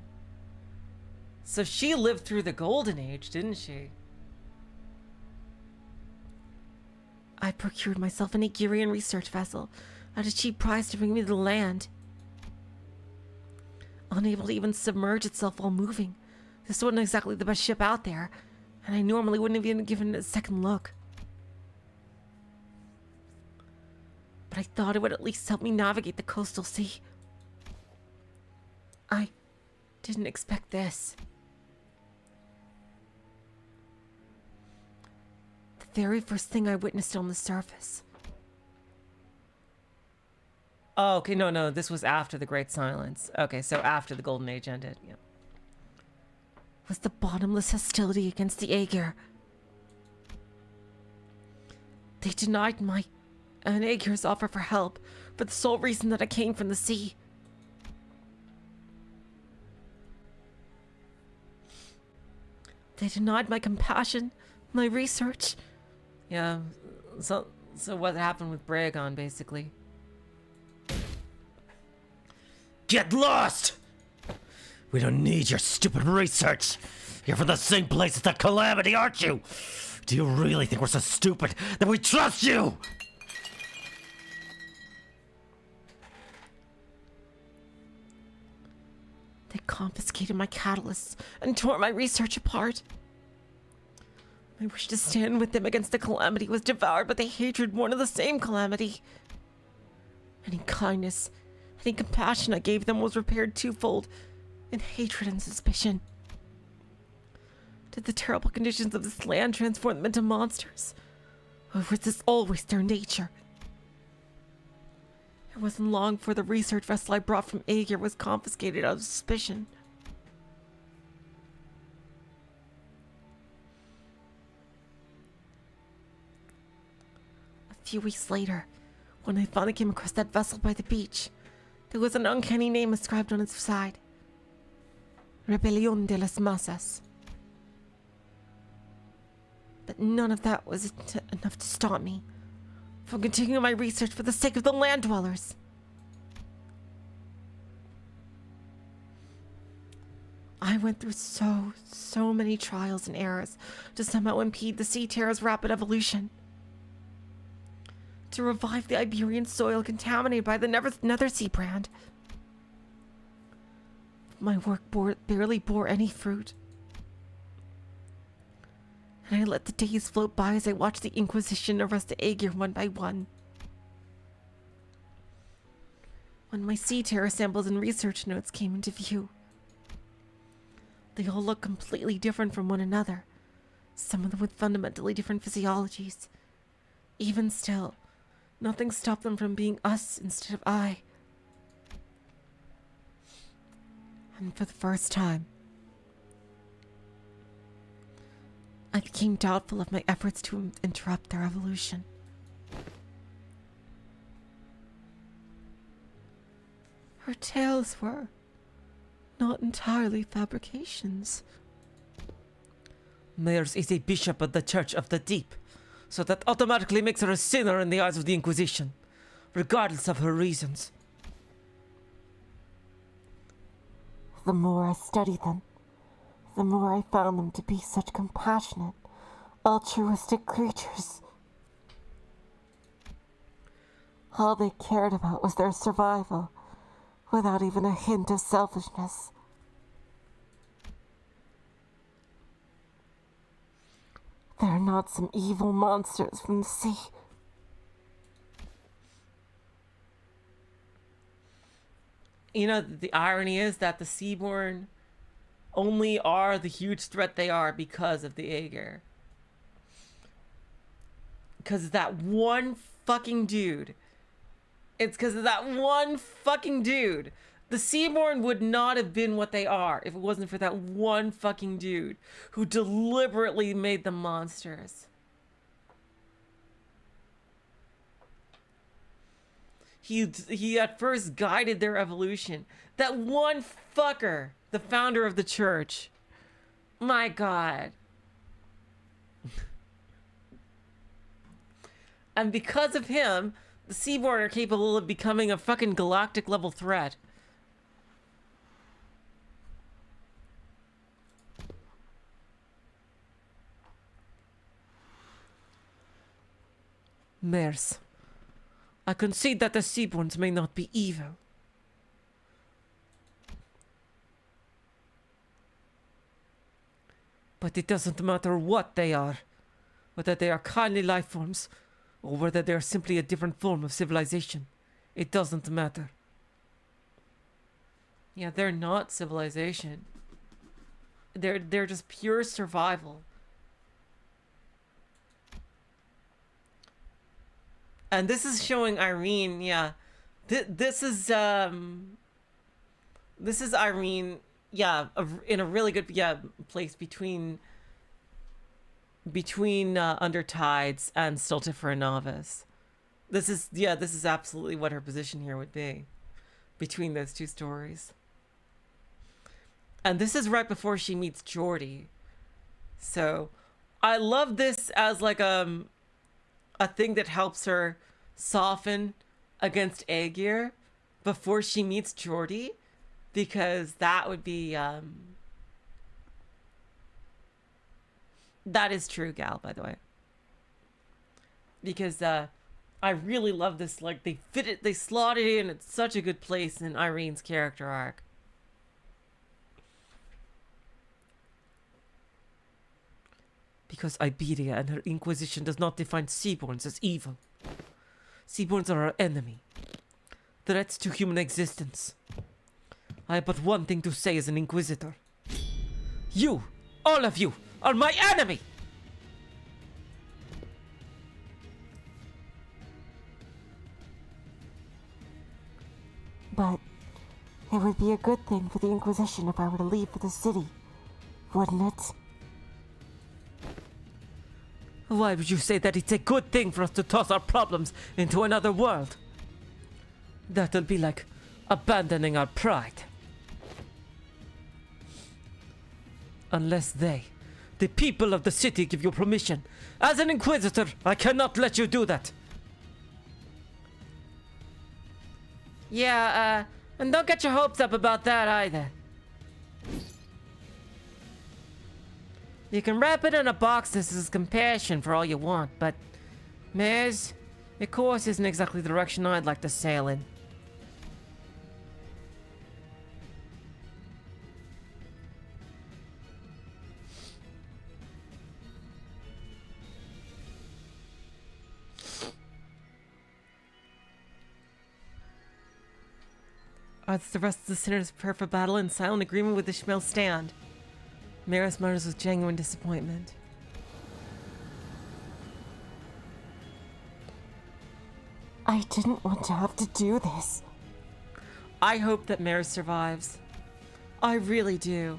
So she lived through the Golden Age, didn't she? I procured myself an Aegirian research vessel at a cheap price to bring me to the land. Unable to even submerge itself while moving, this wasn't exactly the best ship out there, and I normally wouldn't have even given it a second look. But I thought it would at least help me navigate the coastal sea. I didn't expect this. The very first thing I witnessed on the surface. Oh, okay, no, this was after the Great Silence. Okay, so after the Golden Age ended. Yeah. Was the bottomless hostility against the Aegir. They denied my and Aegir's offer for help for the sole reason that I came from the sea. They denied my compassion, my research. Yeah, so what happened with Braegon, basically? Get lost! We don't need your stupid research. You're from the same place as that Calamity, aren't you? Do you really think we're so stupid that we trust you? They confiscated my catalysts and tore my research apart. My wish to stand with them against the Calamity was devoured by the hatred born of the same Calamity. Any kindness, any compassion I gave them was repaired twofold in hatred and suspicion. Did the terrible conditions of this land transform them into monsters? Or was this always their nature? It wasn't long before the research vessel I brought from Aegir was confiscated out of suspicion. A few weeks later, when I finally came across that vessel by the beach, there was an uncanny name inscribed on its side. Rebelión de las Masas. But none of that was enough to stop me from continuing my research for the sake of the land dwellers. I went through so many trials and errors to somehow impede the Sea Terror's rapid evolution. To revive the Iberian soil contaminated by the Nether Sea brand. My work barely bore any fruit. And I let the days float by as I watched the Inquisition arrest Aegir one by one. When my Sea Terror samples and research notes came into view, they all looked completely different from one another, some of them with fundamentally different physiologies. Even still, nothing stopped them from being us instead of I. And for the first time, I became doubtful of my efforts to interrupt their evolution. Her tales were not entirely fabrications. Mers is a bishop of the Church of the Deep, so that automatically makes her a sinner in the eyes of the Inquisition, regardless of her reasons. The more I studied them, the more I found them to be such compassionate, altruistic creatures. All they cared about was their survival, without even a hint of selfishness. They're not some evil monsters from the sea. You know, the irony is that the Seaborn only are the huge threat they are because of the Aegir. Because of that one fucking dude. It's because of that one fucking dude. The Seaborn would not have been what they are if it wasn't for that one fucking dude who deliberately made them monsters. He at first guided their evolution. That one fucker, the founder of the church. My God. And because of him, the Seaborn are capable of becoming a fucking galactic level threat. Mers, I concede that the Seaborns may not be evil. But it doesn't matter what they are, whether they are kindly life forms, or whether they are simply a different form of civilization. It doesn't matter. Yeah, they're not civilization. They're just pure survival. And this is showing Irene, yeah. This is Irene, yeah, in a really good, yeah, place between Under Tides and Stultifera Novice. This is absolutely what her position here would be between those two stories. And this is right before she meets Geordie. So I love this as like a thing that helps her soften against Aegir before she meets Geordie, because that would be that is true, Gal, by the way. Because I really love this, like they slot it in at such a good place in Irene's character arc. Because Iberia and her Inquisition does not define Seaborns as evil. Seaborns are our enemy. Threats to human existence. I have but one thing to say as an Inquisitor. You, all of you, are my enemy! But it would be a good thing for the Inquisition if I were to leave for the city, wouldn't it? Why would you say that it's a good thing for us to toss our problems into another world? That'll be like abandoning our pride. Unless they, the people of the city, give you permission. As an Inquisitor, I cannot let you do that. Yeah, and don't get your hopes up about that either. You can wrap it in a box that says compassion for all you want, but Mares, your course isn't exactly the direction I'd like to sail in. As the rest of the sinners prepare for battle in silent agreement with Ishmael's stand, Maris mutters with genuine disappointment. I didn't want to have to do this. I hope that Maris survives. I really do.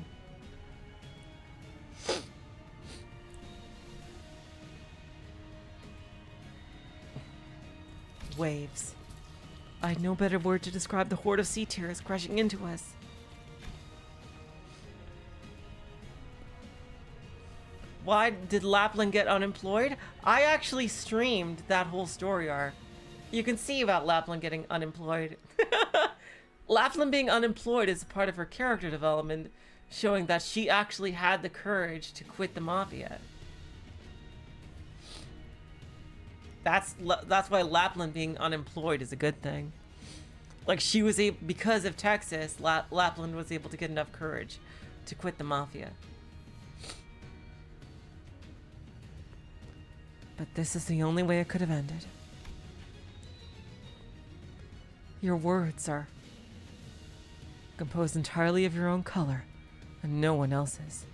Waves. I had no better word to describe the horde of sea terrors crashing into us. Why did Lapland get unemployed? I actually streamed that whole story arc. You can see about Lapland getting unemployed. Lapland being unemployed is a part of her character development, showing that she actually had the courage to quit the mafia. That's why Lapland being unemployed is a good thing. Like, she was able, because of Texas, Lapland was able to get enough courage to quit the mafia. But this is the only way it could have ended. Your words are composed entirely of your own color, and no one else's.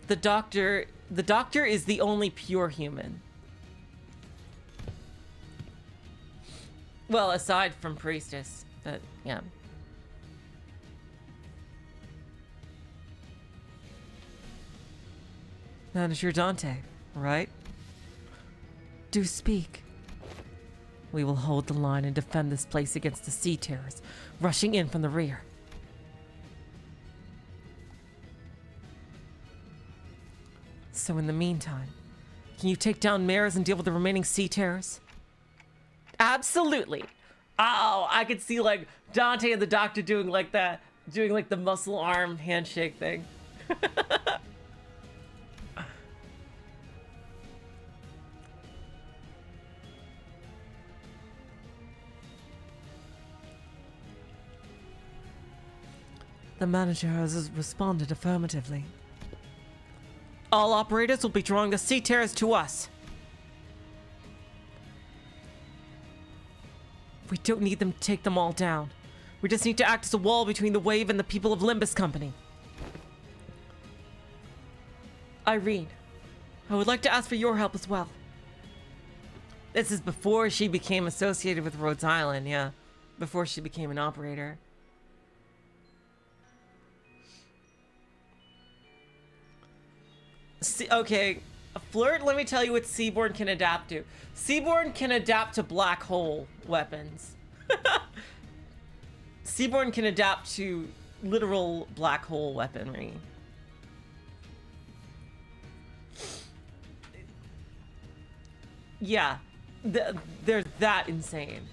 The doctor is the only pure human. Well, aside from Priestess, but yeah. That is your Dante, right? Do speak. We will hold the line and defend this place against the sea terrors rushing in from the rear. So in the meantime, can you take down Mares and deal with the remaining sea terrors? Absolutely. Oh, I could see like Dante and the doctor doing like the muscle arm handshake thing. The manager has responded affirmatively. All operators will be drawing the sea terrors to us. We don't need them to take them all down. We just need to act as a wall between the wave and the people of Limbus Company. Irene, I would like to ask for your help as well. This is before she became associated with Rhodes Island, yeah. Before she became an operator. See, okay, A flirt, let me tell you what Seaborn can adapt to. Seaborn can adapt to black hole weapons. Seaborn can adapt to literal black hole weaponry. Yeah, they're that insane.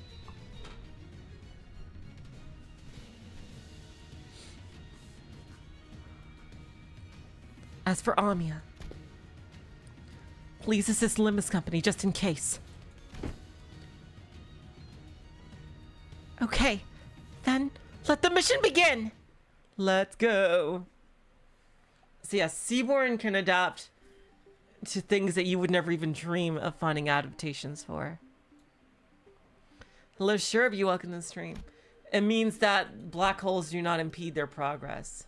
As for Amia, please assist Limbus Company just in case. Okay, then let the mission begin. Let's go. So yeah, Seaborn can adapt to things that you would never even dream of finding adaptations for. Hello, Sherb, you welcome to the stream. It means that black holes do not impede their progress.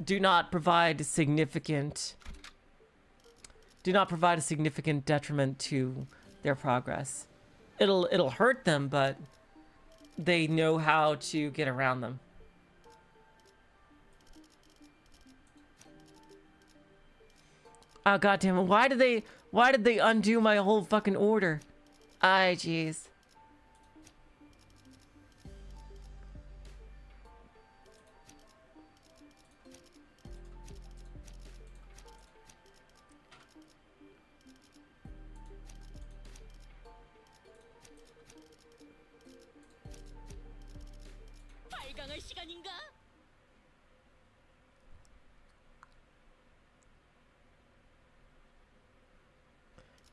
Do not provide a significant detriment to their progress. It'll hurt them, but they know how to get around them. Oh goddamn it! Why did they undo my whole fucking order? Ay, jeez.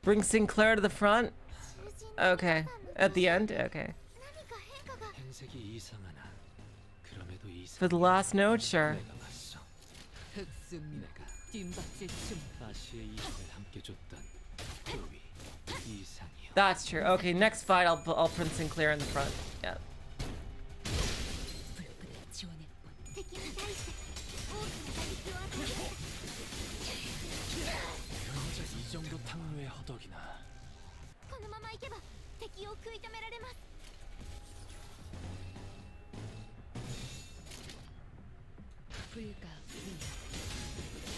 Bring Sinclair to the front? Okay. At the end? Okay. For the last note? Sure. That's true. Okay, next fight I'll print Sinclair in the front. Yeah.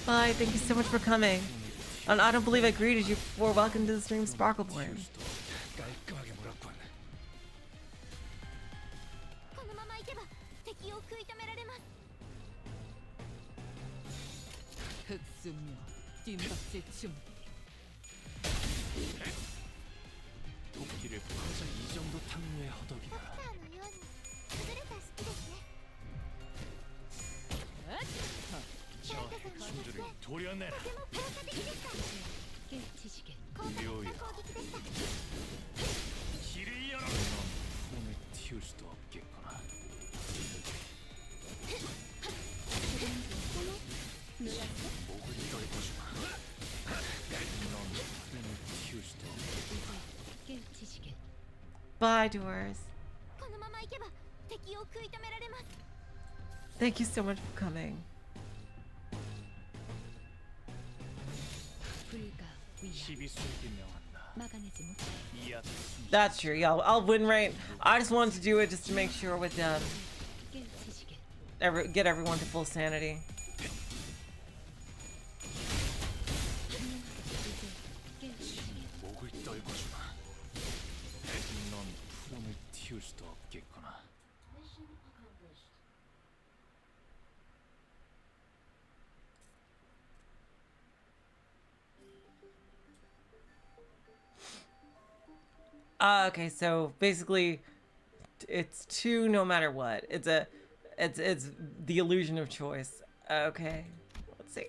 Bye, thank you so much for coming. And I don't believe I greeted you before. Welcome to the stream, Sparkleborn. Bye, Doors. Thank you so much for coming. That's true. Yeah, I'll win rate. I just wanted to do it just to make sure with get everyone to full sanity. Okay, so basically, it's 2 no matter what. It's the illusion of choice. Okay, let's see.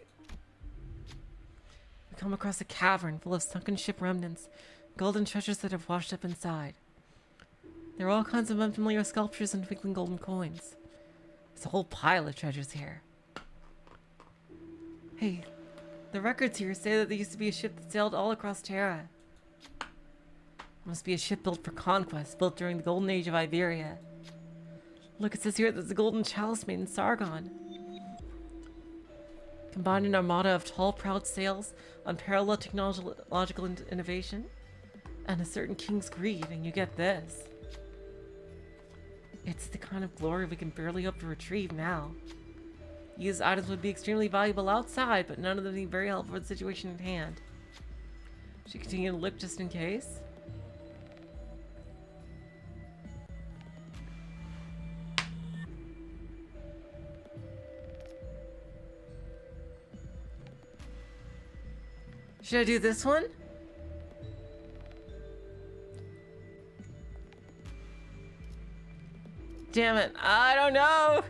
We come across a cavern full of sunken ship remnants, golden treasures that have washed up inside. There are all kinds of unfamiliar sculptures and twinkling golden coins. There's a whole pile of treasures here. Hey, the records here say that there used to be a ship that sailed all across Terra. Must be a ship built for conquest, built during the golden age of Iberia. Look, it says here that there's a golden chalice made in Sargon. Combine an armada of tall, proud sails, unparalleled technological innovation, and a certain king's greed, and you get this. It's the kind of glory we can barely hope to retrieve now. These items would be extremely valuable outside, but none of them would be very helpful for the situation at hand. Should continue to look just in case. Should I do this one? Damn it, I don't know!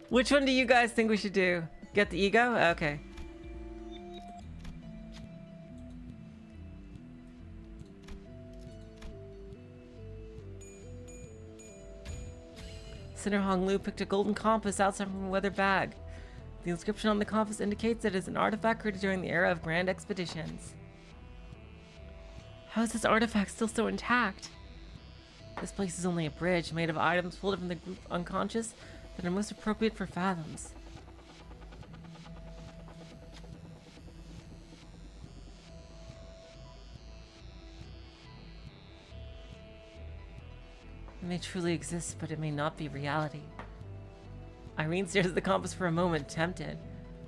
Which one do you guys think we should do? Get the ego? Okay. Senator Hong Lu picked a golden compass outside from a weather bag. The inscription on the compass indicates that it is an artifact created during the era of grand expeditions. How is this artifact still so intact? This place is only a bridge made of items pulled from the group unconscious that are most appropriate for fathoms. It may truly exist, but it may not be reality. Irene stares at the compass for a moment, tempted.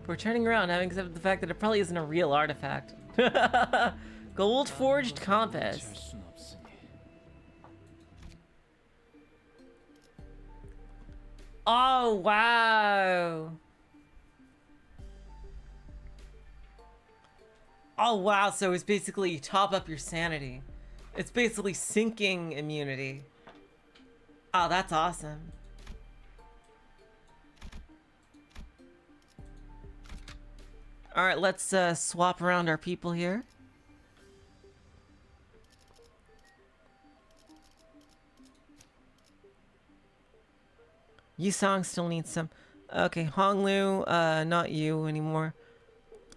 Before turning around, having accepted the fact that it probably isn't a real artifact. Gold forged compass. Oh, wow. Oh, wow. So it's basically you top up your sanity. It's basically sinking immunity. Oh, that's awesome. All right, let's swap around our people here. Yusong still needs some. Okay, Honglu, not you anymore.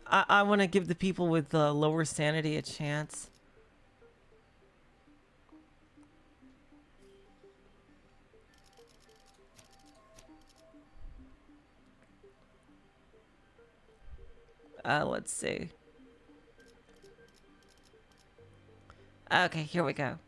I want to give the people with lower sanity a chance. Let's see. Okay, here we go.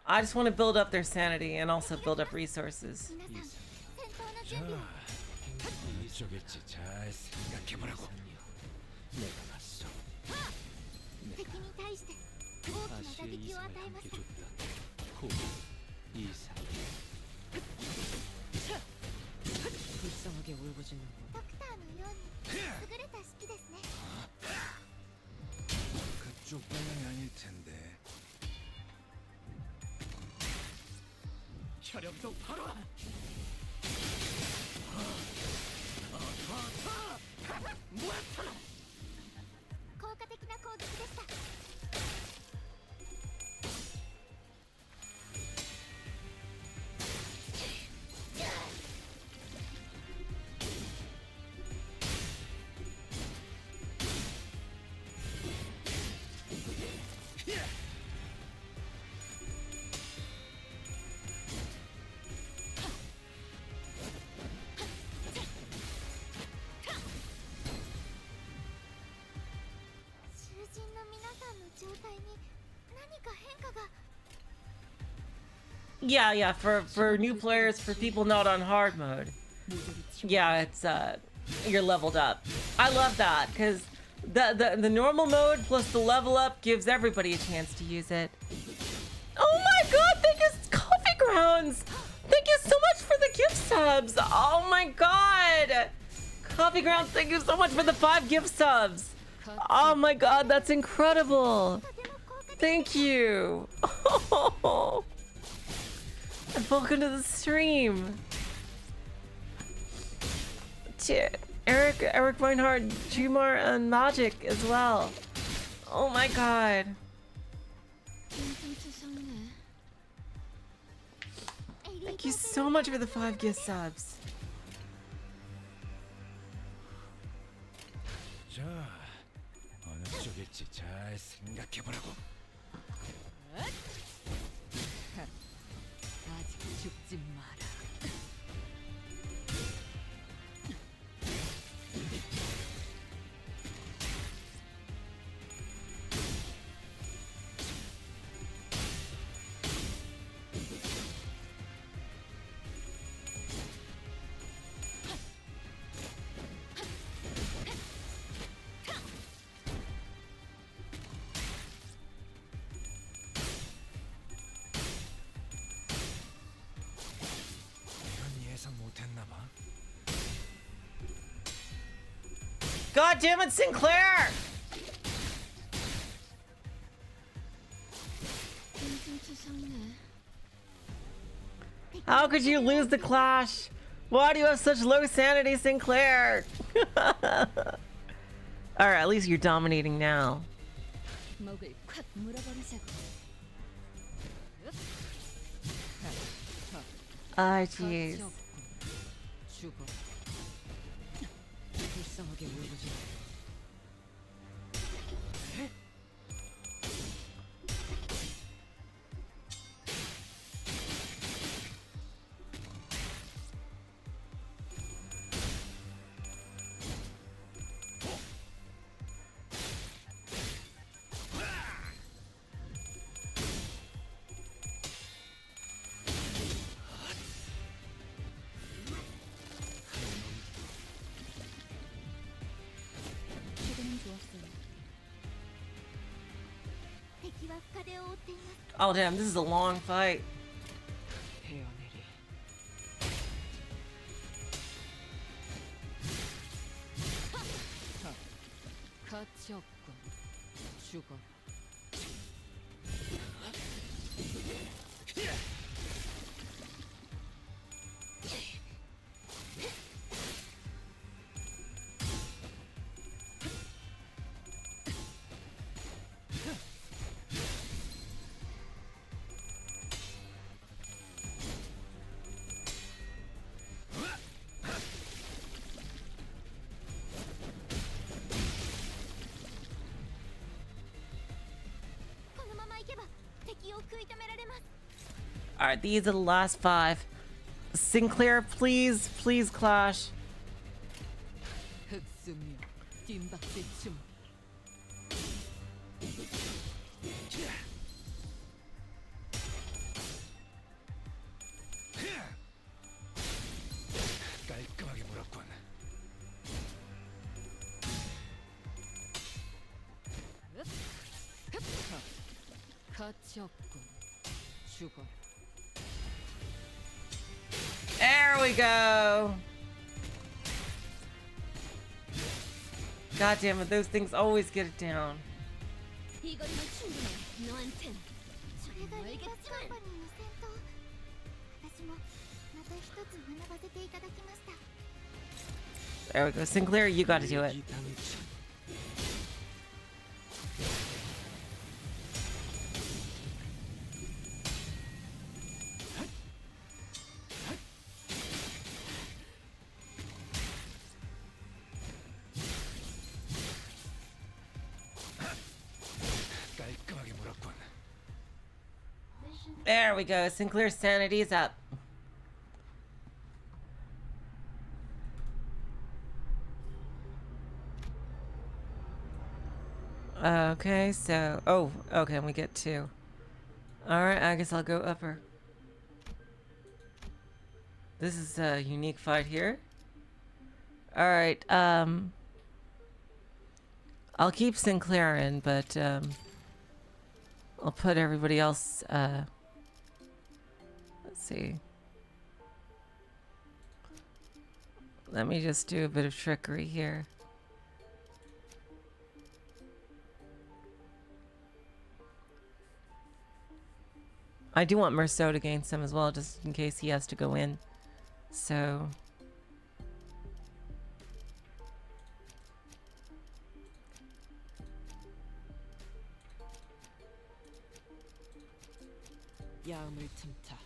I just want to build up their sanity and also build up resources. 그쪽 방향이 아닐 텐데. 혈압도 바로. Yeah, for new players, for people not on hard mode. Yeah, it's you're leveled up. I love that because the normal mode plus the level up gives everybody a chance to use it. Oh my god, thank you, Coffee Grounds! Thank you so much for the gift subs! Oh my god! Coffee Grounds, thank you so much for the 5 gift subs! Oh my god, that's incredible! Thank you! Oh. And welcome to the stream! Eric Reinhardt, Jumar, and Magic as well. Oh my god. Thank you so much for the 5 gift subs. 자, 어느 쪽일지 잘 생각해보라고. 아직 죽지 마라. God damn it, Sinclair! How could you lose the clash? Why do you have such low sanity, Sinclair? Alright, at least you're dominating now. 먹을 콱 물어버리자고. Ah, jeez. 죽어. 불쌍하게 울고지. 최근엔 좋았어요. Oh damn, this is a long fight. 헤어내리. 가치 없군. 죽어. Alright, these are the last 5. Sinclair, please, please clash. 흑수며 뒷박대춤. 깔끔하게 물었군. 가치 없군. 죽어. There we go. God damn it, those things always get it down. 이거리면 충분해. 너한텐. それがリンバスカンパニーの戦闘。私もまた一つ学ばせていただきました。 There we go. Sinclair, you gotta do it. 깔끔하게 물었군. There we go. Sinclair's sanity is up. Okay, so... Oh, okay, we get 2. Alright, I guess I'll go upper. This is a unique fight here. Alright, I'll keep Sinclair in, but, I'll put everybody else, let's see. Let me just do a bit of trickery here. I do want Merceau to gain some as well, just in case he has to go in. So... 야음을 틈타.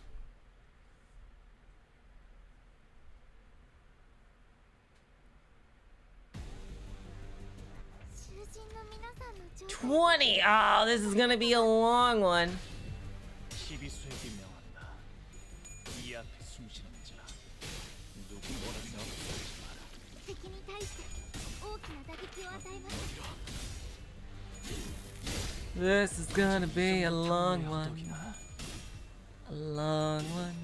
주 20! Oh, this is gonna be a long one. 12수에게 명한다. 이 앞에 숨쉬는 자, 누구 뭐라 생각하지 마라. 敵に対して大きな打撃を与えます。 This is gonna be a long one. A long one.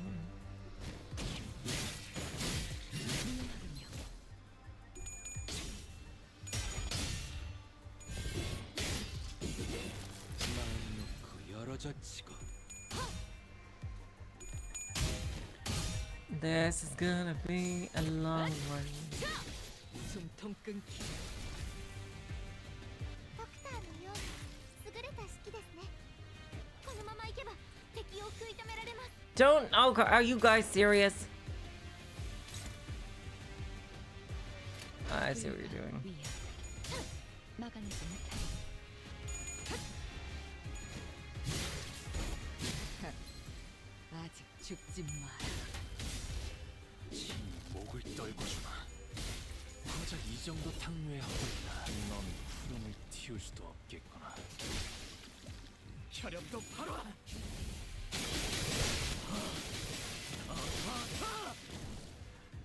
마음 놓고 열어젖히고. This is gonna be a long one. 숨통 끊기. 敵を食い止められます。 Don't. Oh, are you guys serious? I see what you're doing. 아직 죽지 마라. 지 목을 떨궈주마. 고작 이 정도 탕류에 하고 있다. 넌 후렴을 틔울 수도 없겠구나. 혈압도 바로.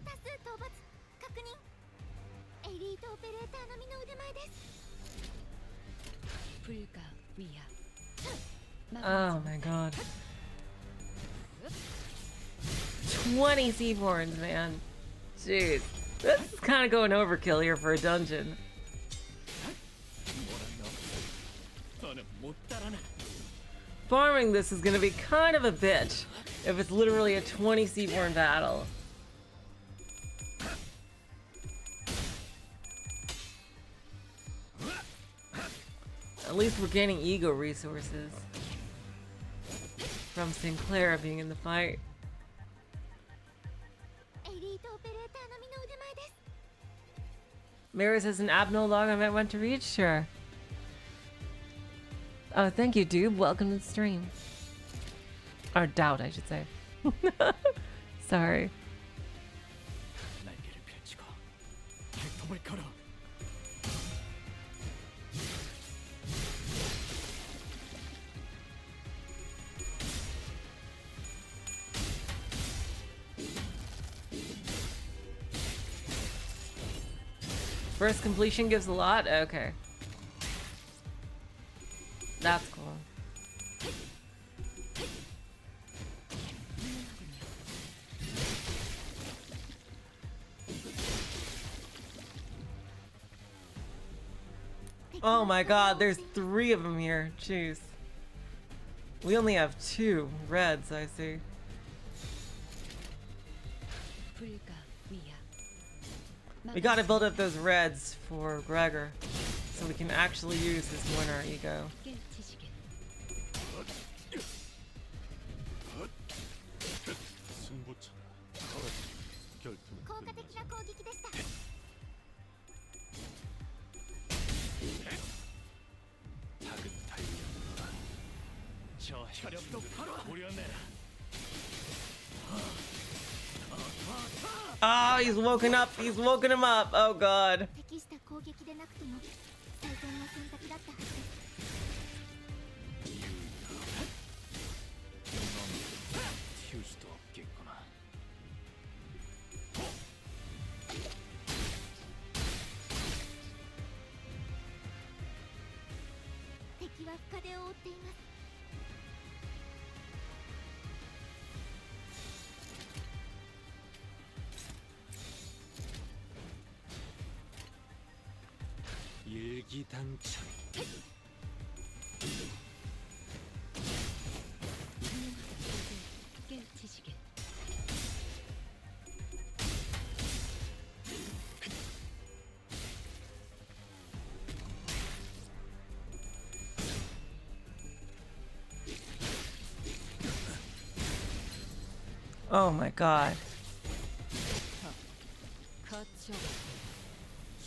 多数討伐確認。エリートオペレーター並みの腕前です。 불가 위야. Oh my god. 20 seaborns, man. Jeez. This is kind of going overkill here for a dungeon. 너는 못 따라나. Farming this is going to be kind of a bitch if it's literally a 20 seaborn battle. At least we're gaining ego resources from Sinclair being in the fight. エリートオペレーター並みの腕前です。 Mary says an abno log I might want to reach. Sure. Oh, thank you, dude. Welcome to the stream. Or doubt, I should say. Sorry. 날개를 펼치고 발톱을 걸어. First completion gives a lot? Okay. That's cool. Oh my god, there's 3 of them here. Jeez. We only have 2 reds, I see. 불가 위야. We gotta build up those reds for Gregor so we can actually use his winner ego. 깨치시게. 승부처다. 결투는 効果的な攻撃でした。 작은 달려라. 저 혈압도 바로 고려내라. Oh, he's woken up. He's woken him up. Oh god. 適した攻撃でなくても最善の選択だったはずです。 튀울 수도 없겠구나. 敵は深手を負っています。 일기당천. 깨치시게. Oh my god. 거쳐.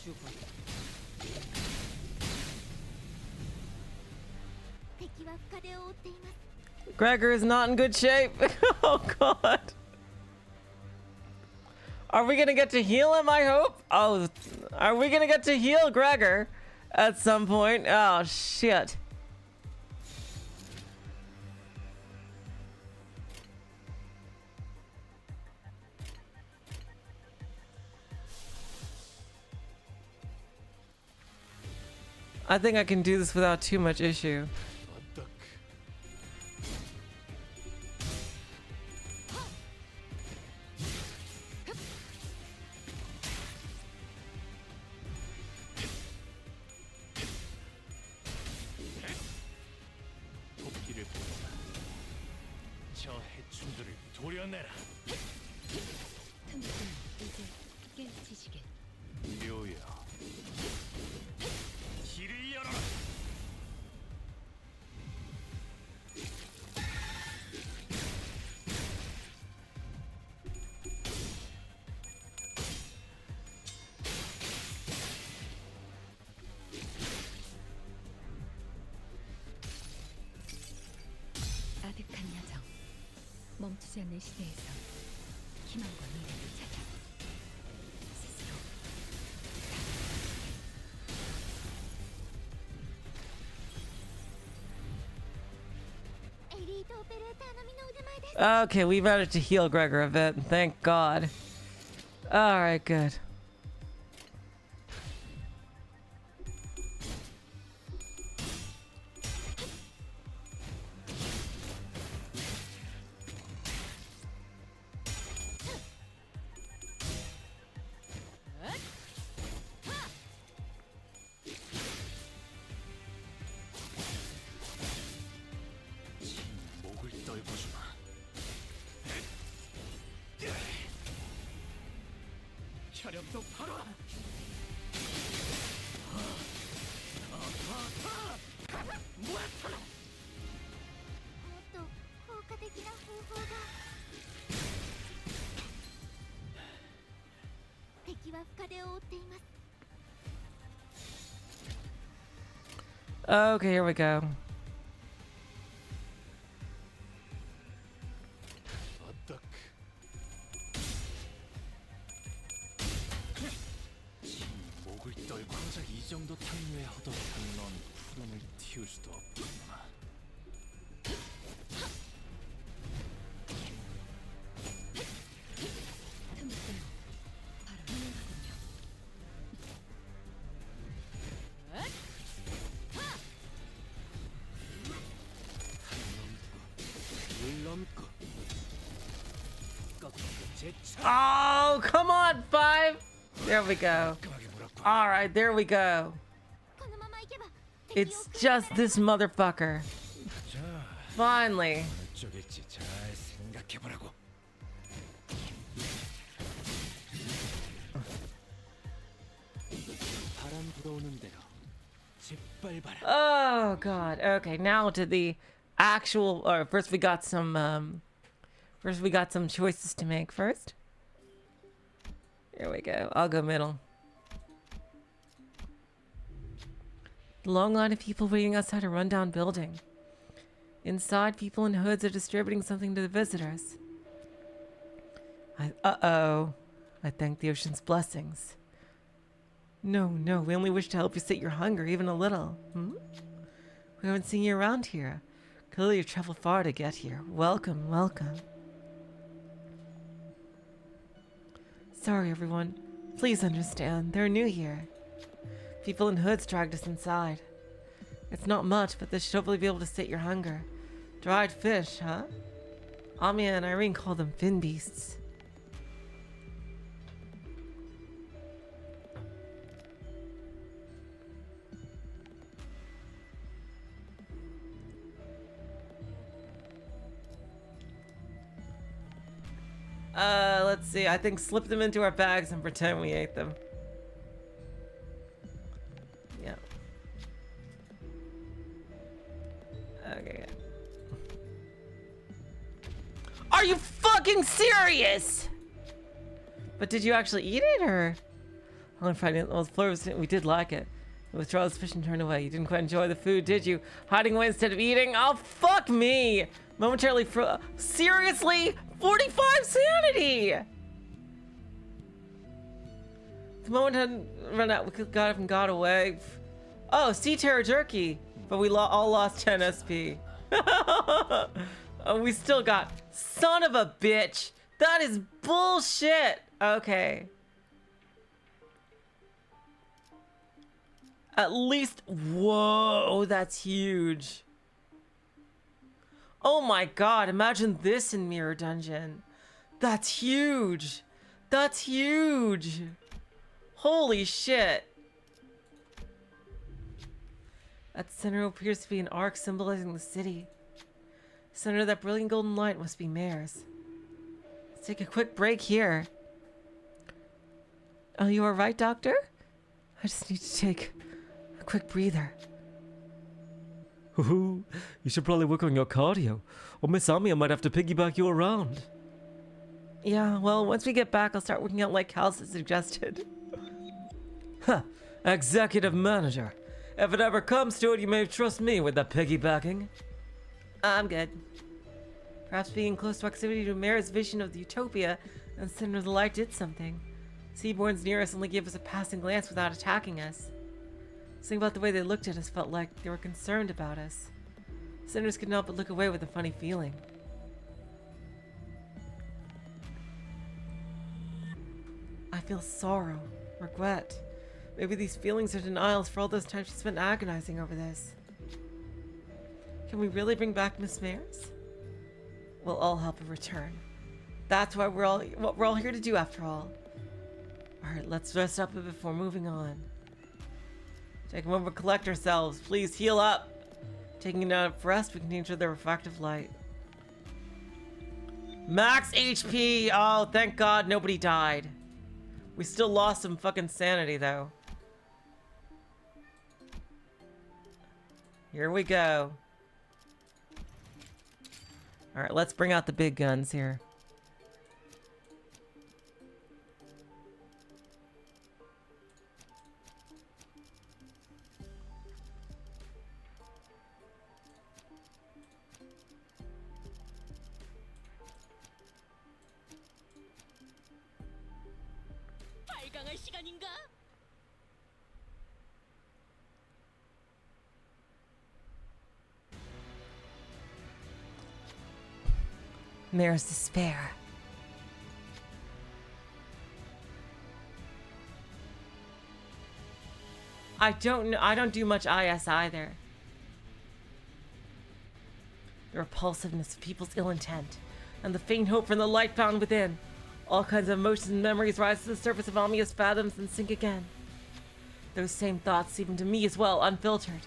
죽어. 敵は深手を負っています。 Gregor is not in good shape. Oh god. Are we gonna get to heal him, I hope? Oh, are we gonna get to heal Gregor at some point? Oh shit. I think I can do this without too much issue. 어떡. 도끼를 보내라. 저 해충들을 도려내라. 틈틈 이제 깨치시게. 묘야. 길을 열어라. 가득한 야정. 멈추지 않는 시대에서 희망과 미래를 찾아 스스로. Okay, we managed to heal Gregor a bit. Thank God. Alright, good. 목을 떨고 주마. 혈압도 바로. Okay, here we go. 어떡. 목을 떨고 고작 이 정도 탕류에 허덕한 넌 푸름을 틔울 수도 없구나. Oh, come on, 5. There we go. All right, there we go. It's just this motherfucker. Finally. 어쩌겠지 잘 생각해보라고. 바람 불어오는 대로 짓밟아라. Oh God. Okay, now to the actual. Or first we got some. First we got some choices to make. First. There we go. I'll go middle. The long line of people waiting outside a rundown building. Inside, people in hoods are distributing something to the visitors. Uh-oh. I thank the ocean's blessings. No, we only wish to help you sate your hunger, even a little. We haven't seen you around here. Clearly you've traveled far to get here. Welcome. Sorry, everyone. Please understand, they're new here. People in hoods dragged us inside. It's not much, but this should hopefully be able to sate your hunger. Dried fish, huh? Amia and Irene call them fin beasts. Let's see. I think slip them into our bags and pretend we ate them. Yeah. Okay. Are you fucking serious? But did you actually eat it, or? On Friday, we did like it. Withdraw the suspicion, turn away. You didn't quite enjoy the food, did you? Hiding away instead of eating? Oh, fuck me! Momentarily seriously? 45 sanity! The moment had run out, we got up and got away. Oh, Sea Terror Jerky! But we all lost 10 SP. Oh, we still got... Son of a bitch! That is bullshit! Okay. At least... Whoa, that's huge. Oh my god, imagine this in Mirror Dungeon. That's huge. That's huge. Holy shit. At the center appears to be an arc symbolizing the city. Center of that brilliant golden light must be Mare's. Let's take a quick break here. Oh, you alright, Doctor? I just need to take a quick breather. Hoo-hoo, you should probably work on your cardio, or Miss Amia might have to piggyback you around. Yeah, well, once we get back, I'll start working out like Kaltsit suggested. Huh, executive manager. If it ever comes to it, you may trust me with that piggybacking. I'm good. Perhaps being in close proximity to Mara's vision of the utopia and Center of the Light did something. Seaborns near us only gave us a passing glance without attacking us. Something about the way they looked at us felt like they were concerned about us. Sinners could not but look away with a funny feeling. I feel sorrow, regret. Maybe these feelings are denials for all those times she spent agonizing over this. Can we really bring back Miss Mares? We'll all help her return. That's why what we're all here to do after all. Alright, let's rest up before moving on. Take a moment to collect ourselves. Please heal up. Taking it out of rest, we can enter the refractive light. Max HP! Oh, thank God nobody died. We still lost some fucking sanity, though. Here we go. Alright, let's bring out the big guns here. Mare's despair. I don't do much IS either. The repulsiveness of people's ill intent, and the faint hope from the light found within. All kinds of emotions and memories rise to the surface of Amiya's fathoms and sink again. Those same thoughts seep into me as well, unfiltered.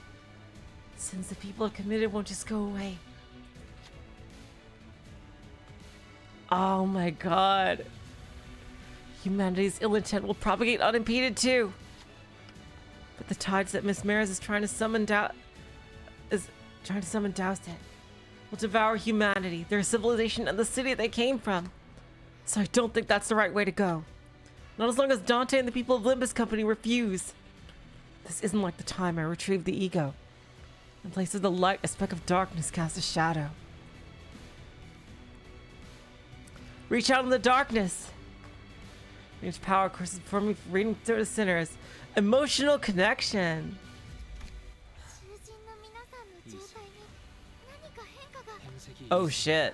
Sins the people have committed won't just go away. Oh my God. Humanity's ill intent will propagate unimpeded too. But the tides that Miss Maris is trying to summon douse it will devour humanity, their civilization, and the city they came from. So I don't think that's the right way to go. Not as long as Dante and the people of Limbus Company refuse. This isn't like the time I retrieved the ego. In place of the light, a speck of darkness casts a shadow. Reach out in the darkness. Its power courses for me, reading through the sinners. Emotional connection. Oh shit.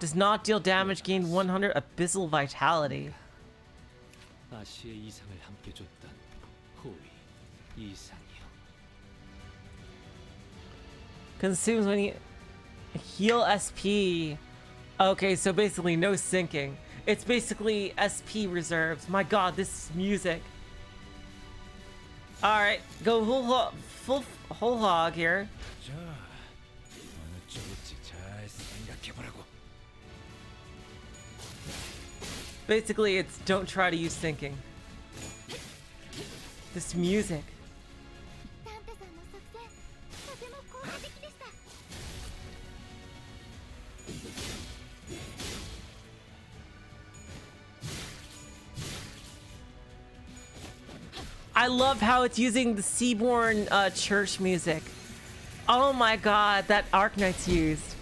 Does not deal damage, gain 100 abyssal vitality. Consumes when you heal SP. Okay, so basically no sinking. It's basically SP reserves. My God, this is music. All right, go whole hog here. Basically, it's don't try to use sinking. This music. I love how it's using the Seaborn church music. Oh my God, that Arknight's used.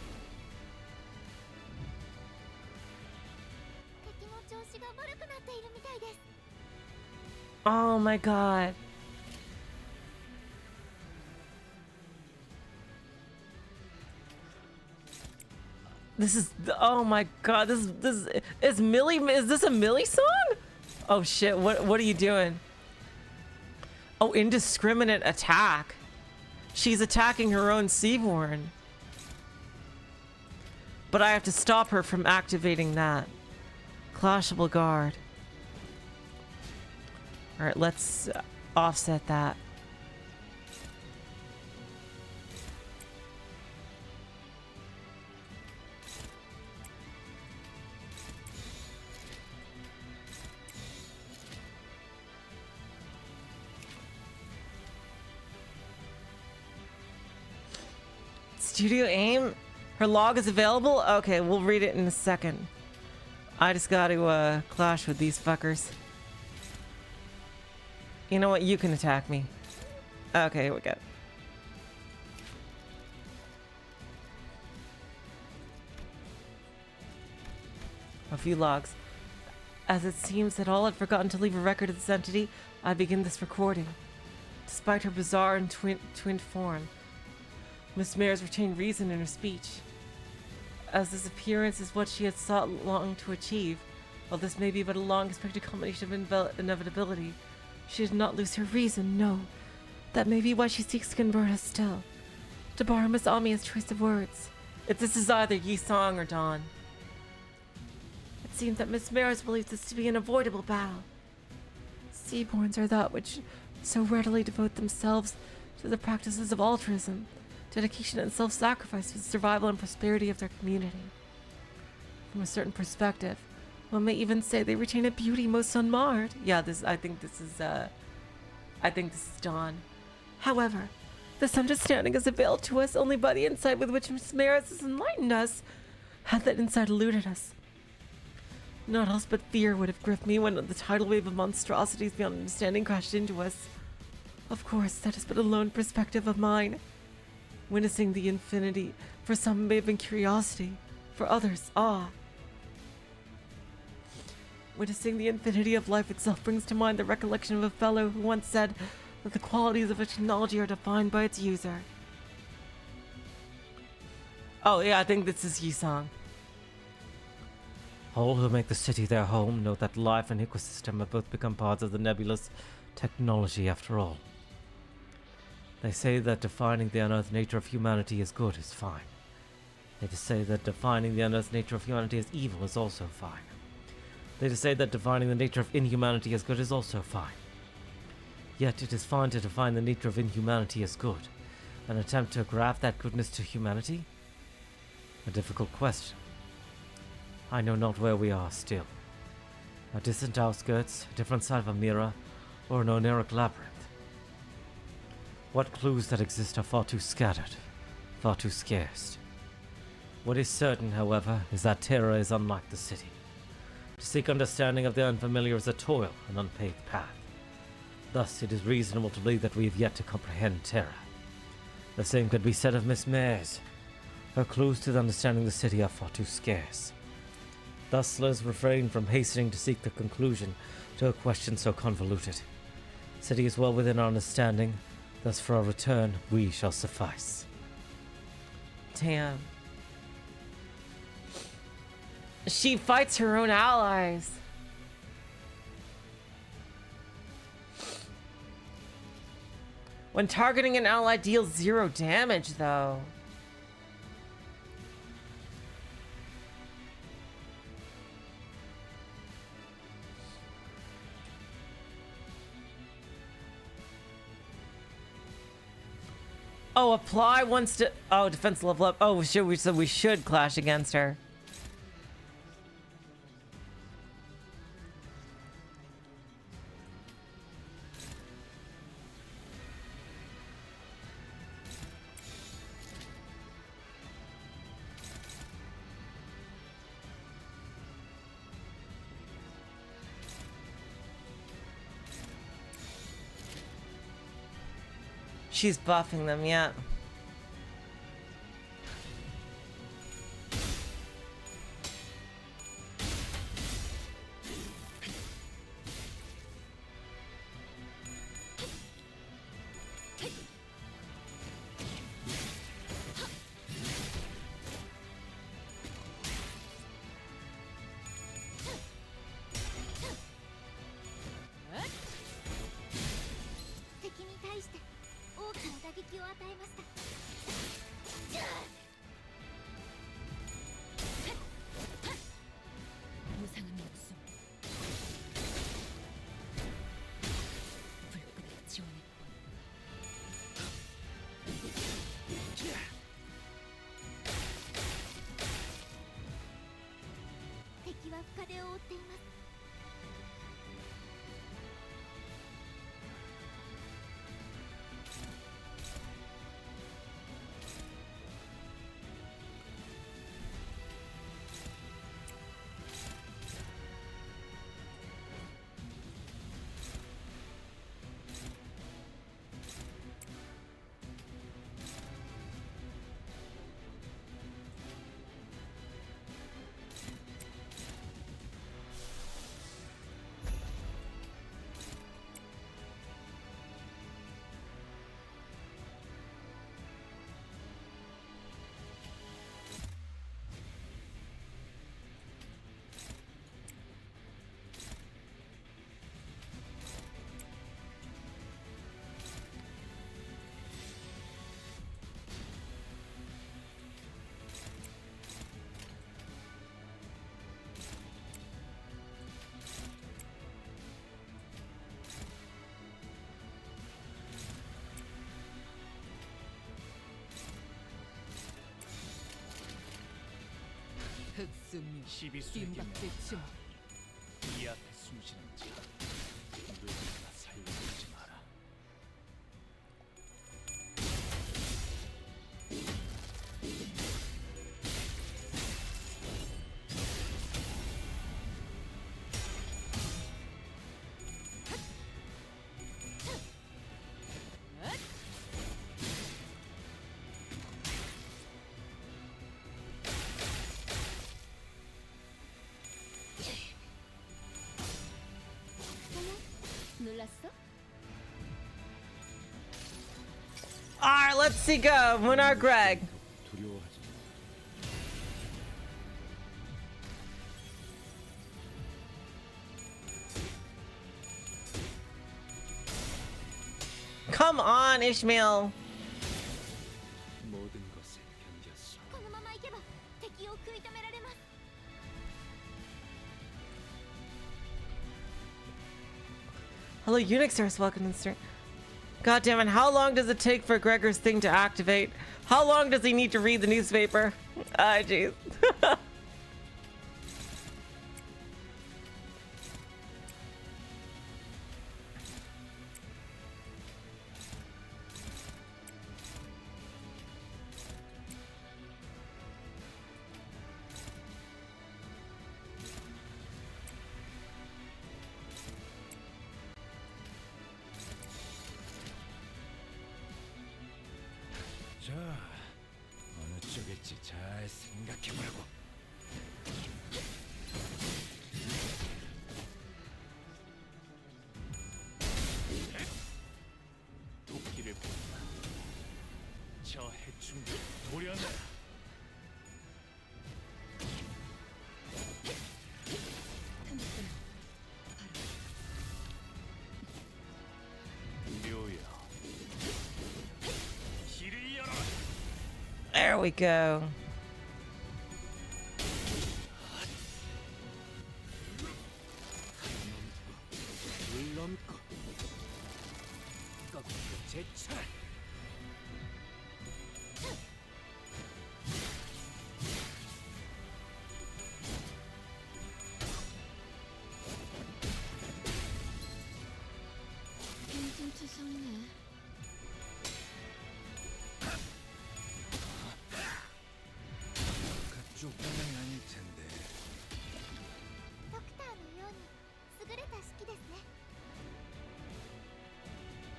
Oh my God. This is, oh my God, this is Millie, is this a Millie song? Oh shit, what are you doing? Oh, indiscriminate attack. She's attacking her own Seaborn. But I have to stop her from activating that. Clashable guard. Alright, let's offset that. Studio aim? Her log is available? Okay, we'll read it in a second. I just gotta clash with these fuckers. You know what? You can attack me. Okay, here we go. a few logs. As it seems that all had forgotten to leave a record of this entity, I begin this recording. Despite her bizarre and twinned form, Miss Mares retained reason in her speech. As this appearance is what she had sought long to achieve, while this may be but a long-expected combination of inevitability, she did not lose her reason, no. That may be why she seeks to convert us still. To borrow Miss Amia's choice of words, if this is either Yi Song or Dawn. It seems that Miss Maris believes this to be an avoidable battle. Seaborns are that which so readily devote themselves to the practices of altruism, dedication and self-sacrifice for the survival and prosperity of their community. From a certain perspective, one may even say they retain a beauty most unmarred. Yeah, I think this is Dawn. However, this understanding is availed to us only by the insight with which Miss Maris has enlightened us. Had that insight eluded us, naught else but fear would have gripped me when the tidal wave of monstrosities beyond understanding crashed into us. Of course, that is but a lone perspective of mine. Witnessing the infinity, for some may have been curiosity, for others, awe. Witnessing the infinity of life itself brings to mind the recollection of a fellow who once said that the qualities of a technology are defined by its user. Oh yeah, I think this is Yi-song. All who make the city their home know that life and ecosystem have both become parts of the nebulous technology after all. They say that defining the unearthed nature of humanity as good is fine. They say that defining the unearthed nature of humanity as evil is also fine. They say that defining the nature of inhumanity as good is also fine. Yet it is fine to define the nature of inhumanity as good. An attempt to graft that goodness to humanity? A difficult question. I know not where we are still. A distant outskirts, a different side of a mirror, or an oniric labyrinth. What clues that exist are far too scattered, far too scarce. What is certain, however, is that Terra is unlike the city. To seek understanding of the unfamiliar is a toil, an unpaved path. Thus, it is reasonable to believe that we have yet to comprehend Terra. The same could be said of Miss Mares. Her clues to the understanding of the city are far too scarce. Thus, let us refrain from hastening to seek the conclusion to a question so convoluted. City is well within our understanding, thus for our return we shall suffice. Damn. She fights her own allies. When targeting an ally deals 0 damage, though. Oh, apply once to... Oh, defense level up. Oh, we should clash against her. She's buffing them, yeah. 무상한 목숨. 불끈을 지원했군. 흑승류 시비수에게 뜀박질 침 이 앞에 숨쉬는 자 누구나 살려주지 마라. 놀랐어? Alright, let's see go. Munar Greg. 두려워하지 마. Come on, Ishmael. 모든 것을 견뎠어. このまま行けば敵を食い止められます。 Hello, Unixers. Welcome to the stream. God damn it. How long does it take for Gregor's thing to activate? How long does he need to read the newspaper? Ah, jeez. 자, 어느 쪽일지 잘 생각해보라고. 도끼를 본다. 저 해충들 도련해. 묘야. 길을 열어. There we go. 물넘고 꺾고 제철. 괜찮추셨네. 그쪽 방향이 아닐 텐데. ドクターのように優れた式ですね。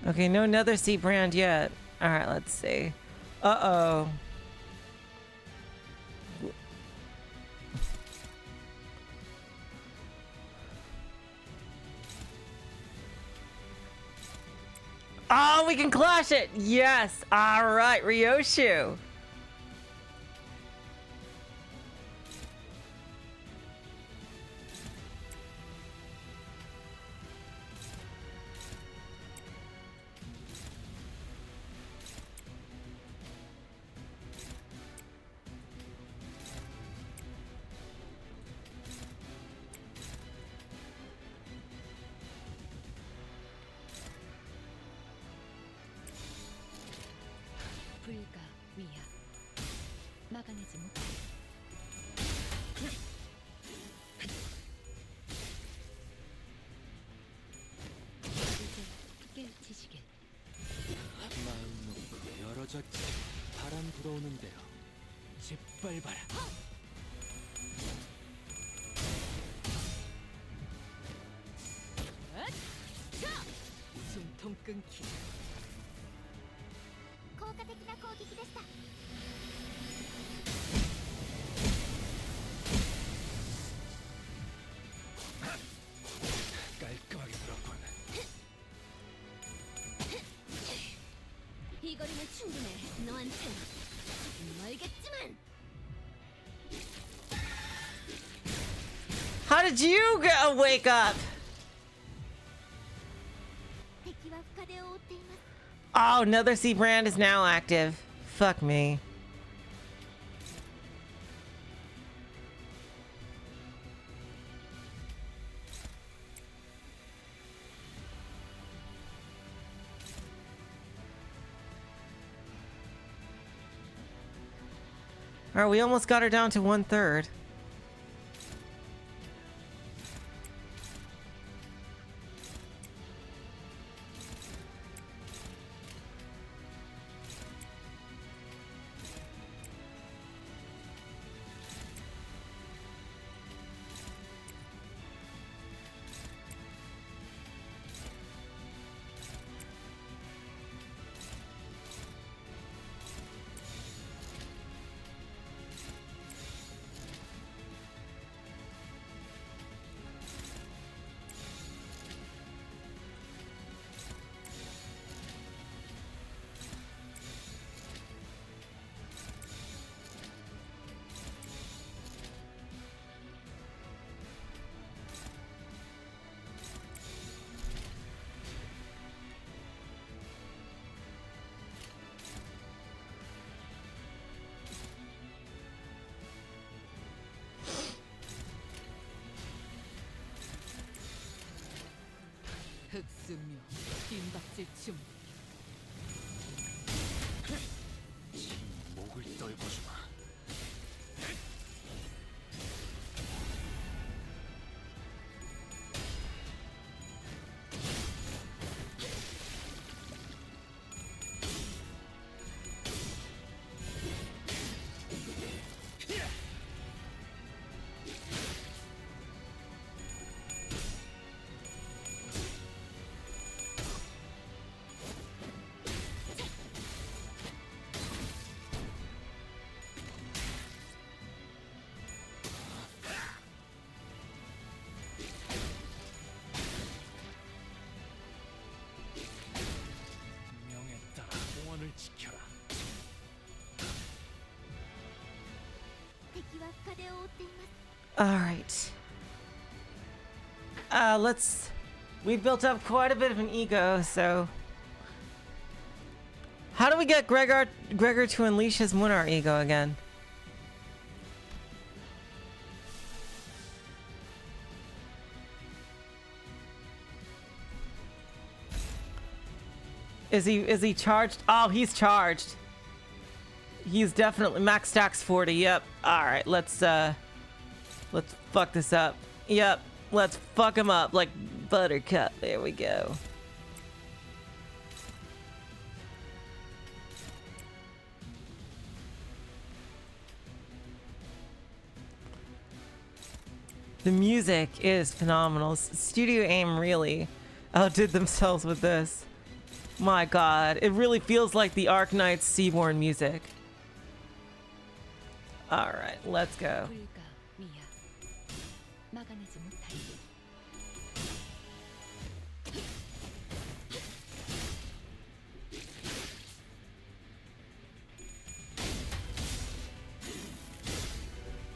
Okay, no Nether Sea brand yet. Alright, let's see. Uh-oh. Oh, we can clash it! Yes! Alright, Ryoshu! 불가 위야 막아내지 못해 이제 깨치시길 마음 놓고 열어졌지. 바람 불어오는 대로 짓밟아라. 숨통 끊기 効果的な攻撃でした。 깔끔하게 들었군. 이 거리면 충분해. 너한텐 멀겠지만. How did you wake up? 敵は深手を負っています。 Oh, Nether Sea brand is now active. Fuck me. Alright, we almost got her down to 1/3. 승려 김박질 중 목을 떨궈주마. 명에 따라 공원을 지켜라. 敵は深手を負っています。 All right. We built up quite a bit of an ego, so. How do we get Gregor to unleash his Munar ego again? Is he charged? Oh, he's charged. He's definitely max stacks 40. Yep. All right, let's fuck this up. Yep. Let's fuck him up like Buttercup. There we go. The music is phenomenal. Studio Aim really outdid themselves with this. My god, it really feels like the Arknight's Seaborn music. Alright, let's go. 불가 미야 막아내지 못하리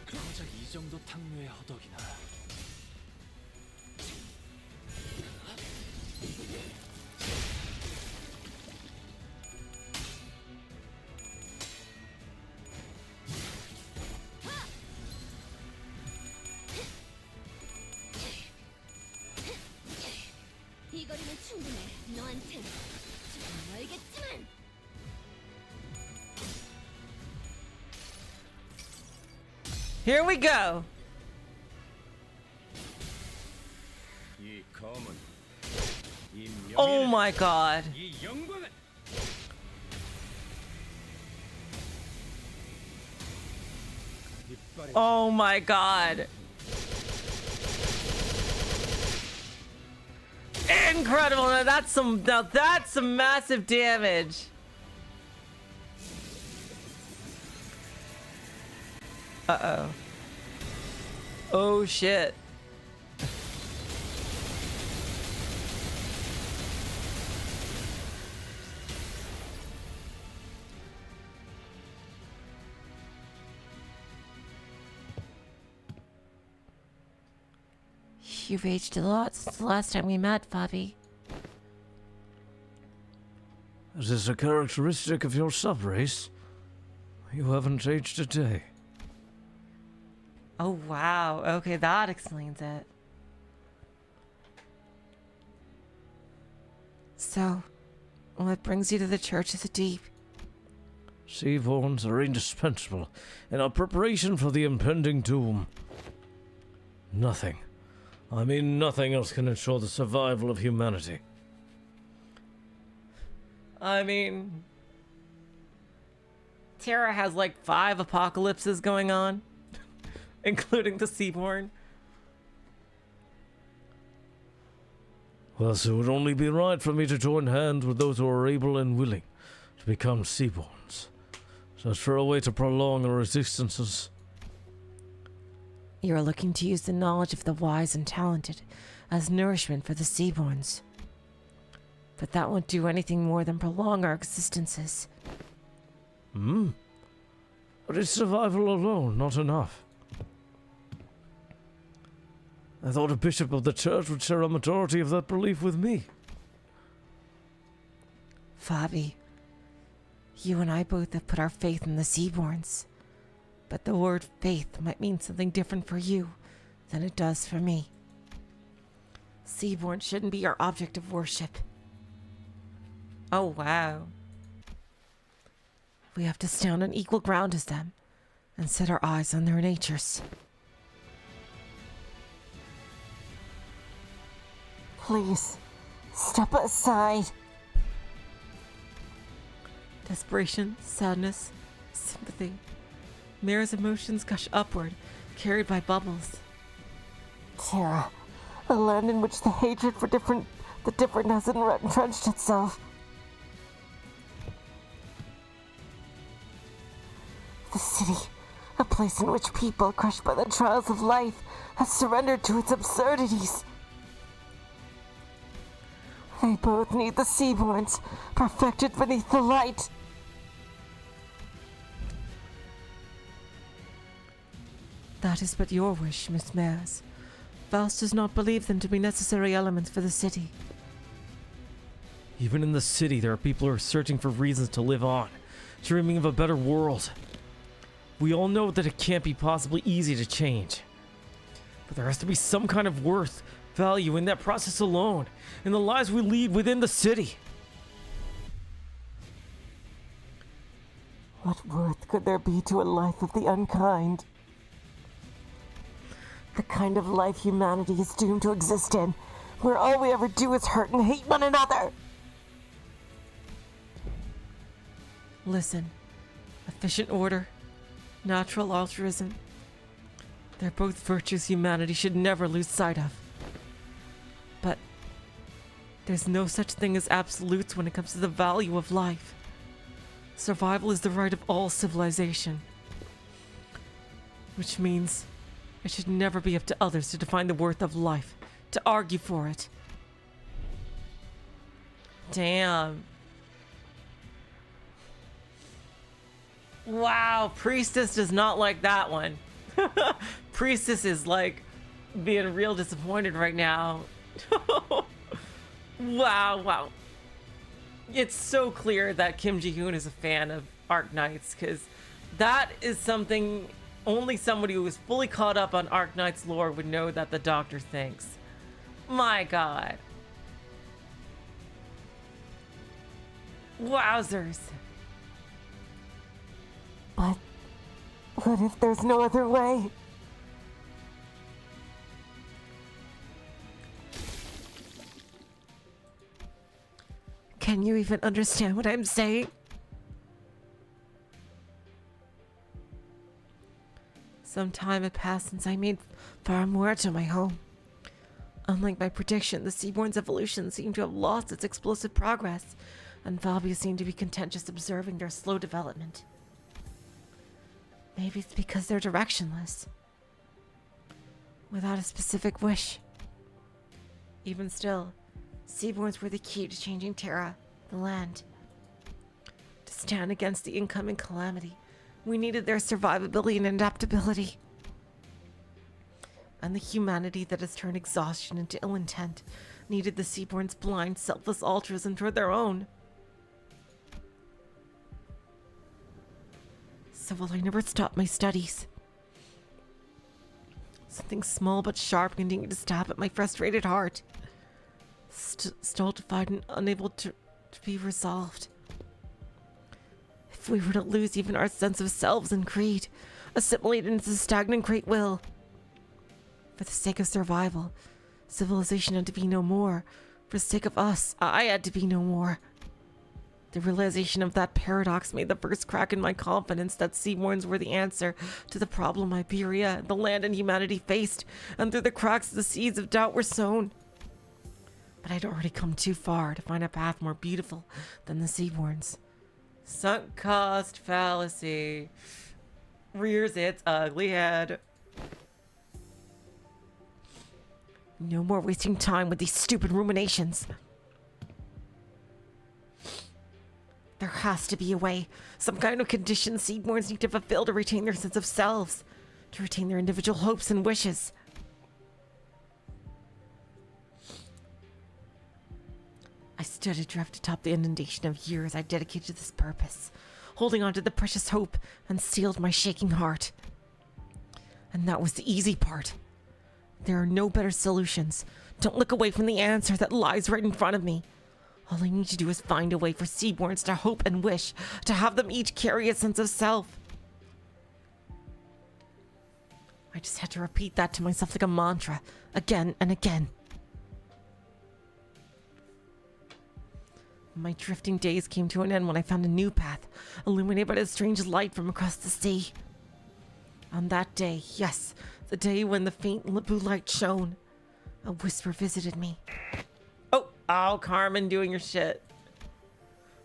정작 이 정도 탕류의 허덕이나. 이 거리는 충분해. 너한텐 조금 멀겠지만. Here we go. 이 검은, 이 Oh 명예는, my god. 이 영광은 이빨에 Oh my god. Incredible. Now that's some massive damage. Uh-oh. Oh shit. You've aged a lot since the last time we met, Fabi. Is this a characteristic of your subrace? You haven't aged a day. Oh wow. Okay, that explains it. So, what brings you to the Church of the Deep? Seaborns are indispensable in our preparation for the impending doom. Nothing, I mean nothing else can ensure the survival of humanity. I mean, Terra has like 5 apocalypses going on, including the Seaborn. Well, so it would only be right for me to join hands with those who are able and willing to become Seaborns. Search for a way to prolong our existences. You are looking to use the knowledge of the wise and talented as nourishment for the Seaborns. But that won't do anything more than prolong our existences. But is survival alone not enough? I thought a bishop of the church would share a majority of that belief with me. Fabi, you and I both have put our faith in the Seaborns. But the word faith might mean something different for you than it does for me. Seaborn shouldn't be our object of worship. Oh, wow. We have to stand on equal ground as them and set our eyes on their natures. Please, step aside. Desperation, sadness, sympathy. Mira's emotions gush upward, carried by bubbles. Terra, a land in which the hatred for the different has entrenched itself. The city, a place in which people, crushed by the trials of life, have surrendered to its absurdities. They both need the Seaborns, perfected beneath the light. That is but your wish, Miss Mares. Faust does not believe them to be necessary elements for the city. Even in the city, there are people who are searching for reasons to live on, dreaming of a better world. We all know that it can't be possibly easy to change. But there has to be some kind of worth, value in that process alone, in the lives we lead within the city. What worth could there be to a life of the unkind? The kind of life humanity is doomed to exist in, where all we ever do is hurt and hate one another. Listen, efficient order, natural altruism. They're both virtues humanity should never lose sight of. But there's no such thing as absolutes when it comes to the value of life. Survival is the right of all civilization. Which means it should never be up to others to define the worth of life, to argue for it. Damn. Wow, Priestess does not like that one. Priestess is like being real disappointed right now. Wow. It's so clear that Kim Ji-hoon is a fan of Arknights, because that is something only somebody who is fully caught up on Arknight's lore would know that the Doctor thinks. My god. Wowzers. But what if there's no other way? Can you even understand what I'm saying? Some time had passed since I made Far Muerto my home. Unlike my prediction, the Seaborn's evolution seemed to have lost its explosive progress, and Fabia seemed to be content just observing their slow development. Maybe it's because they're directionless, without a specific wish. Even still, Seaborns were the key to changing Terra, the land. To stand against the incoming calamity, we needed their survivability and adaptability. And the humanity that has turned exhaustion into ill intent needed the Seaborn's blind, selfless altruism toward their own. So will I never stop my studies? Something small but sharp continued to stab at my frustrated heart. Stultified and unable to be resolved. If we were to lose even our sense of selves and creed, assimilated into stagnant great will, for the sake of survival, civilization had to be no more. For the sake of us, I had to be no more. The realization of that paradox made the first crack in my confidence that Seaborns were the answer to the problem Iberia, the land and humanity faced, and through the cracks the seeds of doubt were sown. But I'd already come too far to find a path more beautiful than the Seaborns. Sunk cost fallacy rears its ugly head. No more wasting time with these stupid ruminations. There has to be a way, some kind of condition Seaborns need to fulfill to retain their sense of selves, to retain their individual hopes and wishes. I stood adrift atop the inundation of years I dedicated to this purpose, holding on to the precious hope and steeled my shaking heart. And that was the easy part. There are no better solutions. Don't look away from the answer that lies right in front of me. All I need to do is find a way for Seaborns to hope and wish, to have them each carry a sense of self. I just had to repeat that to myself like a mantra, again and again. My drifting days came to an end when I found a new path, illuminated by a strange light from across the sea. On that day, yes, the day when the faint blue light shone, a whisper visited me. Oh, Carmen, doing your shit.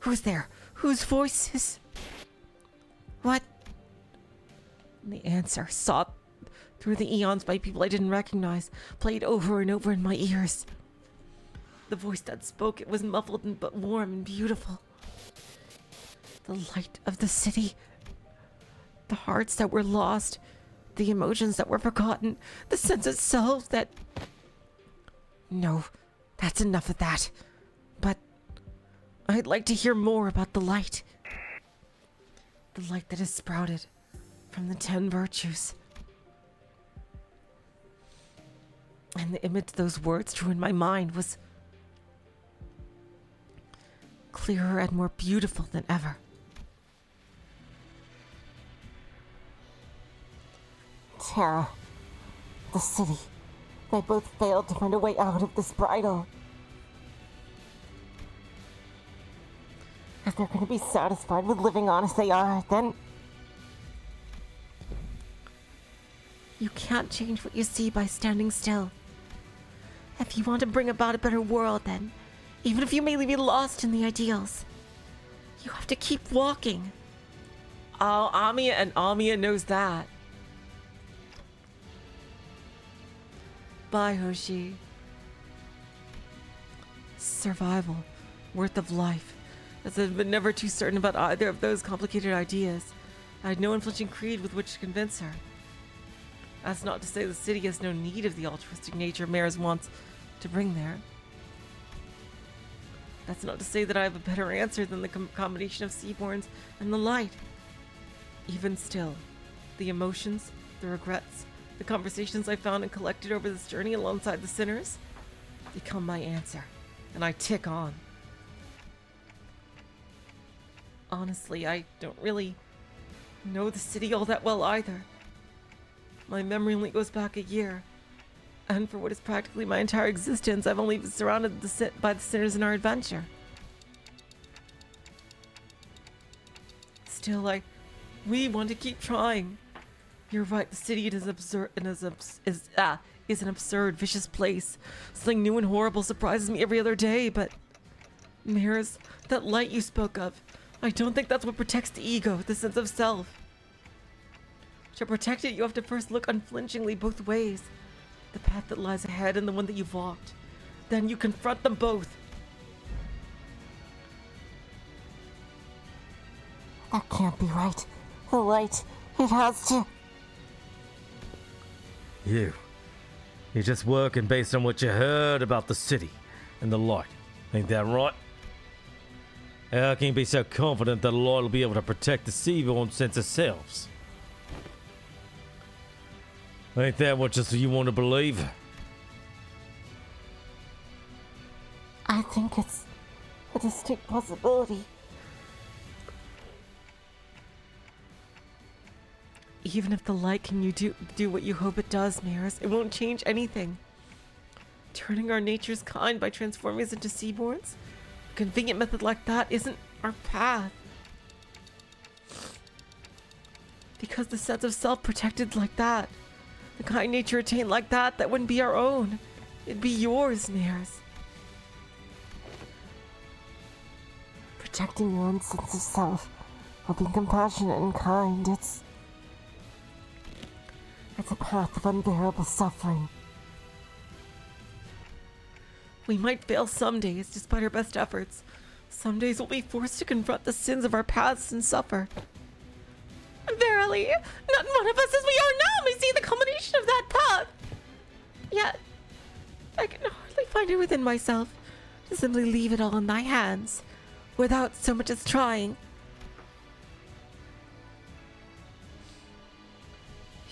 Who's there? Whose voice is... What? And the answer, sought through the eons by people I didn't recognize, played over and over in my ears. The voice that spoke, it was muffled and but warm and beautiful. The light of the city. The hearts that were lost. The emotions that were forgotten. The sense of self that... No, that's enough of that. But I'd like to hear more about the light. The light that has sprouted from the 10 virtues. And the image those words drew in my mind was clearer and more beautiful than ever. Terra, the city, they both failed to find a way out of this bridle. If they're going to be satisfied with living on as they are, then... You can't change what you see by standing still. If you want to bring about a better world, then, even if you may be lost in the ideals, you have to keep walking. Oh, Amiya knows that. Bye, Hoshi. Survival, worth of life. As I've been never too certain about either of those complicated ideas, I had no unflinching creed with which to convince her. That's not to say the city has no need of the altruistic nature Maris wants to bring there. That's not to say that I have a better answer than the combination of Seaborns and the light. Even still, the emotions, the regrets, the conversations I found and collected over this journey alongside the sinners become my answer, and I tick on. Honestly, I don't really know the city all that well either. My memory only goes back a year, and for what is practically my entire existence, I've only been surrounded by the sinners in our adventure. Still, we want to keep trying. You're right, the city is an absurd, vicious place. Something new and horrible surprises me every other day, but... Maris, that light you spoke of, I don't think that's what protects the ego, the sense of self. To protect it, you have to first look unflinchingly both ways. The path that lies ahead and the one that you've walked. Then you confront them both. That can't be right. The light, it has to... You're just working based on what you heard about the city and the light. Ain't that right? How can you be so confident that the light will be able to protect the Seaborn sense of selves? Ain't that what just you want to believe? I think it's a distinct possibility. Even if the light can do what you hope it does, Maris, it won't change anything. Turning our nature's kind by transforming us into Seaborns? A convenient method like that isn't our path. Because the sense of self protected like that, the kind nature attained like that, that wouldn't be our own. It'd be yours, Maris. Protecting your own sense of self, while being compassionate and kind, it's a path of unbearable suffering. We might fail some days, despite our best efforts. Some days we'll be forced to confront the sins of our paths and suffer. Verily, not one of us as we are now may see the culmination of that path. Yet, I can hardly find it within myself to simply leave it all in thy hands, without so much as trying.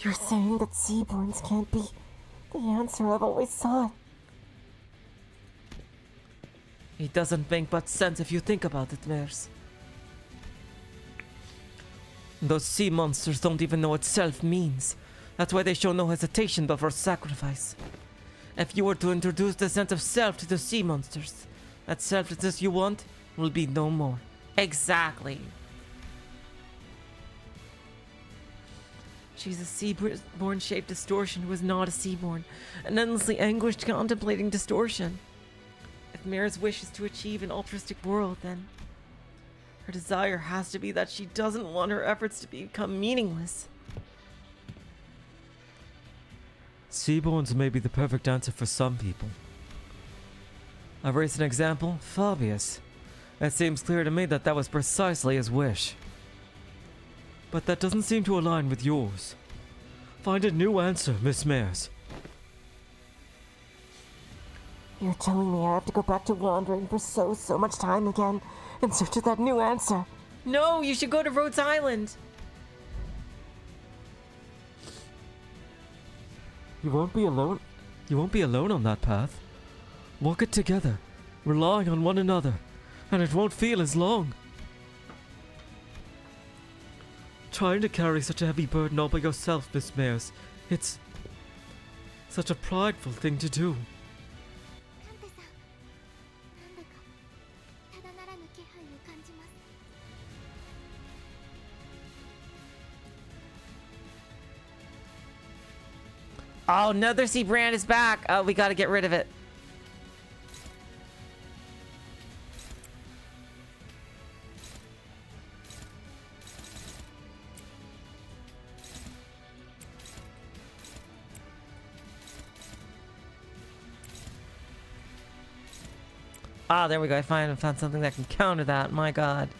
You're saying that Seaborns can't be The answer I've always sought. It doesn't make much sense if you think about it, Mares. Those sea monsters don't even know what self means. That's why they show no hesitation before sacrifice. If you were to introduce the sense of self to the sea monsters, that selflessness you want will be no more. Exactly. She's a seaborn shaped distortion who is not a seaborn, and endlessly anguished contemplating distortion. If Mira's wish is to achieve an altruistic world, then her desire has to be that she doesn't want her efforts to become meaningless. Seaborns may be the perfect answer for some people. I've raised an example, Fabius. It seems clear to me that that was precisely his wish. But that doesn't seem to align with yours. Find a new answer, Miss Mares. You're telling me I have to go back to wandering for so much time again in search of that new answer. No, you should go to Rhodes Island. You won't be alone. You won't be alone on that path. Walk it together, relying on one another, and it won't feel as long. Trying to carry such a heavy burden all by yourself, Miss Mares, it's such a prideful thing to do. カンテさん、なんだかただならぬ気配を感じます。 Oh, another sea brand is back. Oh, we gotta get rid of it. Ah, there we go. I found something that can counter that. My god.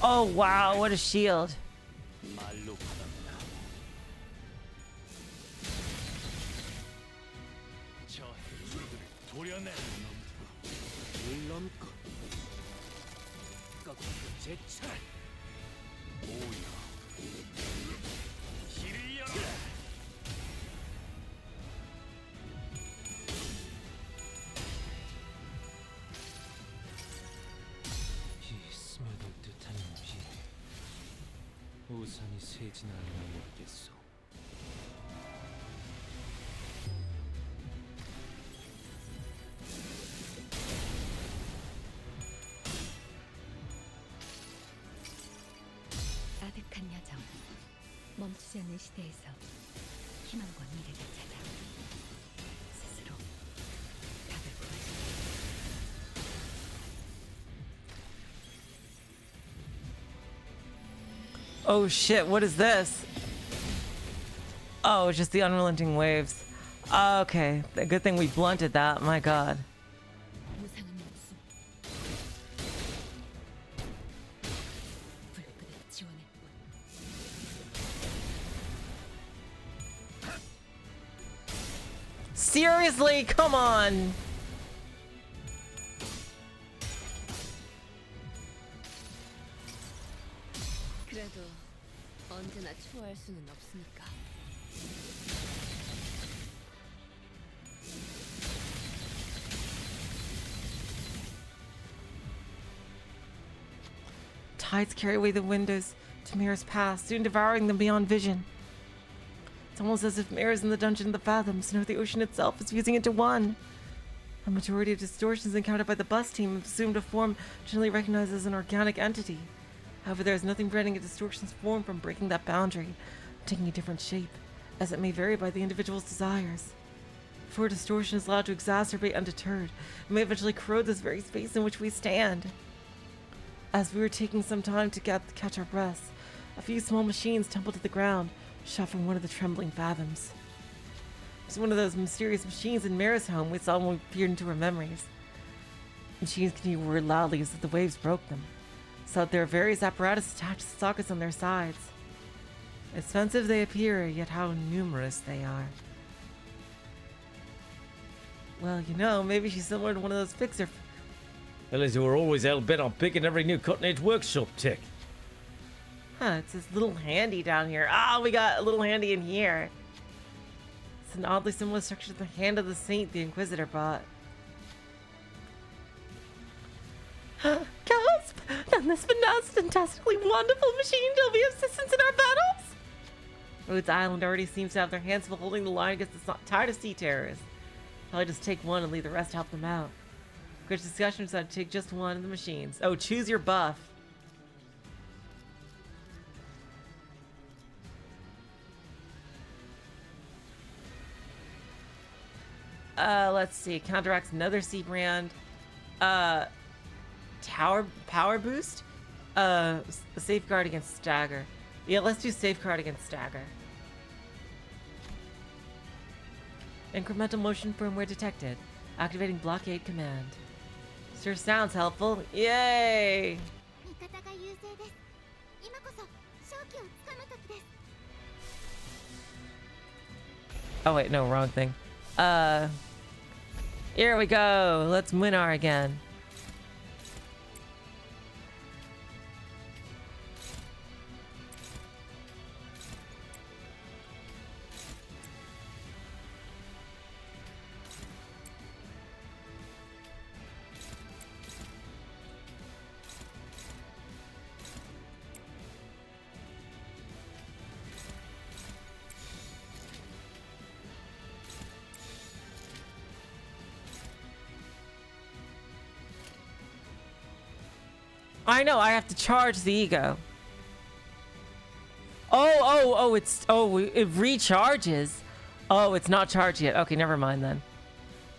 Oh wow, what a shield. 말로 바랍니다. 저 해주들을 도려내는 놈들. 물론껏 꺾고 제철. 오야. 길을 열어라. 이 스며들 듯한 비. 우산이 새지나 않나 모르겠소. 아득한 여정, 멈추지 않는 시대에서 희망과 미래를 찾아 스스로 답을 구하자. Oh shit, what is this? Oh, it's just the unrelenting waves. Okay, good thing we blunted that, my god. 무상은 없음. 불끈한 지원의 꽃. Seriously, come on! 그래도 언제나 추월할 수는 없으니까. tides carry away the windows to Mira's past, soon devouring them beyond vision. It's almost as if Mira's in the dungeon of the fathoms, and the ocean itself is fusing into one. A majority of distortions encountered by the bus team have assumed a form generally recognized as an organic entity. However, there is nothing preventing a distortion's form from breaking that boundary, taking a different shape, as it may vary by the individual's desires. Before distortion is allowed to exacerbate undeterred, it may eventually corrode this very space in which we stand. As we were taking some time to catch our breaths, a few small machines tumbled to the ground, shot from one of the trembling fathoms. It was one of those mysterious machines in Mira's home we saw when we peered into her memories. Machines continued to whir loudly as if the waves broke them, so that there are various apparatus attached to sockets on their sides. Expensive they appear, yet how numerous they are. Well, you know, maybe she's similar to one of those fixer... Fellas who are always hell-bent on picking every new cutting-edge workshop tick. Huh, it's this little handy down here. Ah, we got a little handy in here. It's an oddly similar structure to the Hand of the Saint the Inquisitor bought. Gasp! Then this pronounced fantastically wonderful machine shall be of assistance in our battles! Rhodes Island already seems to have their hands full holding the line against the tired of sea terrors. Probably just take one and leave the rest to help them out. Great discussion decided to take just one of the machines. Oh, choose your buff. Let's see. Counteracts another sea brand. Power boost. Safeguard against stagger. Yeah, let's do safeguard against stagger. Incremental motion firmware detected. Activating blockade command. Sure sounds helpful. Yay! Oh wait, no, wrong thing. Here we go. Let's Minar again. I know, I have to charge the ego. It recharges. Oh, it's not charged yet. Okay, never mind then.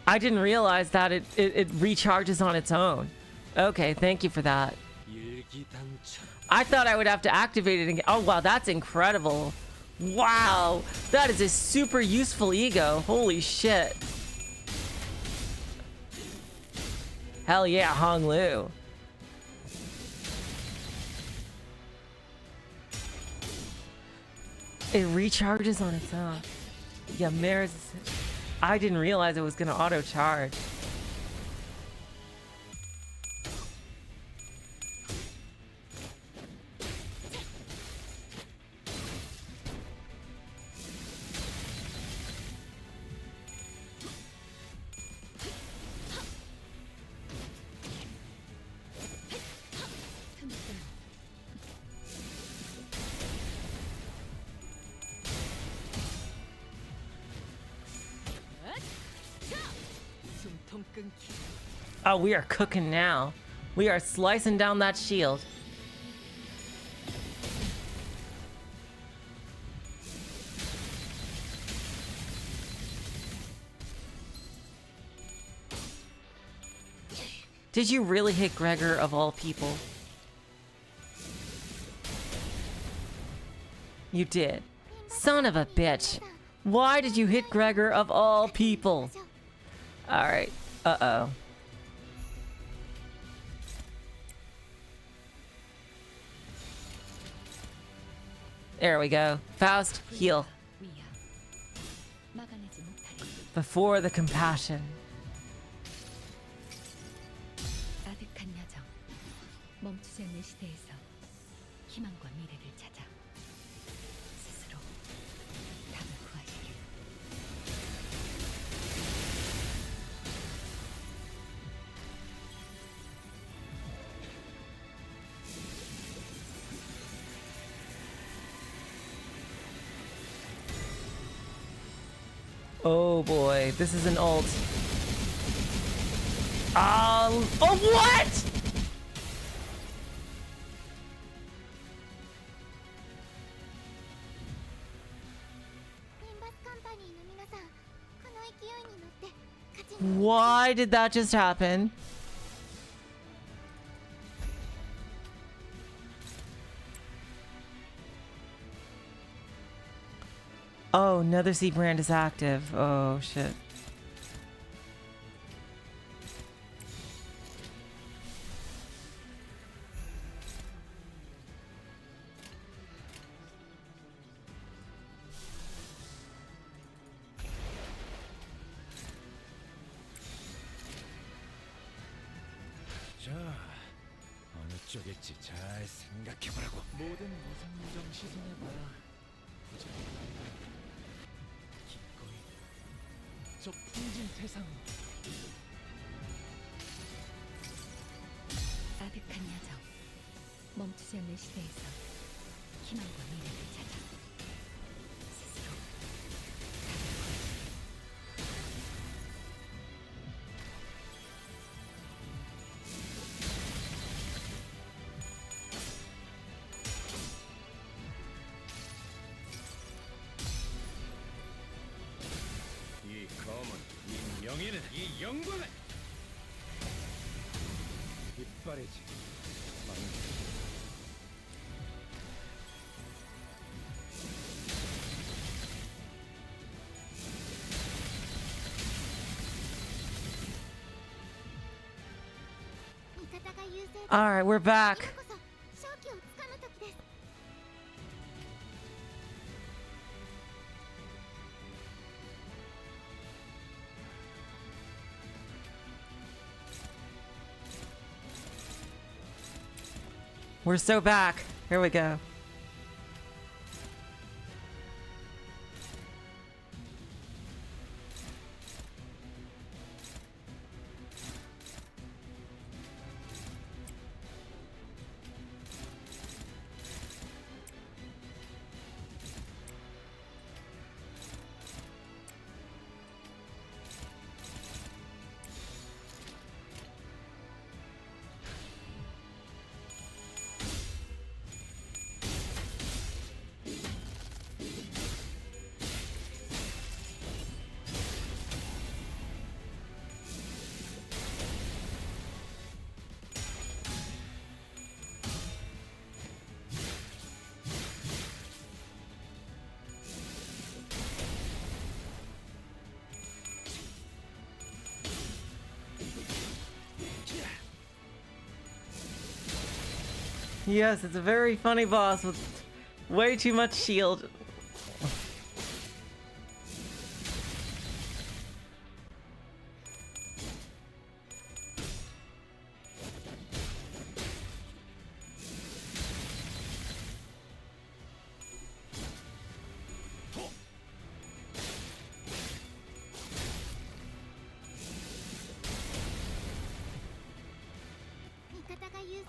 I didn't realize that it recharges on its own. Okay, thank you for that. I thought I would have to activate it again. Oh, wow, that's incredible. Wow, that is a super useful ego. Holy shit. Hell yeah, Hong Lu. It recharges on its own. Yeah, Mare's... I didn't realize it was gonna auto-charge. Oh, we are cooking now. We are slicing down that shield. Did you really hit Gregor of all people? You did. Son of a bitch. Why did you hit Gregor of all people? Alright. Uh-oh. There we go. Faust, heal. Before the compassion. Oh boy, this is an ult. Oh, what? Limbus Company の皆さん、この勢いに乗って勝ちに Why did that just happen? Oh, another C brand is active. Oh shit. 자, 어느 쪽일지 잘 생각해보라고. 모든 무성무정 시선해봐야 기꺼이 저 풍진 태상 아득한 야정, 멈추지 않는 시대에서 희망과 미래를 찾아 스스로 이 검은, 이 명예는, 이 영광은 이빨이지. All right, we're back. We're so back. Here we go. Yes, it's a very funny boss with way too much shield.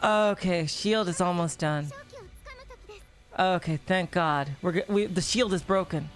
Okay, shield is almost done. Okay, thank God. The shield is broken.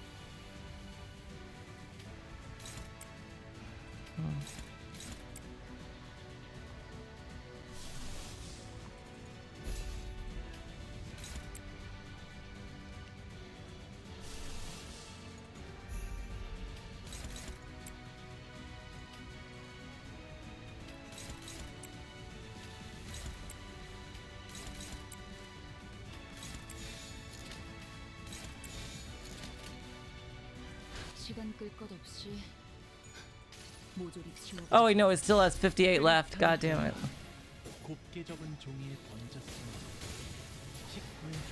시간 끌 것 없이 모조리 지워. Oh wait, no, it still has 58 left. God damn it. 곱게 접은 종이에 던졌습니다. 식구의 한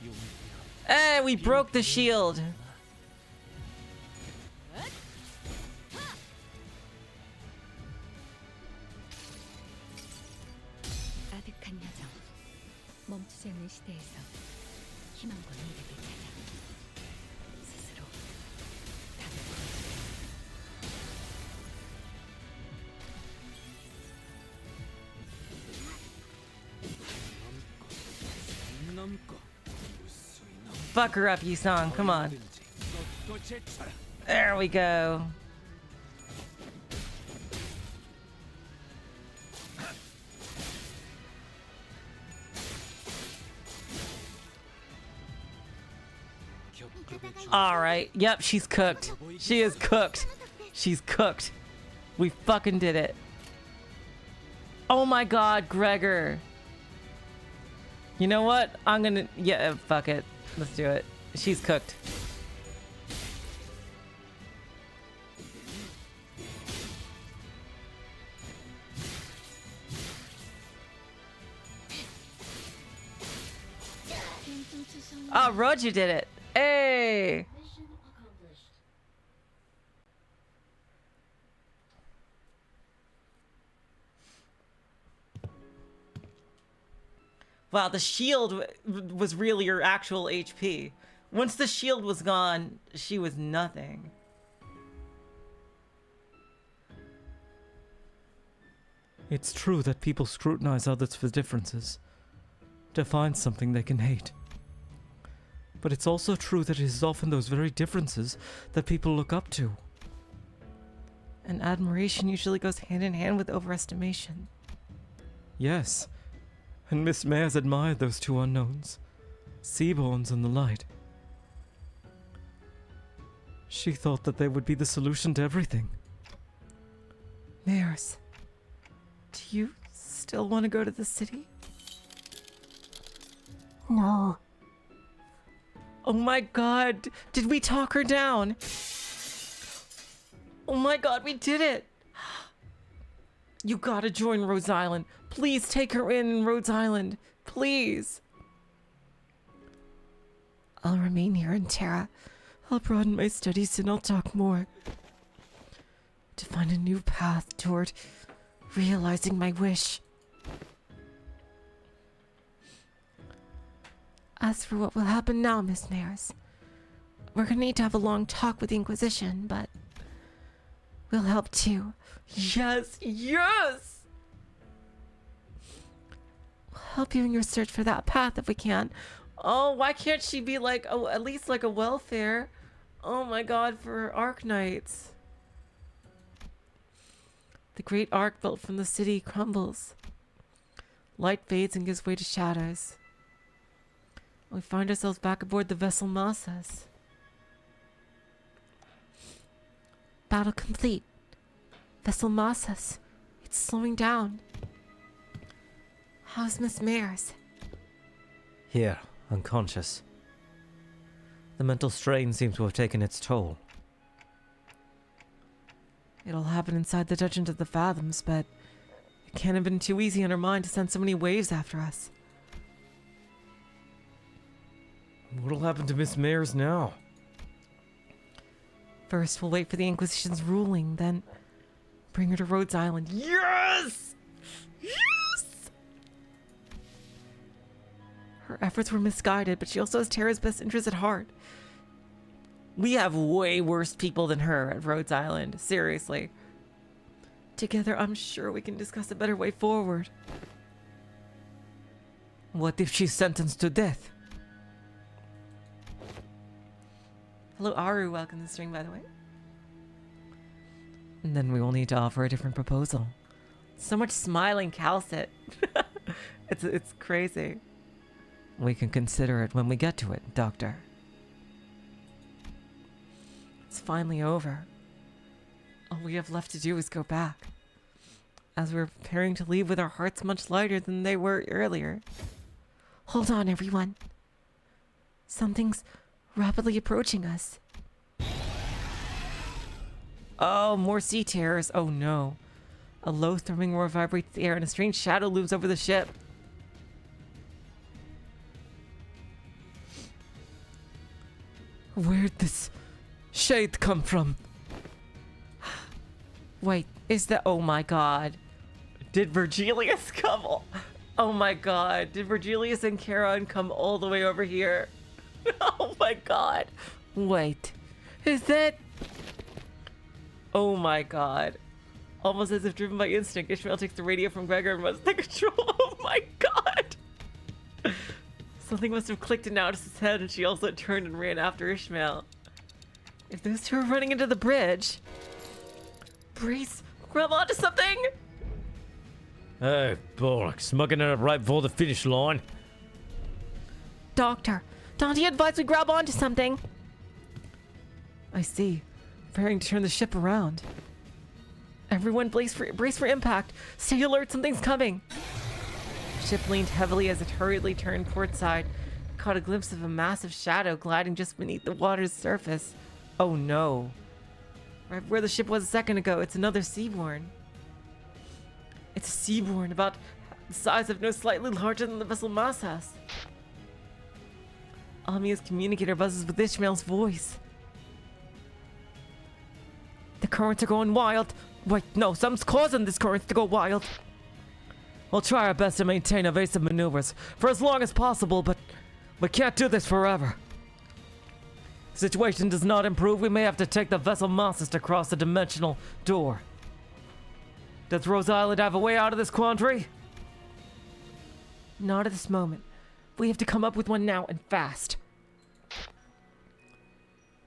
용이 되어 Hey, we broke the shield. 아득한 야정, 멈추지 않는 시대에서 희망과 미래를 찾아 스스로 답을 넘고 무수히 넘고 Fuck her up, Yusong. Come on. 또 제쳐라. There we go. All right. Yep, she's cooked. She is cooked. She's cooked. We fucking did it. Oh my god, Gregor. You know what? I'm gonna... Yeah, fuck it. Let's do it. She's cooked. Oh, Roger did it. Hey! Wow, the shield was really her actual HP. Once the shield was gone, she was nothing. It's true that people scrutinize others for differences, to find something they can hate. But it's also true that it is often those very differences that people look up to. And admiration usually goes hand in hand with overestimation. Yes, and Miss Mayers admired those two unknowns, Seaborns and the light. She thought that they would be the solution to everything. Mayers, do you still want to go to the city? No. Oh my god, did we talk her down? Oh my god, we did it! You gotta join Rhodes Island. Please take her in Rhodes Island. Please. I'll remain here in Terra. I'll broaden my studies and I'll talk more. To find a new path toward realizing my wish. As for what will happen now, Miss Mayers, we're gonna need to have a long talk with the Inquisition, but we'll help too. Yes, yes! We'll help you in your search for that path if we can. Oh, why can't she be like, oh, at least like a welfare? Oh my god, for Arc Knights. The great arc built from the city crumbles. Light fades and gives way to shadows. We find ourselves back aboard the vessel Massas. Battle complete. Vessel Massas. It's slowing down. How's Miss Mayers? Here, unconscious. The mental strain seems to have taken its toll. It'll happen inside the Dungeons of the Fathoms, but it can't have been too easy on her mind to send so many waves after us. What'll happen to Miss Mayers now? First, we'll wait for the Inquisition's ruling, then bring her to Rhodes Island. Yes! Yes! Her efforts were misguided, but she also has Terra's best interests at heart. We have way worse people than her at Rhodes Island. Seriously. Together, I'm sure we can discuss a better way forward. What if she's sentenced to death? Hello, Aru. Welcome to the stream, by the way. And then we will need to offer a different proposal. So much smiling Kaltsit. It's crazy. We can consider it when we get to it, Doctor. It's finally over. All we have left to do is go back. As we're preparing to leave with our hearts much lighter than they were earlier. Hold on, everyone. Something's rapidly approaching us. Oh, more sea terrors. Oh no. A low thrumming roar vibrates the air and a strange shadow looms over the ship. Where'd this shade come from? Wait, is that... Oh my god. Did Virgilius come... Oh my god. Did Virgilius and Charon come all the way over here? Oh my god. Wait. Is that... Oh my god. Almost as if driven by instinct, Ishmael takes the radio from Gregor and must take control. Oh my god. Something must have clicked in Nautilus's head and she also turned and ran after Ishmael. If those two are running into the bridge... Brace, grab onto something! Hey, bollocks, mugging it up right before the finish line. Doctor, Dante advised we grab onto something. I see. Preparing to turn the ship around. Everyone brace for impact. Stay alert, something's coming. The ship leaned heavily as it hurriedly turned portside. Caught a glimpse of a massive shadow gliding just beneath the water's surface. Oh no. Right where the ship was a second ago, it's another Seaborn. It's a Seaborn about the size of no slightly larger than the vessel Massas. Amia's communicator buzzes with Ishmael's voice. The currents are going wild. Wait, no, something's causing this current to go wild. We'll try our best to maintain evasive maneuvers for as long as possible, but we can't do this forever. If the situation does not improve, we may have to take the vessel Massas to cross the dimensional door. Does Rhodes Island have a way out of this quandary? Not at this moment. We have to come up with one now and fast.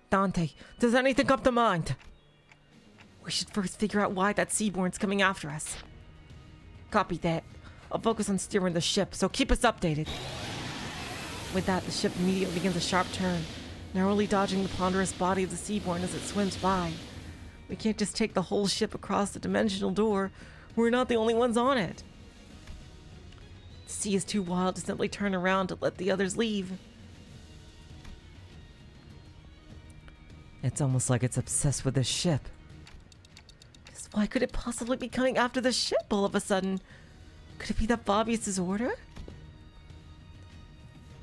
Dante, does anything come to mind? We should first figure out why that Seaborn's coming after us. Copy that. I'll focus on steering the ship, so keep us updated. With that, the ship immediately begins a sharp turn, narrowly dodging the ponderous body of the Seaborn as it swims by. We can't just take the whole ship across the dimensional door. We're not the only ones on it. The sea is too wild to simply turn around to let the others leave. It's almost like it's obsessed with this ship. Just why could it possibly be coming after the ship all of a sudden? Could it be that Fabius's order?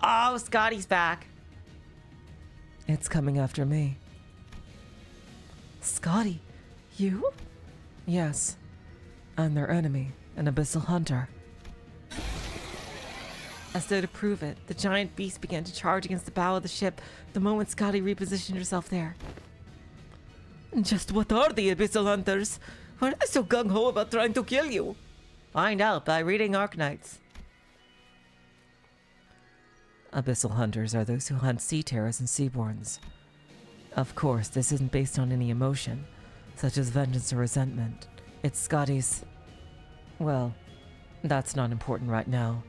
Oh, Scotty's back. It's coming after me. Scotty, you? Yes. I'm their enemy, an abyssal hunter. As though to prove it, the giant beast began to charge against the bow of the ship the moment Scotty repositioned herself there. Just what are the abyssal hunters? Why are they so gung-ho about trying to kill you? Find out by reading Arknights. Abyssal hunters are those who hunt sea terrors and seaborns. Of course, this isn't based on any emotion, such as vengeance or resentment. It's Scotty's... Well, that's not important right now.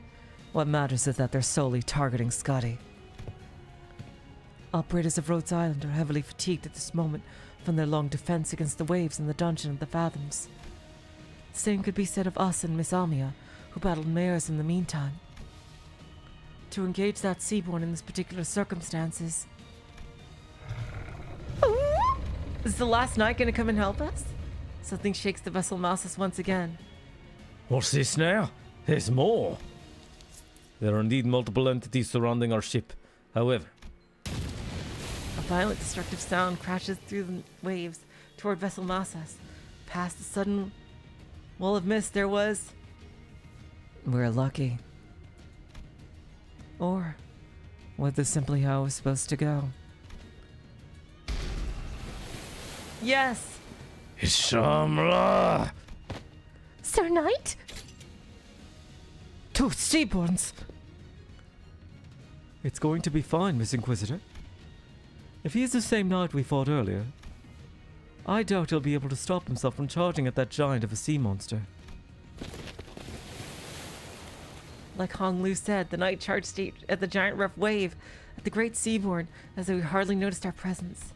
What matters is that they're solely targeting Scotty. Operators of Rhodes Island are heavily fatigued at this moment from their long defense against the waves in the dungeon of the Fathoms. Same could be said of us and Miss Amia, who battled mares in the meantime. To engage that Seaborn in this particular circumstances... Is the last night gonna come and help us? Something shakes the vessel Massas once again. What's this now? There's more. There are indeed multiple entities surrounding our ship. However... A violent destructive sound crashes through the waves toward vessel Massas. Past the sudden wall of mist there was... We're lucky. Or was this simply how it was supposed to go? Yes! Ishamla! Sir Knight? Two Seaborns! It's going to be fine, Miss Inquisitor. If he is the same knight we fought earlier, I doubt he'll be able to stop himself from charging at that giant of a sea monster. Like Hong Lu said, the knight charged at the giant rough wave at the great Seaborn as though he hardly noticed our presence.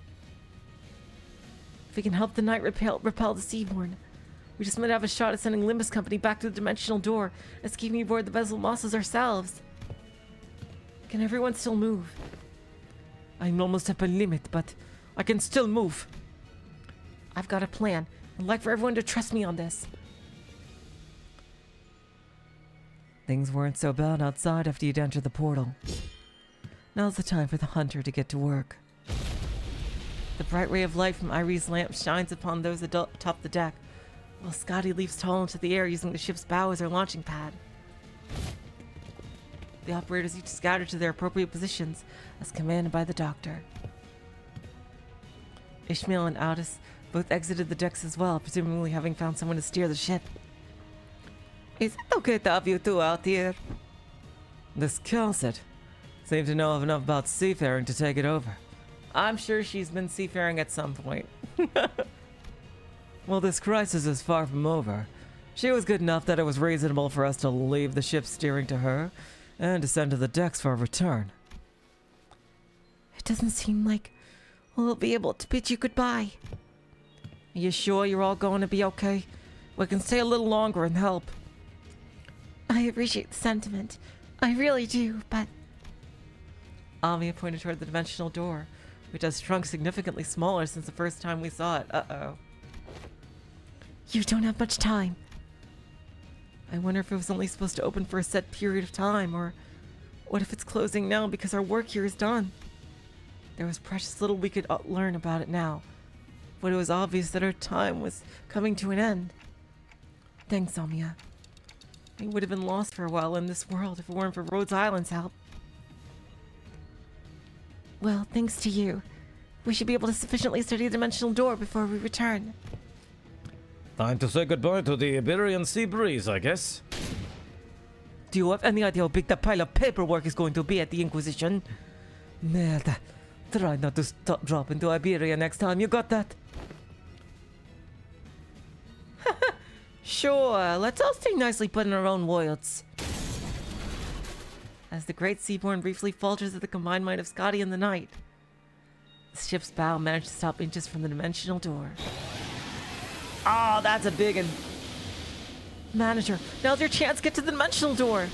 If we can help the knight repel the Seaborn, we just might have a shot at sending Limbus Company back to the dimensional door, escaping aboard the vessel Massas ourselves. Can everyone still move? I'm almost at my limit, but I can still move. I've got a plan. I'd like for everyone to trust me on this. Things weren't so bad outside after you'd entered the portal. Now's the time for the hunter to get to work. The bright ray of light from Irie's lamp shines upon those atop the deck, while Scotty leaps tall into the air using the ship's bow as her launching pad. The operators each scatter to their appropriate positions, as commanded by the doctor. Ishmael and Aldous both exited the decks as well, presumably having found someone to steer the ship. Is it okay to have you two out here? This Kaltsit seems to know enough about seafaring to take it over. I'm sure she's been seafaring at some point. Well, this crisis is far from over. She was good enough that it was reasonable for us to leave the ship steering to her and descend to the decks for a return. It doesn't seem like we'll be able to bid you goodbye. Are you sure you're all going to be okay? We can stay a little longer and help. I appreciate the sentiment. I really do, but... Amia pointed toward the dimensional door, which has shrunk significantly smaller since the first time we saw it. Uh-oh. You don't have much time. I wonder if it was only supposed to open for a set period of time, or what if it's closing now because our work here is done? There was precious little we could learn about it now, but it was obvious that our time was coming to an end. Thanks, Amia. We would have been lost for a while in this world if it weren't for Rhodes Island's help. Well, thanks to you. We should be able to sufficiently study the dimensional door before we return. Time to say goodbye to the Iberian sea breeze, I guess. Do you have any idea how big that pile of paperwork is going to be at the Inquisition? Merda. Try not to drop into Iberia next time, you got that? Sure, let's all stay nicely put in our own worlds. As the great Seaborn briefly falters at the combined might of Scotty and the Knight, the ship's bow managed to stop inches from the dimensional door. Oh, that's a big one. Manager, now's your chance to get to the dimensional door.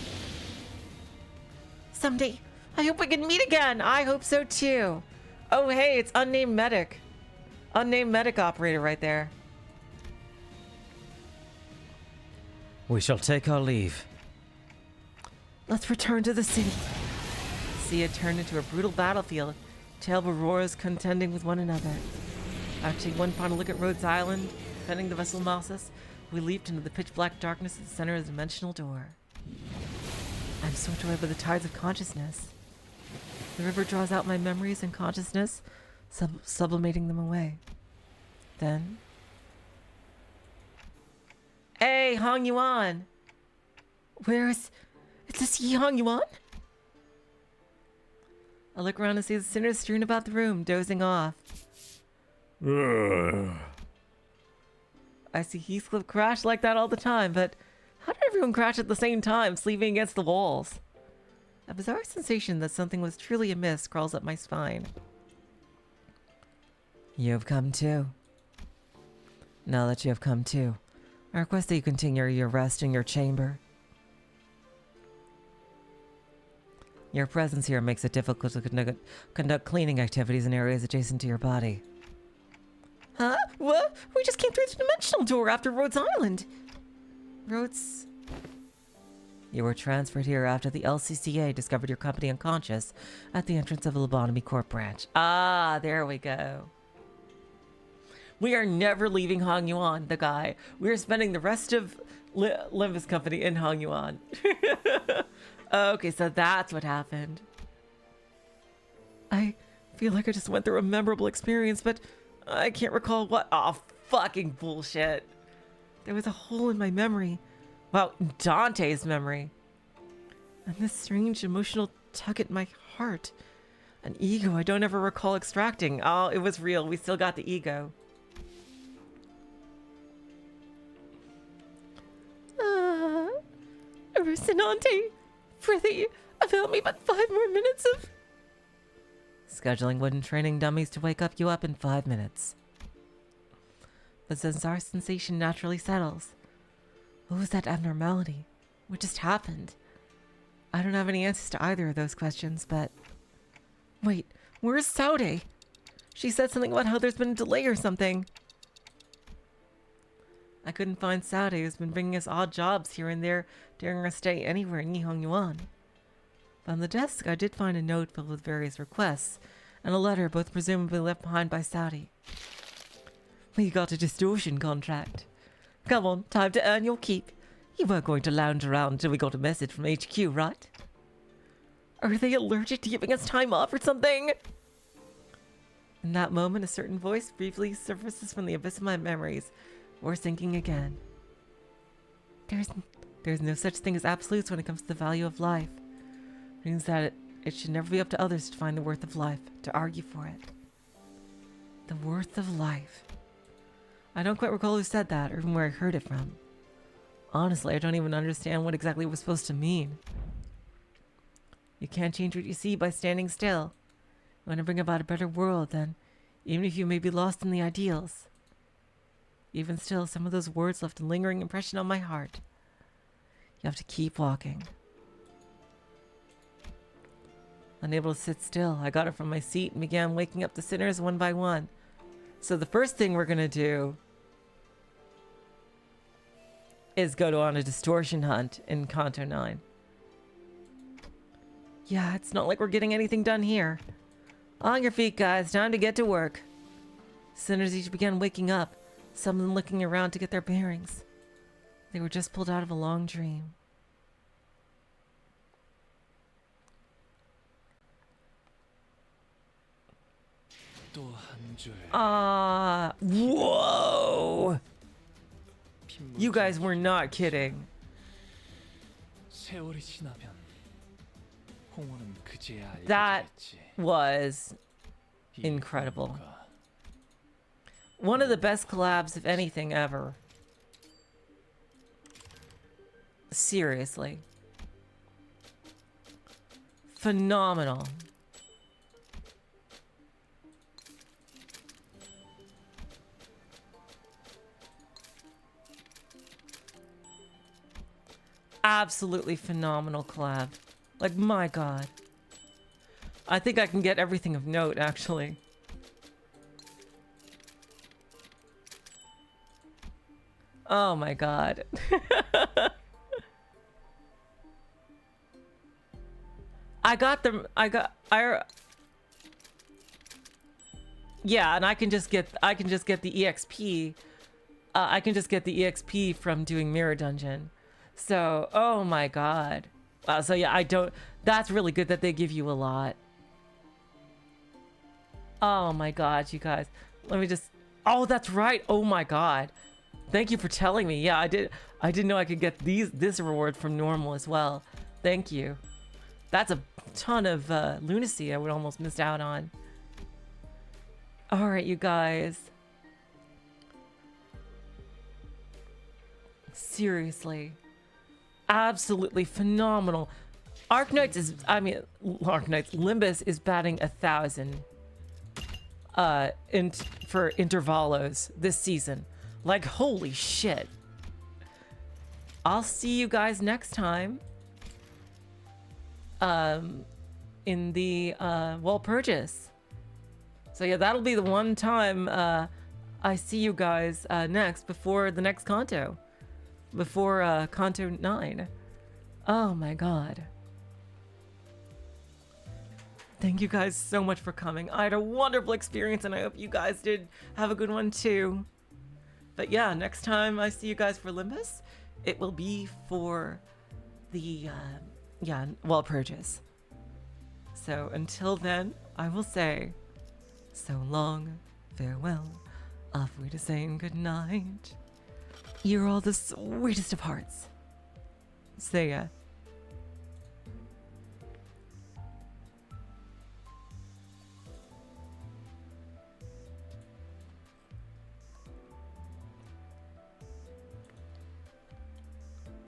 Someday, I hope we can meet again. I hope so too. Oh, hey, it's unnamed medic. Unnamed medic operator right there. We shall take our leave. Let's return to the city. The sea had turned into a brutal battlefield, terrible roars contending with one another. After taking one final look at Rhodes Island, defending the vessel Mossus, we leaped into the pitch-black darkness at the center of the dimensional door. I'm swept away by the tides of consciousness. The river draws out my memories and consciousness, sublimating them away. Then... Hey, Hong Yuan! Is this Yi Hong Yuan? I look around and see the sinners strewn about the room, dozing off. I see Heathcliff crash like that all the time, but how did everyone crash at the same time, sleeping against the walls? A bizarre sensation that something was truly amiss crawls up my spine. You have come too. Now that you have come too, I request that you continue your rest in your chamber. Your presence here makes it difficult to conduct cleaning activities in areas adjacent to your body. Huh? What? We just came through the dimensional door after Rhodes Island. Rhodes... You were transferred here after the LCCA discovered your company unconscious at the entrance of the Lobotomy Corp branch. Ah, there we go. We are never leaving Hong Yuan, the guy. We are spending the rest of Limbus Company in Hong Yuan. Okay, so that's what happened. I feel like I just went through a memorable experience, but I can't recall what. Oh, fucking bullshit. There was a hole in my memory. Well, Dante's memory. And this strange emotional tug at my heart. An ego I don't ever recall extracting. Oh, it was real. We still got the ego. Rocinante, prithee, avail me but 5 more minutes of... Scheduling wooden training dummies to wake you up in 5 minutes. The Zanzar sensation naturally settles. What was that abnormality? What just happened? I don't have any answers to either of those questions, but... Wait, where's Saude? She said something about how there's been a delay or something. I couldn't find Saude, who's been bringing us odd jobs here and there during our stay anywhere in Nihong Yuan. But on the desk, I did find a note filled with various requests, and a letter both presumably left behind by Saude. We got a distortion contract. Come on, time to earn your keep. You weren't going to lounge around until we got a message from HQ, right? Are they allergic to giving us time off or something? In that moment, a certain voice briefly surfaces from the abyss of my memories. We're sinking again. There's no such thing as absolutes when it comes to the value of life. It means that it should never be up to others to find the worth of life, to argue for it. The worth of life. I don't quite recall who said that or even where I heard it from. Honestly, I don't even understand what exactly it was supposed to mean. You can't change what you see by standing still. You want to bring about a better world, then, even if you may be lost in the ideals. Even still, some of those words left a lingering impression on my heart. You have to keep walking. Unable to sit still, I got up from my seat and began waking up the sinners one by one. So the first thing we're going to do is go on a distortion hunt in Kanto 9. Yeah, it's not like we're getting anything done here. On your feet, guys. Time to get to work. Sinners each began waking up, some of them looking around to get their bearings. They were just pulled out of a long dream. Whoa! You guys were not kidding. That was incredible. One of the best collabs, if anything, ever. Seriously. Phenomenal. Absolutely phenomenal collab. Like, my god. I think I can get everything of note, actually. Oh my god. Yeah, and I can just get the EXP. I can just get the EXP from doing Mirror Dungeon. So, oh my god. So yeah, that's really good that they give you a lot. Oh my god, you guys. Let me just, oh, that's right. Oh my god. Thank you for telling me. Yeah, I didn't know I could get this reward from normal as well. Thank you. That's a ton of lunacy I would almost miss out on. All right, you guys. Seriously. Absolutely phenomenal. Limbus is batting 1,000 for intervalos this season. Like, holy shit. I'll see you guys next time in the Walpurgis. So yeah, that'll be the one time I see you guys next before the next Kanto. Before Kanto 9. Oh my god. Thank you guys so much for coming. I had a wonderful experience and I hope you guys did have a good one too. But yeah, next time I see you guys for Limbus, it will be for the Walpurgis. So until then, I will say so long, farewell, off we to saying good night. You're all the sweetest of hearts. See ya.